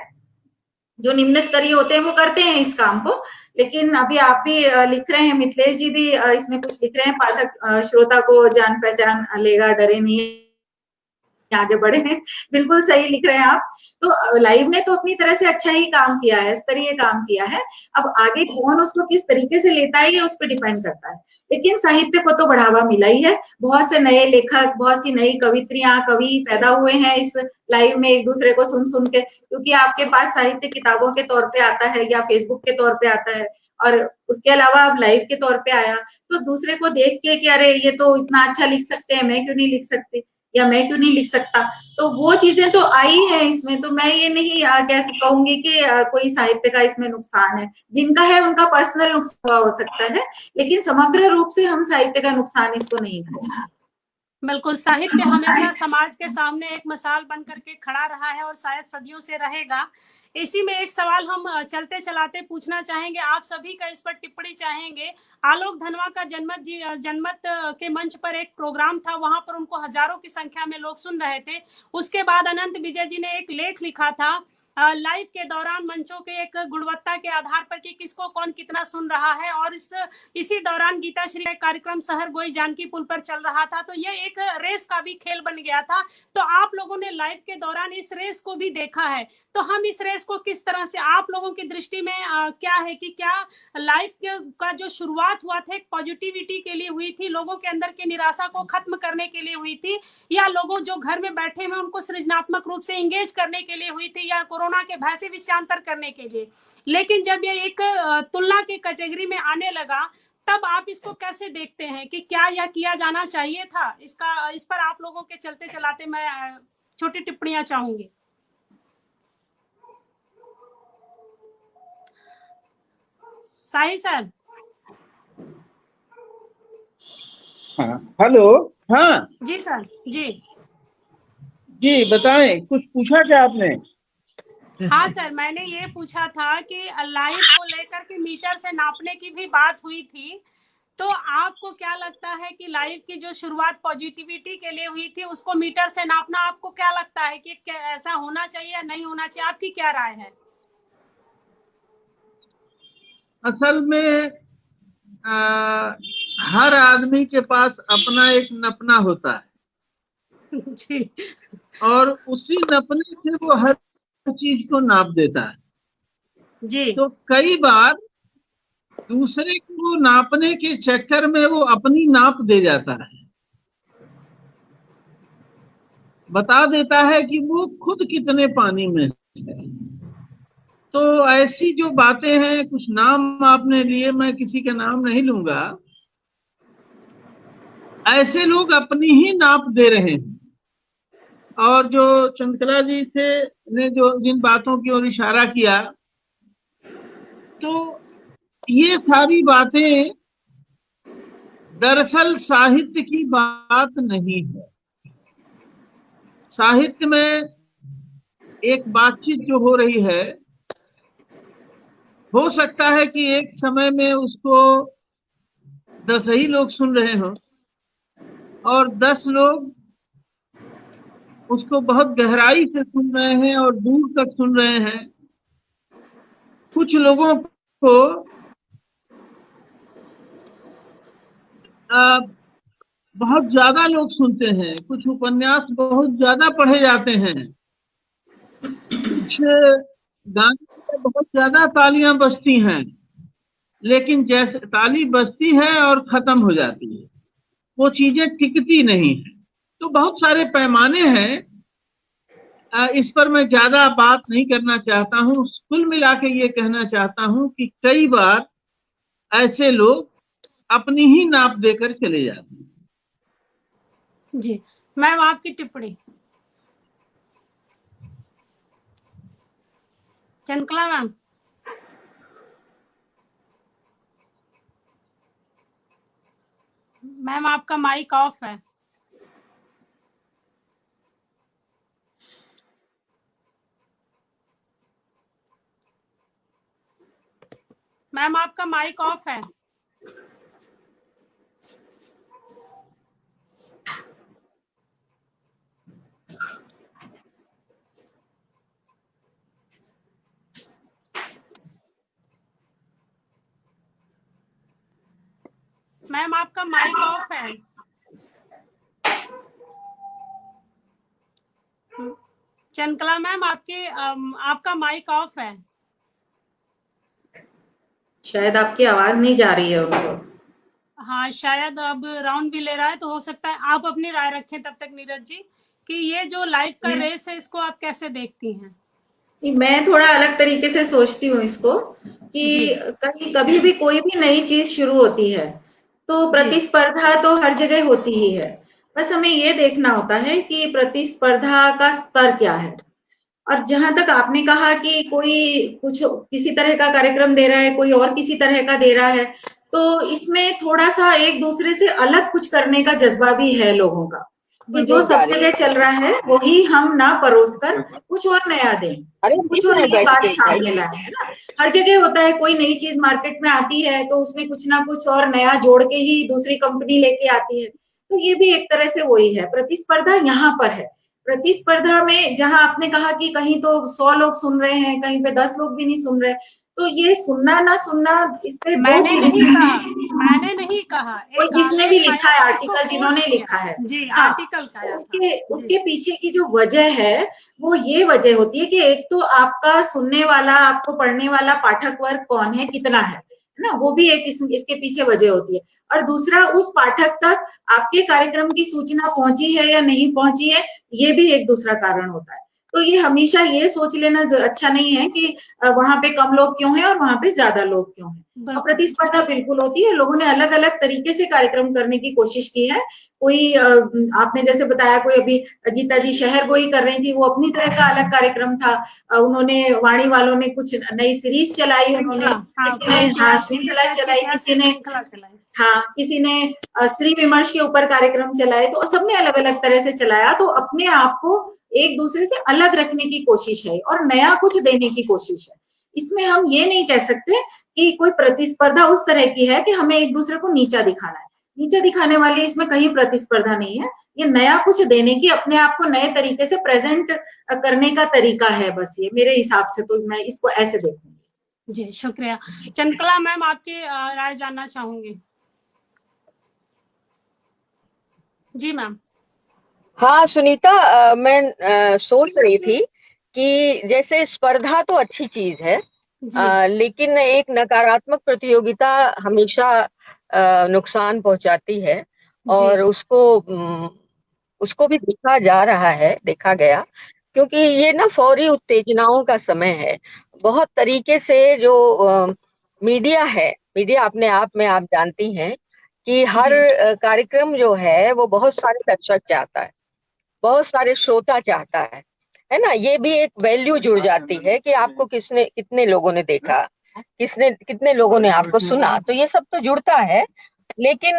S5: जो निम्न स्तरीय होते हैं वो करते हैं इस काम को, लेकिन अभी आप भी लिख रहे हैं, मिथिलेश जी भी इसमें कुछ लिख रहे हैं, पाठक श्रोता को जान पहचान लेगा, डरे नहीं, आगे बढ़े हैं। बिल्कुल सही लिख रहे हैं आप। तो लाइव ने तो अपनी तरह से अच्छा ही काम किया है, स्तरीय काम किया है। अब आगे कौन उसको किस तरीके से लेता है ये उस पर डिपेंड करता है, लेकिन साहित्य को तो बढ़ावा मिला ही है। बहुत से नए लेखक, बहुत सी नई कवित्रियां, कवि पैदा हुए हैं इस लाइव में, एक दूसरे को सुन सुन के, क्योंकि आपके पास साहित्य किताबों के तौर पे आता है या फेसबुक के तौर पे आता है, और उसके अलावा अब लाइव के तौर पे आया, तो दूसरे को देख के कि अरे ये तो इतना अच्छा लिख सकते हैं, मैं क्यों नहीं लिख सकती, या मैं क्यों नहीं लिख सकता। तो वो चीजें तो आई है इसमें। तो मैं ये नहीं कैसे कहूंगी कि कोई साहित्य का इसमें नुकसान है। जिनका है उनका पर्सनल नुकसान हो सकता है, लेकिन समग्र रूप से हम साहित्य का नुकसान इसको नहीं करेंगे।
S2: बिल्कुल, साहित्य हमेशा समाज के सामने एक मिसाल बन करके खड़ा रहा है और शायद सदियों से रहेगा। इसी में एक सवाल हम चलते चलाते पूछना चाहेंगे, आप सभी का इस पर टिप्पणी चाहेंगे। आलोक धनवा का जनमत के मंच पर एक प्रोग्राम था, वहां पर उनको हजारों की संख्या में लोग सुन रहे थे। उसके बाद अनंत विजय जी ने एक लेख लिखा था लाइव के दौरान मंचों के एक गुणवत्ता के आधार पर कि किसको कौन कितना सुन रहा है, और इसी दौरान गीता श्री का कार्यक्रम शहर गोई जानकी पुल पर चल रहा था। तो ये एक रेस का भी खेल बन गया था। तो आप लोगों ने लाइव के दौरान इस रेस को भी देखा है, तो हम इस रेस को किस तरह से, आप लोगों की दृष्टि में क्या है कि क्या लाइव का जो शुरुआत हुआ था एक पॉजिटिविटी के लिए हुई थी, लोगों के अंदर की निराशा को खत्म करने के लिए हुई थी, या लोगों जो घर में बैठे हैं उनको सृजनात्मक रूप से एंगेज करने के लिए हुई थी, या कोरोना के भय से विषयांतर करने के लिए? लेकिन जब ये एक तुलना की कैटेगरी में आने लगा, तब आप इसको कैसे देखते हैं कि क्या यह किया जाना चाहिए था? इस पर आप लोगों के चलते चलाते मैं छोटी टिप्पणियां चाहूंगी। साई सर।
S3: हेलो। हाँ
S2: जी सर।
S3: जी, बताएं, कुछ पूछा क्या आपने?
S2: हाँ सर, मैंने ये पूछा था कि लाइव को लेकर के मीटर से नापने की भी बात हुई थी, तो आपको क्या लगता है कि लाइव की जो शुरुआत पॉजिटिविटी के लिए हुई थी उसको मीटर से नापना, आपको क्या लगता है कि ऐसा होना चाहिए या नहीं होना चाहिए? आपकी क्या राय है?
S3: असल में हर आदमी के पास अपना एक नपना होता है
S2: जी।
S3: और उसी नपने से वो हर चीज को नाप देता है।
S2: जी।
S3: तो कई बार दूसरे को नापने के चक्कर में वो अपनी नाप दे जाता है, बता देता है कि वो खुद कितने पानी में है। तो ऐसी जो बातें हैं, कुछ नाम आपने लिए, मैं किसी का नाम नहीं लूंगा, ऐसे लोग अपनी ही नाप दे रहे हैं। और जो चंद्रकला जी ने जो जिन बातों की ओर इशारा किया, तो ये सारी बातें दरअसल साहित्य की बात नहीं है। साहित्य में एक बातचीत जो हो रही है, हो सकता है कि एक समय में उसको 10 ही लोग सुन रहे हो और 10 लोग उसको बहुत गहराई से सुन रहे हैं और दूर तक सुन रहे हैं। कुछ लोगों को बहुत ज्यादा लोग सुनते हैं, कुछ उपन्यास बहुत ज्यादा पढ़े जाते हैं, कुछ गाने पे बहुत ज्यादा तालियां बजती हैं, लेकिन जैसे ताली बजती है और खत्म हो जाती है, वो चीजें टिकती नहीं है। तो बहुत सारे पैमाने हैं, इस पर मैं ज्यादा बात नहीं करना चाहता हूँ। कुल मिला के ये कहना चाहता हूँ कि कई बार ऐसे लोग अपनी ही नाप देकर चले जाते हैं।
S2: जी मैम, आपकी टिप्पणी। चंचला मैम। मैम आपका माइक ऑफ है। मैम आपका माइक ऑफ है। मैम आपका माइक ऑफ है। चंचला मैम आपका माइक ऑफ है।
S5: शायद आपकी आवाज नहीं जा रही है उनको।
S2: हाँ, शायद अब राउंड भी ले रहा है, तो हो सकता है आप अपनी राय रखें तब तक नीरज जी, कि ये जो लाइव का रेस है इसको आप कैसे देखती हैं?
S5: मैं थोड़ा अलग तरीके से सोचती हूँ इसको, कि कहीं कभी भी कोई भी नई चीज शुरू होती है तो प्रतिस्पर्धा तो हर जगह होती ही है। बस हमें ये देखना होता है कि प्रतिस्पर्धा का स्तर क्या है। और जहां तक आपने कहा कि कोई कुछ किसी तरह का कार्यक्रम दे रहा है, कोई और किसी तरह का दे रहा है, तो इसमें थोड़ा सा एक दूसरे से अलग कुछ करने का जज्बा भी है लोगों का, कि जो सब जगह चल रहा है वही हम ना परोस कर कुछ और नया दें, कुछ और नई बात सामने लाए, है ना। हर जगह होता है, कोई नई चीज मार्केट में आती है तो उसमें कुछ ना कुछ और नया जोड़ के ही दूसरी कंपनी लेके आती है। तो ये भी एक तरह से वही है, प्रतिस्पर्धा यहाँ पर है। प्रतिस्पर्धा में जहां आपने कहा कि कहीं तो 100 लोग सुन रहे हैं, कहीं पे 10 लोग भी नहीं सुन रहे, तो ये सुनना ना सुनना, इस पे दो चीजें
S2: मैंने नहीं कहा।
S5: कोई जिसने भी लिखा है आर्टिकल, जिन्होंने लिखा है
S2: जी,
S5: हाँ,
S2: आर्टिकल का
S5: उसके पीछे की जो वजह है वो ये वजह होती है कि एक तो आपका सुनने वाला, आपको पढ़ने वाला पाठक वर्ग कौन है, कितना है ना, वो भी एक इसके पीछे वजह होती है। और दूसरा, उस पाठक तक आपके कार्यक्रम की सूचना पहुंची है या नहीं पहुंची है, ये भी एक दूसरा कारण होता है। तो ये हमेशा ये सोच लेना अच्छा नहीं है कि वहां पे कम लोग क्यों हैं और वहां पे ज्यादा लोग क्यों हैं। प्रतिस्पर्धा बिल्कुल होती है, लोगों ने अलग अलग तरीके से कार्यक्रम करने की कोशिश की है। कोई आपने जैसे बताया, कोई अभी गीता जी शहर गोई कर रही थी, वो अपनी तरह का अलग कार्यक्रम था। उन्होंने, वाणी वालों ने कुछ नई सीरीज चलाई, उन्होंने किसी ने श्रृंखला चलाई, किसी ने किसी ने श्री विमर्श के ऊपर कार्यक्रम चलाए, तो सबने अलग अलग तरह से चलाया। तो अपने आप को एक दूसरे से अलग रखने की कोशिश है और नया कुछ देने की कोशिश है। इसमें हम ये नहीं कह सकते कि कोई प्रतिस्पर्धा उस तरह की है कि हमें एक दूसरे को नीचा दिखाना है। नीचा दिखाने वाली इसमें कहीं प्रतिस्पर्धा नहीं है, ये नया कुछ देने की, अपने आप को नए तरीके से प्रेजेंट करने का तरीका है। बस ये मेरे हिसाब से तो मैं इसको ऐसे देखूंगी।
S2: जी, शुक्रिया। चंचला मैम, आपकी राय जानना चाहूंगी। जी मैम।
S4: हाँ सुनीता, मैं सोच रही थी कि जैसे स्पर्धा तो अच्छी चीज है, लेकिन एक नकारात्मक प्रतियोगिता हमेशा नुकसान पहुंचाती है, और उसको भी देखा जा रहा है, देखा गया, क्योंकि ये ना फौरी उत्तेजनाओं का समय है। बहुत तरीके से जो मीडिया है, मीडिया अपने आप में आप जानती हैं कि हर कार्यक्रम जो है वो बहुत सारे दर्शक चाहता है, बहुत सारे श्रोता चाहता है ना। ये भी एक वैल्यू जुड़ जाती है कि आपको कितने लोगों ने देखा, कितने लोगों ने आपको सुना, तो ये सब तो जुड़ता है। लेकिन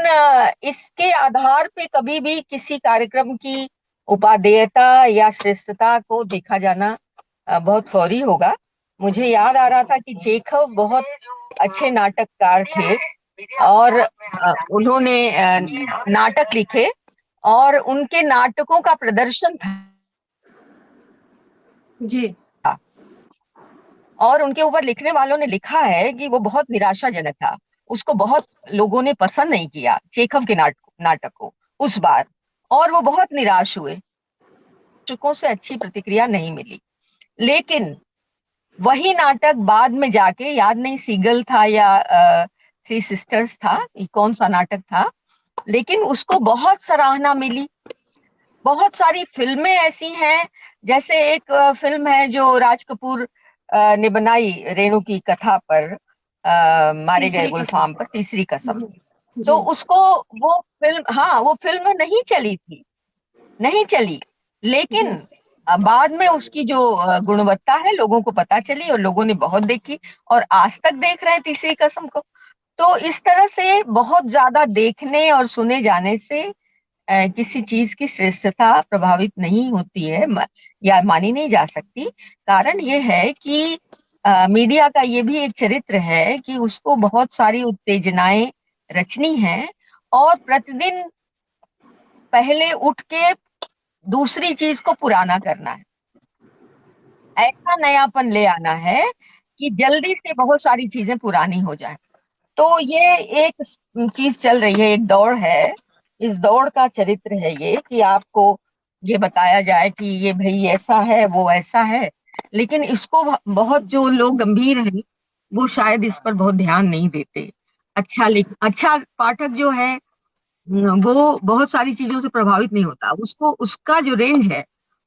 S4: इसके आधार पे कभी भी किसी कार्यक्रम की उपादेयता या श्रेष्ठता को देखा जाना बहुत फौरी होगा। मुझे याद आ रहा था कि चेखव बहुत अच्छे नाटककार थे, और उन्होंने नाटक लिखे और उनके नाटकों का प्रदर्शन था
S2: जी
S4: और उनके ऊपर लिखने वालों ने लिखा है कि वो बहुत निराशाजनक था। उसको बहुत लोगों ने पसंद नहीं किया, चेखव के नाटक को उस बार, और वो बहुत निराश हुए। दर्शकों से अच्छी प्रतिक्रिया नहीं मिली। लेकिन वही नाटक बाद में जाके, याद नहीं सीगल था या थ्री सिस्टर्स था, ये कौन सा नाटक था, लेकिन उसको बहुत सराहना मिली। बहुत सारी फिल्में ऐसी हैं, जैसे एक फिल्म है जो राज कपूर ने बनाई रेणु की कथा पर, मारे गए
S2: तीसरी
S4: गुलफाम
S2: कसम।
S4: पर, तीसरी कसम।
S2: जी
S4: तो
S2: जी
S4: उसको वो फिल्म, हाँ, वो फिल्म नहीं चली थी, नहीं चली। लेकिन
S2: जी
S4: बाद में उसकी जो गुणवत्ता है लोगों को पता चली और लोगों ने बहुत देखी और आज तक देख रहे हैं तीसरी कसम को। तो इस तरह से बहुत ज्यादा देखने और सुने जाने से किसी चीज की श्रेष्ठता प्रभावित नहीं होती है या मानी नहीं जा सकती। कारण ये है कि मीडिया का ये भी एक चरित्र है कि उसको बहुत सारी उत्तेजनाएं रचनी है और प्रतिदिन पहले उठ के दूसरी चीज को पुराना करना है, ऐसा नयापन ले आना है कि जल्दी से बहुत सारी चीजें पुरानी हो जाए। तो ये एक चीज चल रही है, एक दौड़ है। इस दौड़ का चरित्र है ये कि आपको ये बताया जाए कि ये भाई ऐसा है, वो ऐसा है, लेकिन इसको बहुत जो लोग गंभीर हैं वो शायद इस पर बहुत ध्यान नहीं देते। अच्छा पाठक जो है वो बहुत सारी चीजों से प्रभावित नहीं होता। उसको उसका जो रेंज है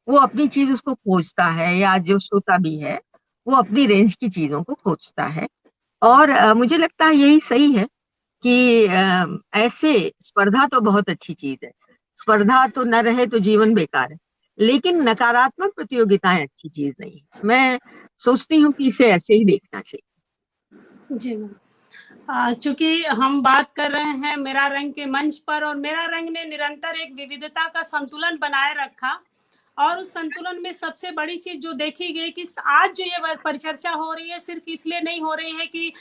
S4: वो अपनी चीज उसको खोजता है, या जो श्रोता भी है वो अपनी रेंज की चीजों को खोजता है। और मुझे लगता है यही सही है कि ऐसे स्पर्धा तो बहुत अच्छी चीज है। स्पर्धा तो न रहे तो जीवन बेकार है, लेकिन नकारात्मक प्रतियोगिताएं अच्छी चीज नहीं है। मैं सोचती हूँ कि इसे ऐसे ही देखना चाहिए।
S2: जी मैम, चूंकि हम बात कर रहे हैं मेरा रंग के मंच पर, और मेरा रंग ने निरंतर एक विविधता का संतुलन बनाए रखा, और उस संतुलन में सबसे बड़ी चीज जो देखी गई कि आज जो ये परिचर्चा हो रही है सिर्फ इसलिए नहीं हो रही है कि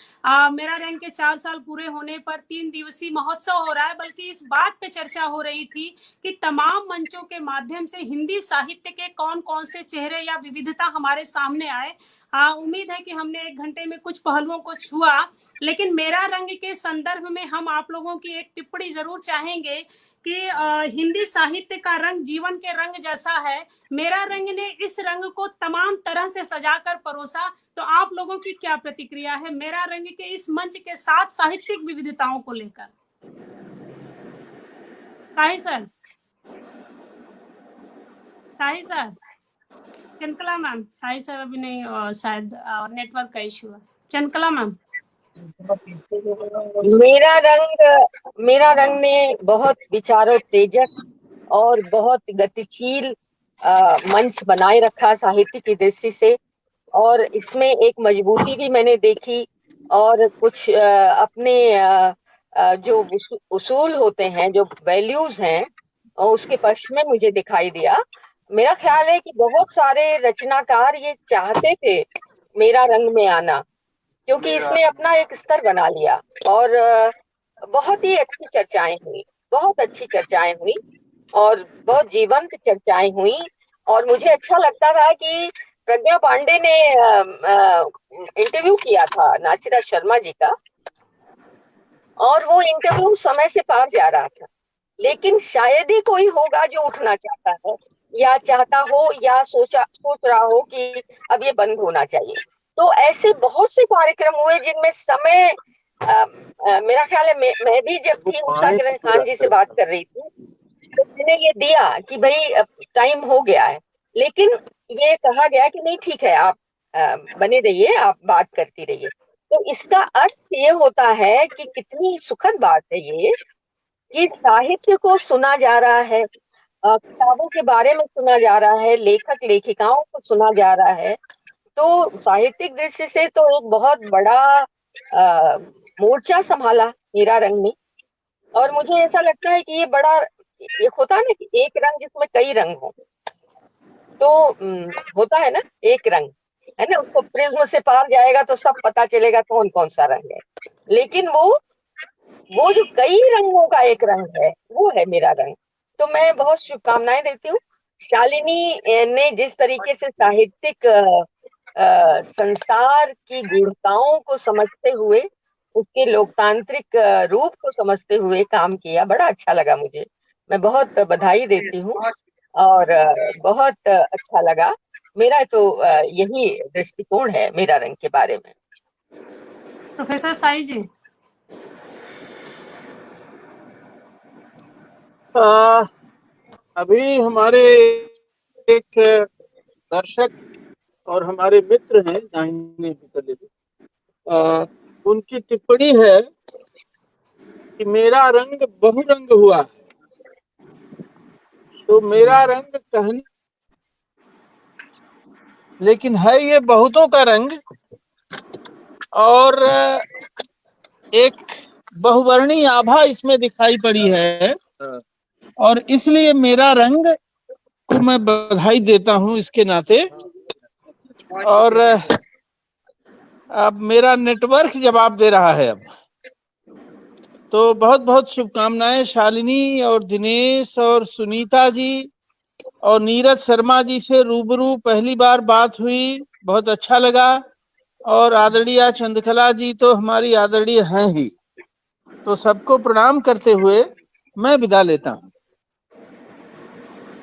S2: मेरा रंग के 4 साल पूरे होने पर 3 दिवसीय महोत्सव हो रहा है, बल्कि इस बात पे चर्चा हो रही थी कि तमाम मंचों के माध्यम से हिंदी साहित्य के कौन कौन से चेहरे या विविधता हमारे सामने आए। उम्मीद है कि हमने 1 घंटे में कुछ पहलुओं को छुआ, लेकिन मेरा रंग के संदर्भ में हम आप लोगों की एक टिप्पणी जरूर चाहेंगे कि हिंदी साहित्य का रंग जीवन के रंग जैसा है। मेरा रंग ने इस रंग को तमाम तरह से सजाकर परोसा, तो आप लोगों की क्या प्रतिक्रिया है मेरा रंग के इस मंच के साथ साहित्यिक विविधताओं को लेकर? साही सर, साही सर, चंद्रकला मैम, साही सर अभी नहीं, शायद नेटवर्क का इश्यू है। चंद्रकला मैम।
S4: मेरा रंग ने बहुत विचारोत्तेजक और बहुत गतिशील मंच बनाए रखा साहित्य की दृष्टि से, और इसमें एक मजबूती भी मैंने देखी और कुछ अपने जो उसूल होते हैं, जो वैल्यूज हैं, उसके पक्ष में मुझे दिखाई दिया। मेरा ख्याल है कि बहुत सारे रचनाकार ये चाहते थे मेरा रंग में आना, क्योंकि इसने अपना एक स्तर बना लिया और बहुत ही अच्छी चर्चाएं हुई, बहुत अच्छी चर्चाएं हुई और बहुत जीवंत चर्चाएं हुई। और मुझे अच्छा लगता था कि प्रज्ञा पांडे ने इंटरव्यू किया था नासिरा शर्मा जी का, और वो इंटरव्यू समय से पार जा रहा था, लेकिन शायद ही कोई होगा जो उठना चाहता है या चाहता हो या सोच रहा हो कि अब ये बंद होना चाहिए। तो ऐसे बहुत से कार्यक्रम हुए जिनमें समय मेरा ख्याल है मैं भी जब थी उषा किरण खान जी से बात कर रही थी तो मैंने ये दिया कि भाई टाइम हो गया है, लेकिन ये कहा गया कि नहीं ठीक है, आप बने रहिए, आप बात करती रहिए। तो इसका अर्थ ये होता है कि कितनी सुखद बात है ये कि साहित्य को सुना जा रहा है, किताबों के बारे में सुना जा रहा है, लेखक लेखिकाओं को सुना जा रहा है। तो साहित्यिक दृष्टि से तो एक बहुत बड़ा मोर्चा संभाला मेरा रंग ने। और मुझे ऐसा लगता है कि ये बड़ा एक होता है ना कि एक रंग जिसमें कई रंग हो, तो होता है ना एक रंग, है ना, उसको प्रिज्म से पार जाएगा तो सब पता चलेगा कौन कौन सा रंग है। लेकिन वो वो जो कई रंगों का एक रंग है, वो है मेरा रंग। तो मैं बहुत शुभकामनाएं देती हूँ। शालिनी ने जिस तरीके से साहित्यिक संसार की गूढ़ताओं को समझते हुए, उसके लोकतांत्रिक रूप को समझते हुए काम किया, बड़ा अच्छा लगा मुझे। मैं बहुत बधाई देती हूँ और बहुत अच्छा लगा। मेरा तो यही दृष्टिकोण है मेरा रंग के बारे में।
S2: प्रोफेसर साई जी।
S3: अभी हमारे एक दर्शक और हमारे मित्र हैं दाहिने तरफ, उनकी टिप्पणी है कि मेरा रंग बहुरंग हुआ। तो मेरा रंग कहने, लेकिन है ये बहुतों का रंग, और एक बहुवर्णीय आभा इसमें दिखाई पड़ी है, और इसलिए मेरा रंग को मैं बधाई देता हूं इसके नाते। और अब मेरा नेटवर्क जवाब दे रहा है। अब तो बहुत बहुत शुभकामनाएं शालिनी और दिनेश और सुनीता जी और नीरज शर्मा जी से रूबरू पहली बार बात हुई, बहुत अच्छा लगा। और आदरणीय चंद्रकला जी तो हमारी आदरणीय हैं ही। तो सबको प्रणाम करते हुए मैं विदा लेता हूँ।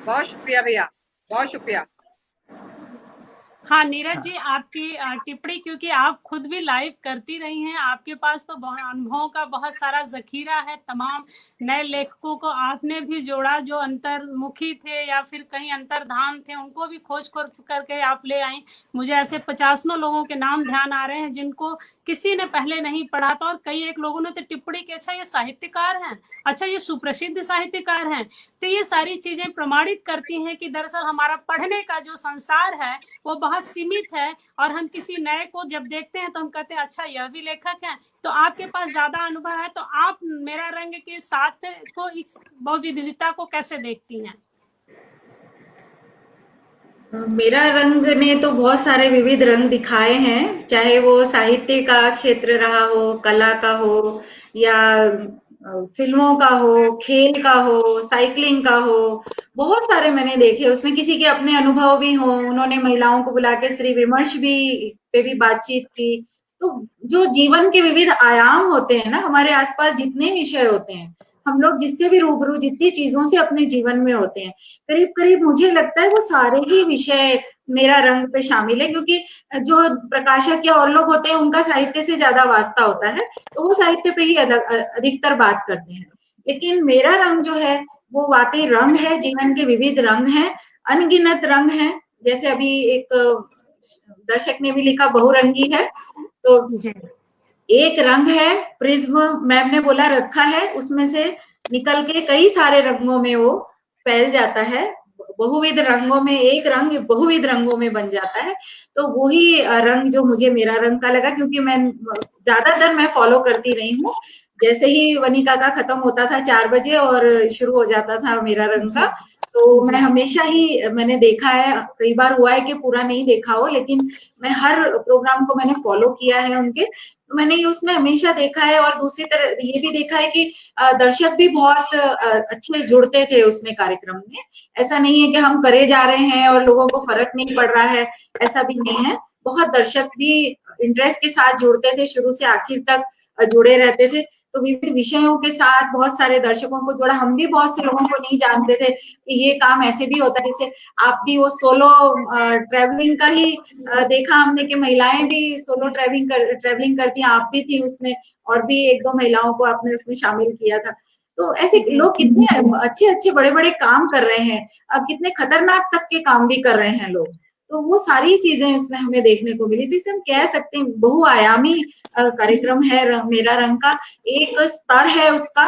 S1: बहुत शुक्रिया भैया, बहुत शुक्रिया।
S2: हाँ नीरज जी, आपकी टिप्पणी, क्योंकि आप खुद भी लाइव करती रही हैं, आपके पास तो अनुभवों का बहुत सारा जखीरा है। तमाम नए लेखकों को आपने भी जोड़ा, जो अंतर्मुखी थे या फिर कहीं अंतर्धान थे, उनको भी खोज करके आप ले आई। मुझे ऐसे 50 लोगों के नाम ध्यान आ रहे हैं जिनको किसी ने पहले नहीं पढ़ा था, और कई एक लोगों ने तो टिप्पणी की, अच्छा ये साहित्यकार हैं, अच्छा ये सुप्रसिद्ध साहित्यकार हैं। तो ये सारी चीजें प्रमाणित करती हैं कि दरअसल हमारा पढ़ने का जो संसार है वो बहुत सीमित है, और हम किसी नए को जब देखते हैं तो हम कहते हैं अच्छा यह भी लेखक है। तो आपके पास ज्यादा अनुभव है, तो आप मेरा रंग के साथ को इस बहुविधता को कैसे देखती हैं?
S5: मेरा रंग ने तो बहुत सारे विविध रंग दिखाए हैं, चाहे वो साहित्य का क्षेत्र रहा हो, कला का हो, या फिल्मों का हो, खेल का हो, साइकिलिंग का हो। बहुत सारे मैंने देखे, उसमें किसी के अपने अनुभव भी हो। उन्होंने महिलाओं को बुला के श्री विमर्श पे भी बातचीत की। तो जो जीवन के विविध आयाम होते हैं ना, हमारे आसपास जितने विषय होते हैं, हम लोग जिससे भी रूबरू, जितनी चीजों से अपने जीवन में होते हैं, करीब करीब मुझे लगता है वो सारे ही विषय मेरा रंग पे शामिल है। क्योंकि जो प्रकाशक या और लोग होते हैं उनका साहित्य से ज्यादा वास्ता होता है, तो वो साहित्य पे ही अधिकतर बात करते हैं। लेकिन मेरा रंग जो है वो वाकई रंग है, जीवन के विविध रंग हैं, अनगिनत रंग हैं। जैसे अभी एक दर्शक ने भी लिखा बहुरंगी है, तो एक रंग है प्रिज्म, मैम ने बोला रखा है, उसमें से निकल के कई सारे रंगों में वो फैल जाता है। बहुविध रंगों में एक रंग बहुविध रंगों में बन जाता है। तो वही रंग जो मुझे मेरा रंग का लगा, क्योंकि मैं ज्यादातर मैं फॉलो करती रही हूँ। जैसे ही वनिका का खत्म होता था 4 बजे और शुरू हो जाता था मेरा रंग का, तो मैं हमेशा ही, मैंने देखा है, कई बार हुआ है कि पूरा नहीं देखा हो, लेकिन मैं हर प्रोग्राम को मैंने फॉलो किया है उनके। तो मैंने ये उसमें हमेशा देखा है, और दूसरी तरह ये भी देखा है कि दर्शक भी बहुत अच्छे जुड़ते थे उसमें कार्यक्रम में। ऐसा नहीं है कि हम करे जा रहे हैं और लोगों को फर्क नहीं पड़ रहा है, ऐसा भी नहीं है। बहुत दर्शक भी इंटरेस्ट के साथ जुड़ते थे, शुरू से आखिर तक जुड़े रहते थे। तो विभिन्न विषयों के साथ बहुत सारे दर्शकों को जोड़ा। हम भी बहुत से लोगों को नहीं जानते थे कि ये काम ऐसे भी होता है। जैसे आप भी वो सोलो ट्रैवलिंग का ही देखा हमने कि महिलाएं भी सोलो ट्रैवलिंग करती हैं, आप भी थी उसमें, और भी 1-2 महिलाओं को आपने उसमें शामिल किया था। तो ऐसे लोग कितने अच्छे अच्छे बड़े बड़े काम कर रहे हैं, कितने खतरनाक तक के काम भी कर रहे हैं लोग। तो वो सारी चीजें उसमें हमें देखने को मिली। तो इसे हम कह सकते हैं बहुआयामी कार्यक्रम है मेरा रंग का। एक स्तर है उसका,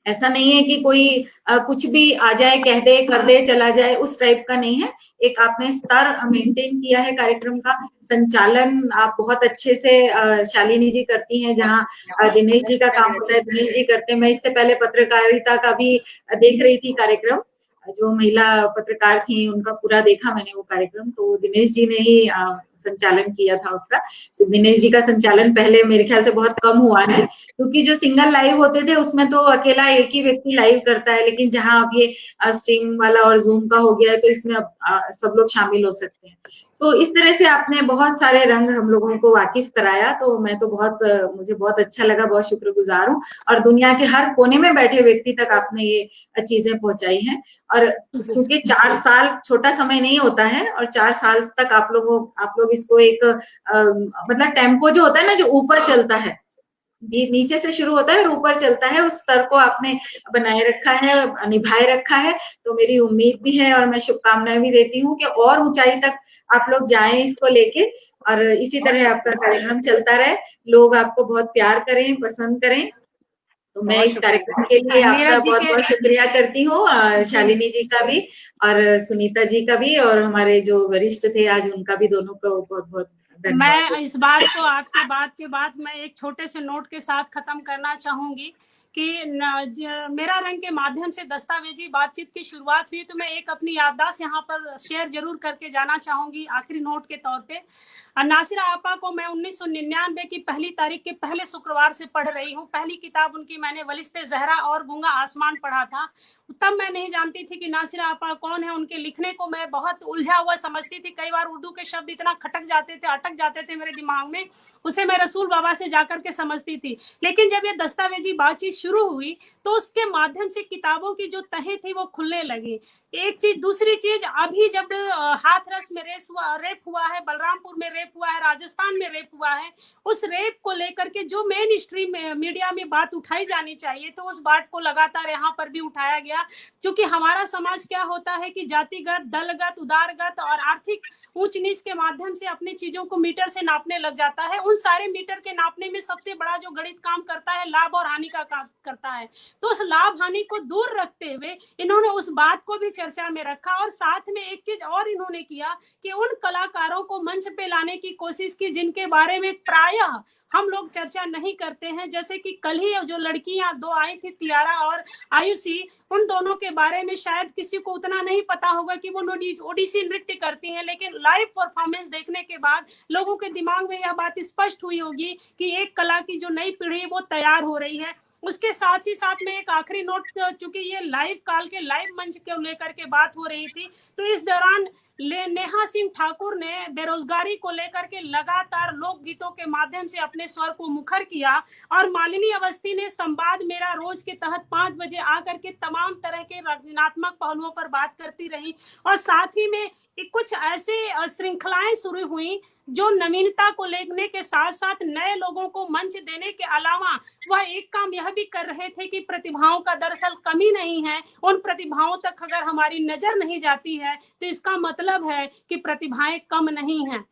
S5: ऐसा नहीं है कि कोई कुछ भी आ जाए, कह दे, कर दे, चला जाए, उस टाइप का नहीं है। एक आपने स्तर मेंटेन किया है कार्यक्रम का। संचालन आप बहुत अच्छे से शालिनी जी करती हैं, जहाँ दिनेश जी का काम होता है दिनेश जी करते हैं। मैं इससे पहले पत्रकारिता का भी देख रही थी कार्यक्रम, जो महिला पत्रकार थी उनका पूरा देखा मैंने वो कार्यक्रम, तो दिनेश जी ने ही संचालन किया था उसका। दिनेश जी का संचालन पहले मेरे ख्याल से बहुत कम हुआ है, क्योंकि जो सिंगल लाइव होते थे उसमें तो अकेला एक ही व्यक्ति लाइव करता है, लेकिन जहां अब ये स्ट्रीम वाला और जूम का हो गया है तो इसमें अब सब लोग शामिल हो सकते हैं। तो इस तरह से आपने बहुत सारे रंग हम लोगों को वाकिफ कराया, तो मैं तो मुझे बहुत अच्छा लगा, बहुत शुक्रगुजार हूँ। और दुनिया के हर कोने में बैठे व्यक्ति तक आपने ये चीजें पहुंचाई हैं। और क्योंकि 4 साल छोटा समय नहीं होता है, और 4 साल तक आप लोग इसको एक मतलब टेम्पो जो होता है ना, जो ऊपर चलता है, नीचे से शुरू होता है और ऊपर चलता है, उस स्तर को आपने बनाए रखा है, निभाए रखा है। तो मेरी उम्मीद भी है और मैं शुभकामनाएं भी देती हूँ कि और ऊंचाई तक आप लोग जाएं इसको लेके, और इसी तरह आपका कार्यक्रम चलता रहे, लोग आपको बहुत प्यार करें, पसंद करें। तो मैं इस कार्यक्रम के लिए आपका बहुत बहुत शुक्रिया करती हूँ, शालिनी जी का भी और सुनीता जी का भी, और हमारे जो वरिष्ठ थे आज उनका भी, दोनों को बहुत बहुत धन्यवाद।
S2: मैं इस बात को आपके बात के बाद मैं एक छोटे से नोट के साथ खत्म करना चाहूंगी कि मेरा रंग के माध्यम से दस्तावेजी बातचीत की शुरुआत हुई, तो मैं एक अपनी याददाश्त यहाँ पर शेयर जरूर करके जाना चाहूंगी आखिरी नोट के तौर पे। नासिरा आपा को मैं 1999 की पहली तारीख के पहले शुक्रवार से पढ़ रही हूँ। पहली किताब उनकी मैंने वलिस्ते जहरा और गूंगा आसमान पढ़ा था। तब मैं नहीं जानती थी कि नासिरा आपा कौन है। उनके लिखने को मैं बहुत उलझा हुआ समझती थी। कई बार उर्दू के शब्द इतना खटक जाते थे, अटक जाते थे मेरे दिमाग में, उसे मैं रसूल बाबा से जाकर के समझती थी। लेकिन जब ये दस्तावेजी बातचीत शुरू हुई तो उसके माध्यम से किताबों की जो तहें थी वो खुलने लगी। एक चीज, दूसरी चीज, अभी जब हाथरस में रेप हुआ है, बलरामपुर में रेप हुआ है, राजस्थान में रेप हुआ है, उस रेप को लेकर के जो मेन स्ट्रीम मीडिया में बात उठाई जानी चाहिए, तो उस बात को लगातार यहाँ पर भी उठाया गया। क्योंकि हमारा समाज क्या होता है कि जातिगत, दलगत, उदारगत और आर्थिक ऊंच नीच के माध्यम से अपनी चीजों को मीटर से नापने लग जाता है। उन सारे मीटर के नापने में सबसे बड़ा जो गणित काम करता है, लाभ और हानि का काम करता है। तो उस लाभ हानि को दूर रखते हुए इन्होंने उस बात को भी चर्चा में रखा, और साथ में एक चीज और इन्होंने किया कि उन कलाकारों को मंच पे लाने की कोशिश की जिनके बारे में प्रायः हम लोग चर्चा नहीं करते हैं। जैसे कि कल ही जो लड़कियां 2 आई थी, तियारा और आयुषी, उन दोनों के बारे में शायद किसी को उतना नहीं पता होगा कि वो ओडिसी नृत्य करती हैं, लेकिन लाइव परफॉर्मेंस देखने के बाद लोगों के दिमाग में यह बात स्पष्ट हुई होगी कि एक कला की जो नई पीढ़ी वो तैयार हो रही है। उसके साथ ही साथ में एक आखिरी नोट, चूंकि ये लाइव काल के लाइव मंच को लेकर के बात हो रही थी, तो इस दौरान नेहा सिंह ठाकुर ने बेरोजगारी को लेकर के लगातार लोकगीतों के माध्यम से अपने स्वर को मुखर किया, और मालिनी अवस्थी ने संवाद मेरा रोज के तहत 5 बजे आकर के तमाम तरह के रचनात्मक पहलुओं पर बात करती रही। और साथ ही में कुछ ऐसे श्रृंखलाएं शुरू हुई जो नवीनता को लेने के साथ साथ नए लोगों को मंच देने के अलावा वह एक काम यह भी कर रहे थे कि प्रतिभाओं का दरअसल कमी नहीं है। उन प्रतिभाओं तक अगर हमारी नजर नहीं जाती है तो इसका मतलब है कि प्रतिभाएं कम नहीं हैं।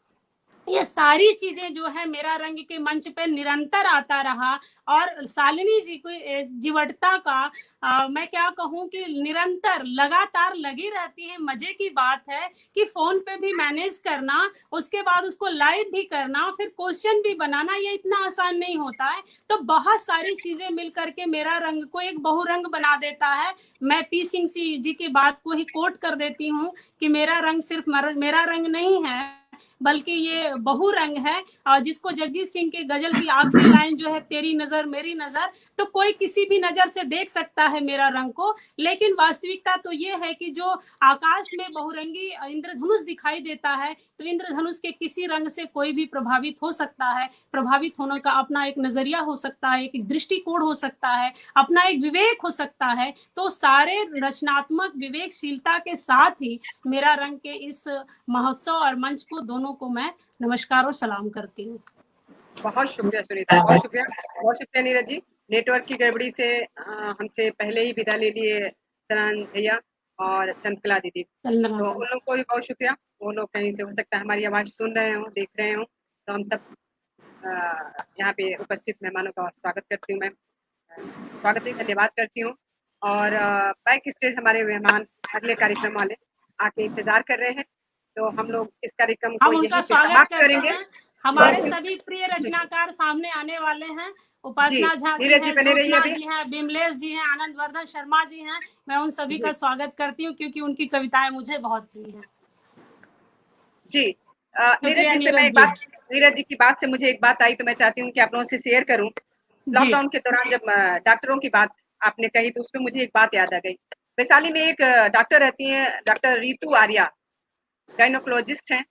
S2: ये सारी चीजें जो है मेरा रंग के मंच पे निरंतर आता रहा, और शालिनी जी की जीवटता का मैं क्या कहूँ कि निरंतर लगातार लगी रहती है। मजे की बात है कि फोन पे भी मैनेज करना, उसके बाद उसको लाइव भी करना, फिर क्वेश्चन भी बनाना, ये इतना आसान नहीं होता है। तो बहुत सारी चीजें मिल करके मेरा रंग को एक बहुरंग बना देता है। मैं पी सिंह जी की बात को ही कोट कर देती हूँ कि मेरा रंग सिर्फ मेरा रंग नहीं है, बल्कि ये बहुरंग है। और जिसको जगजीत सिंह के गजल की आखिरी लाइन जो है, तेरी नजर मेरी नजर, तो कोई किसी भी नजर से देख सकता है मेरा रंग को, लेकिन वास्तविकता तो ये है कि जो आकाश में बहुरंगी इंद्रधनुष दिखाई देता है, तो इंद्रधनुष के किसी रंग से कोई भी प्रभावित हो सकता है। प्रभावित होने का अपना एक नजरिया हो सकता है, एक दृष्टिकोण हो सकता है, अपना एक विवेक हो सकता है। तो सारे रचनात्मक विवेकशीलता के साथ ही मेरा रंग के इस महोत्सव और मंच को दोनों को मैं नमस्कार और सलाम करती हूँ।
S1: बहुत शुक्रिया सुनीता, बहुत शुक्रिया नीरज जी। नेटवर्क की गड़बड़ी से हमसे पहले ही विदा ले लिए सनान भैया और चंद्रकला दीदी, तो उन लोग को भी बहुत शुक्रिया। वो लोग कहीं से हो सकता है हमारी आवाज सुन रहे हो, देख रहे हो, तो हम सब यहाँ पे उपस्थित मेहमानों का स्वागत करती हूँ, मैं धन्यवाद करती हूँ। और बैक स्टेज हमारे मेहमान अगले कार्यक्रम वाले आके इंतजार कर रहे हैं, तो हम लोग इस कार्यक्रम को यहीं पे समाप्त करेंगे।
S2: हमारे सभी प्रिय रचनाकार सामने आने वाले हैं। उपासना झा जी हैं, ज्योत्सना जी हैं, बिमलेश जी हैं, आनंद वर्धन शर्मा जी हैं। मैं उन सभी का स्वागत करती हूँ क्योंकि उनकी कविताएं मुझे बहुत प्रिय हैं।
S1: जी नीरज जी से मैं एक बात, नीरज जी की बात से मुझे एक बात आई तो मैं चाहती हूँ कि आप लोगों से शेयर करूं। लॉकडाउन के दौरान जब डॉक्टरों की बात आपने कही तो उसमें मुझे एक बात याद आ गई। वैशाली में एक डॉक्टर रहती हैं, डॉक्टर रितु आर्या, गायनोकोलॉजिस्ट हैं,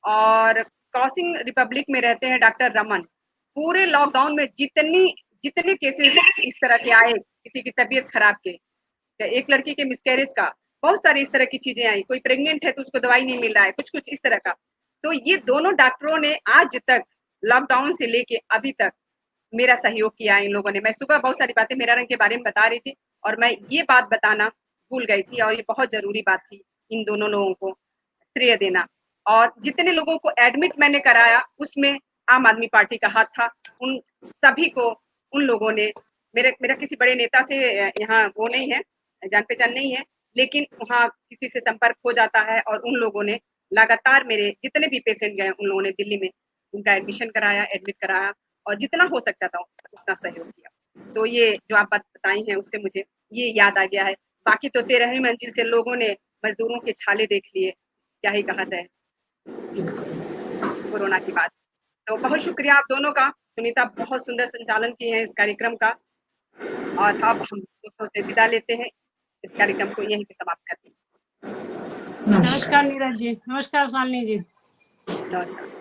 S1: और क्रॉसिंग रिपब्लिक में रहते हैं डॉक्टर रमन। पूरे लॉकडाउन में जितने केसेस इस तरह के आए, किसी की तबीयत खराब के, एक लड़की के मिसकैरेज का, बहुत सारी इस तरह की चीजें आई, कोई प्रेग्नेंट है तो उसको दवाई नहीं मिल रहा है, कुछ कुछ इस तरह का। तो ये दोनों डॉक्टरों ने आज तक लॉकडाउन से लेके अभी तक मेरा सहयोग किया इन लोगों ने। मैं सुबह बहुत सारी बातें मेरा रंग के बारे में बता रही थी और मैं ये बात बताना भूल गई थी, और ये बहुत जरूरी बात थी इन दोनों लोगों को श्रेय देना। और जितने लोगों को एडमिट मैंने कराया उसमें आम आदमी पार्टी का हाथ था। उन सभी को उन लोगों ने, मेरा किसी बड़े नेता से यहाँ वो नहीं है, जान पहचान नहीं है, लेकिन वहाँ किसी से संपर्क हो जाता है और उन लोगों ने लगातार मेरे जितने भी पेशेंट गए उन लोगों ने दिल्ली में उनका एडमिशन कराया, एडमिट कराया, और जितना हो सकता था उतना सहयोग किया। तो ये जो आप बात बताई हैं उससे मुझे ये याद आ गया है। बाकी तो 13वीं मंजिल से लोगों ने मजदूरों के छाले देख लिए, क्या ही कहा जाए कोरोना की बात। तो बहुत शुक्रिया आप दोनों का। सुनीता बहुत सुंदर संचालन की है इस कार्यक्रम का, और अब हम दोस्तों से विदा लेते हैं, इस कार्यक्रम को यहीं पे समाप्त करते हैं।
S2: नमस्कार नीरज जी, नमस्कार शालिनी जी,
S1: नमस्कार।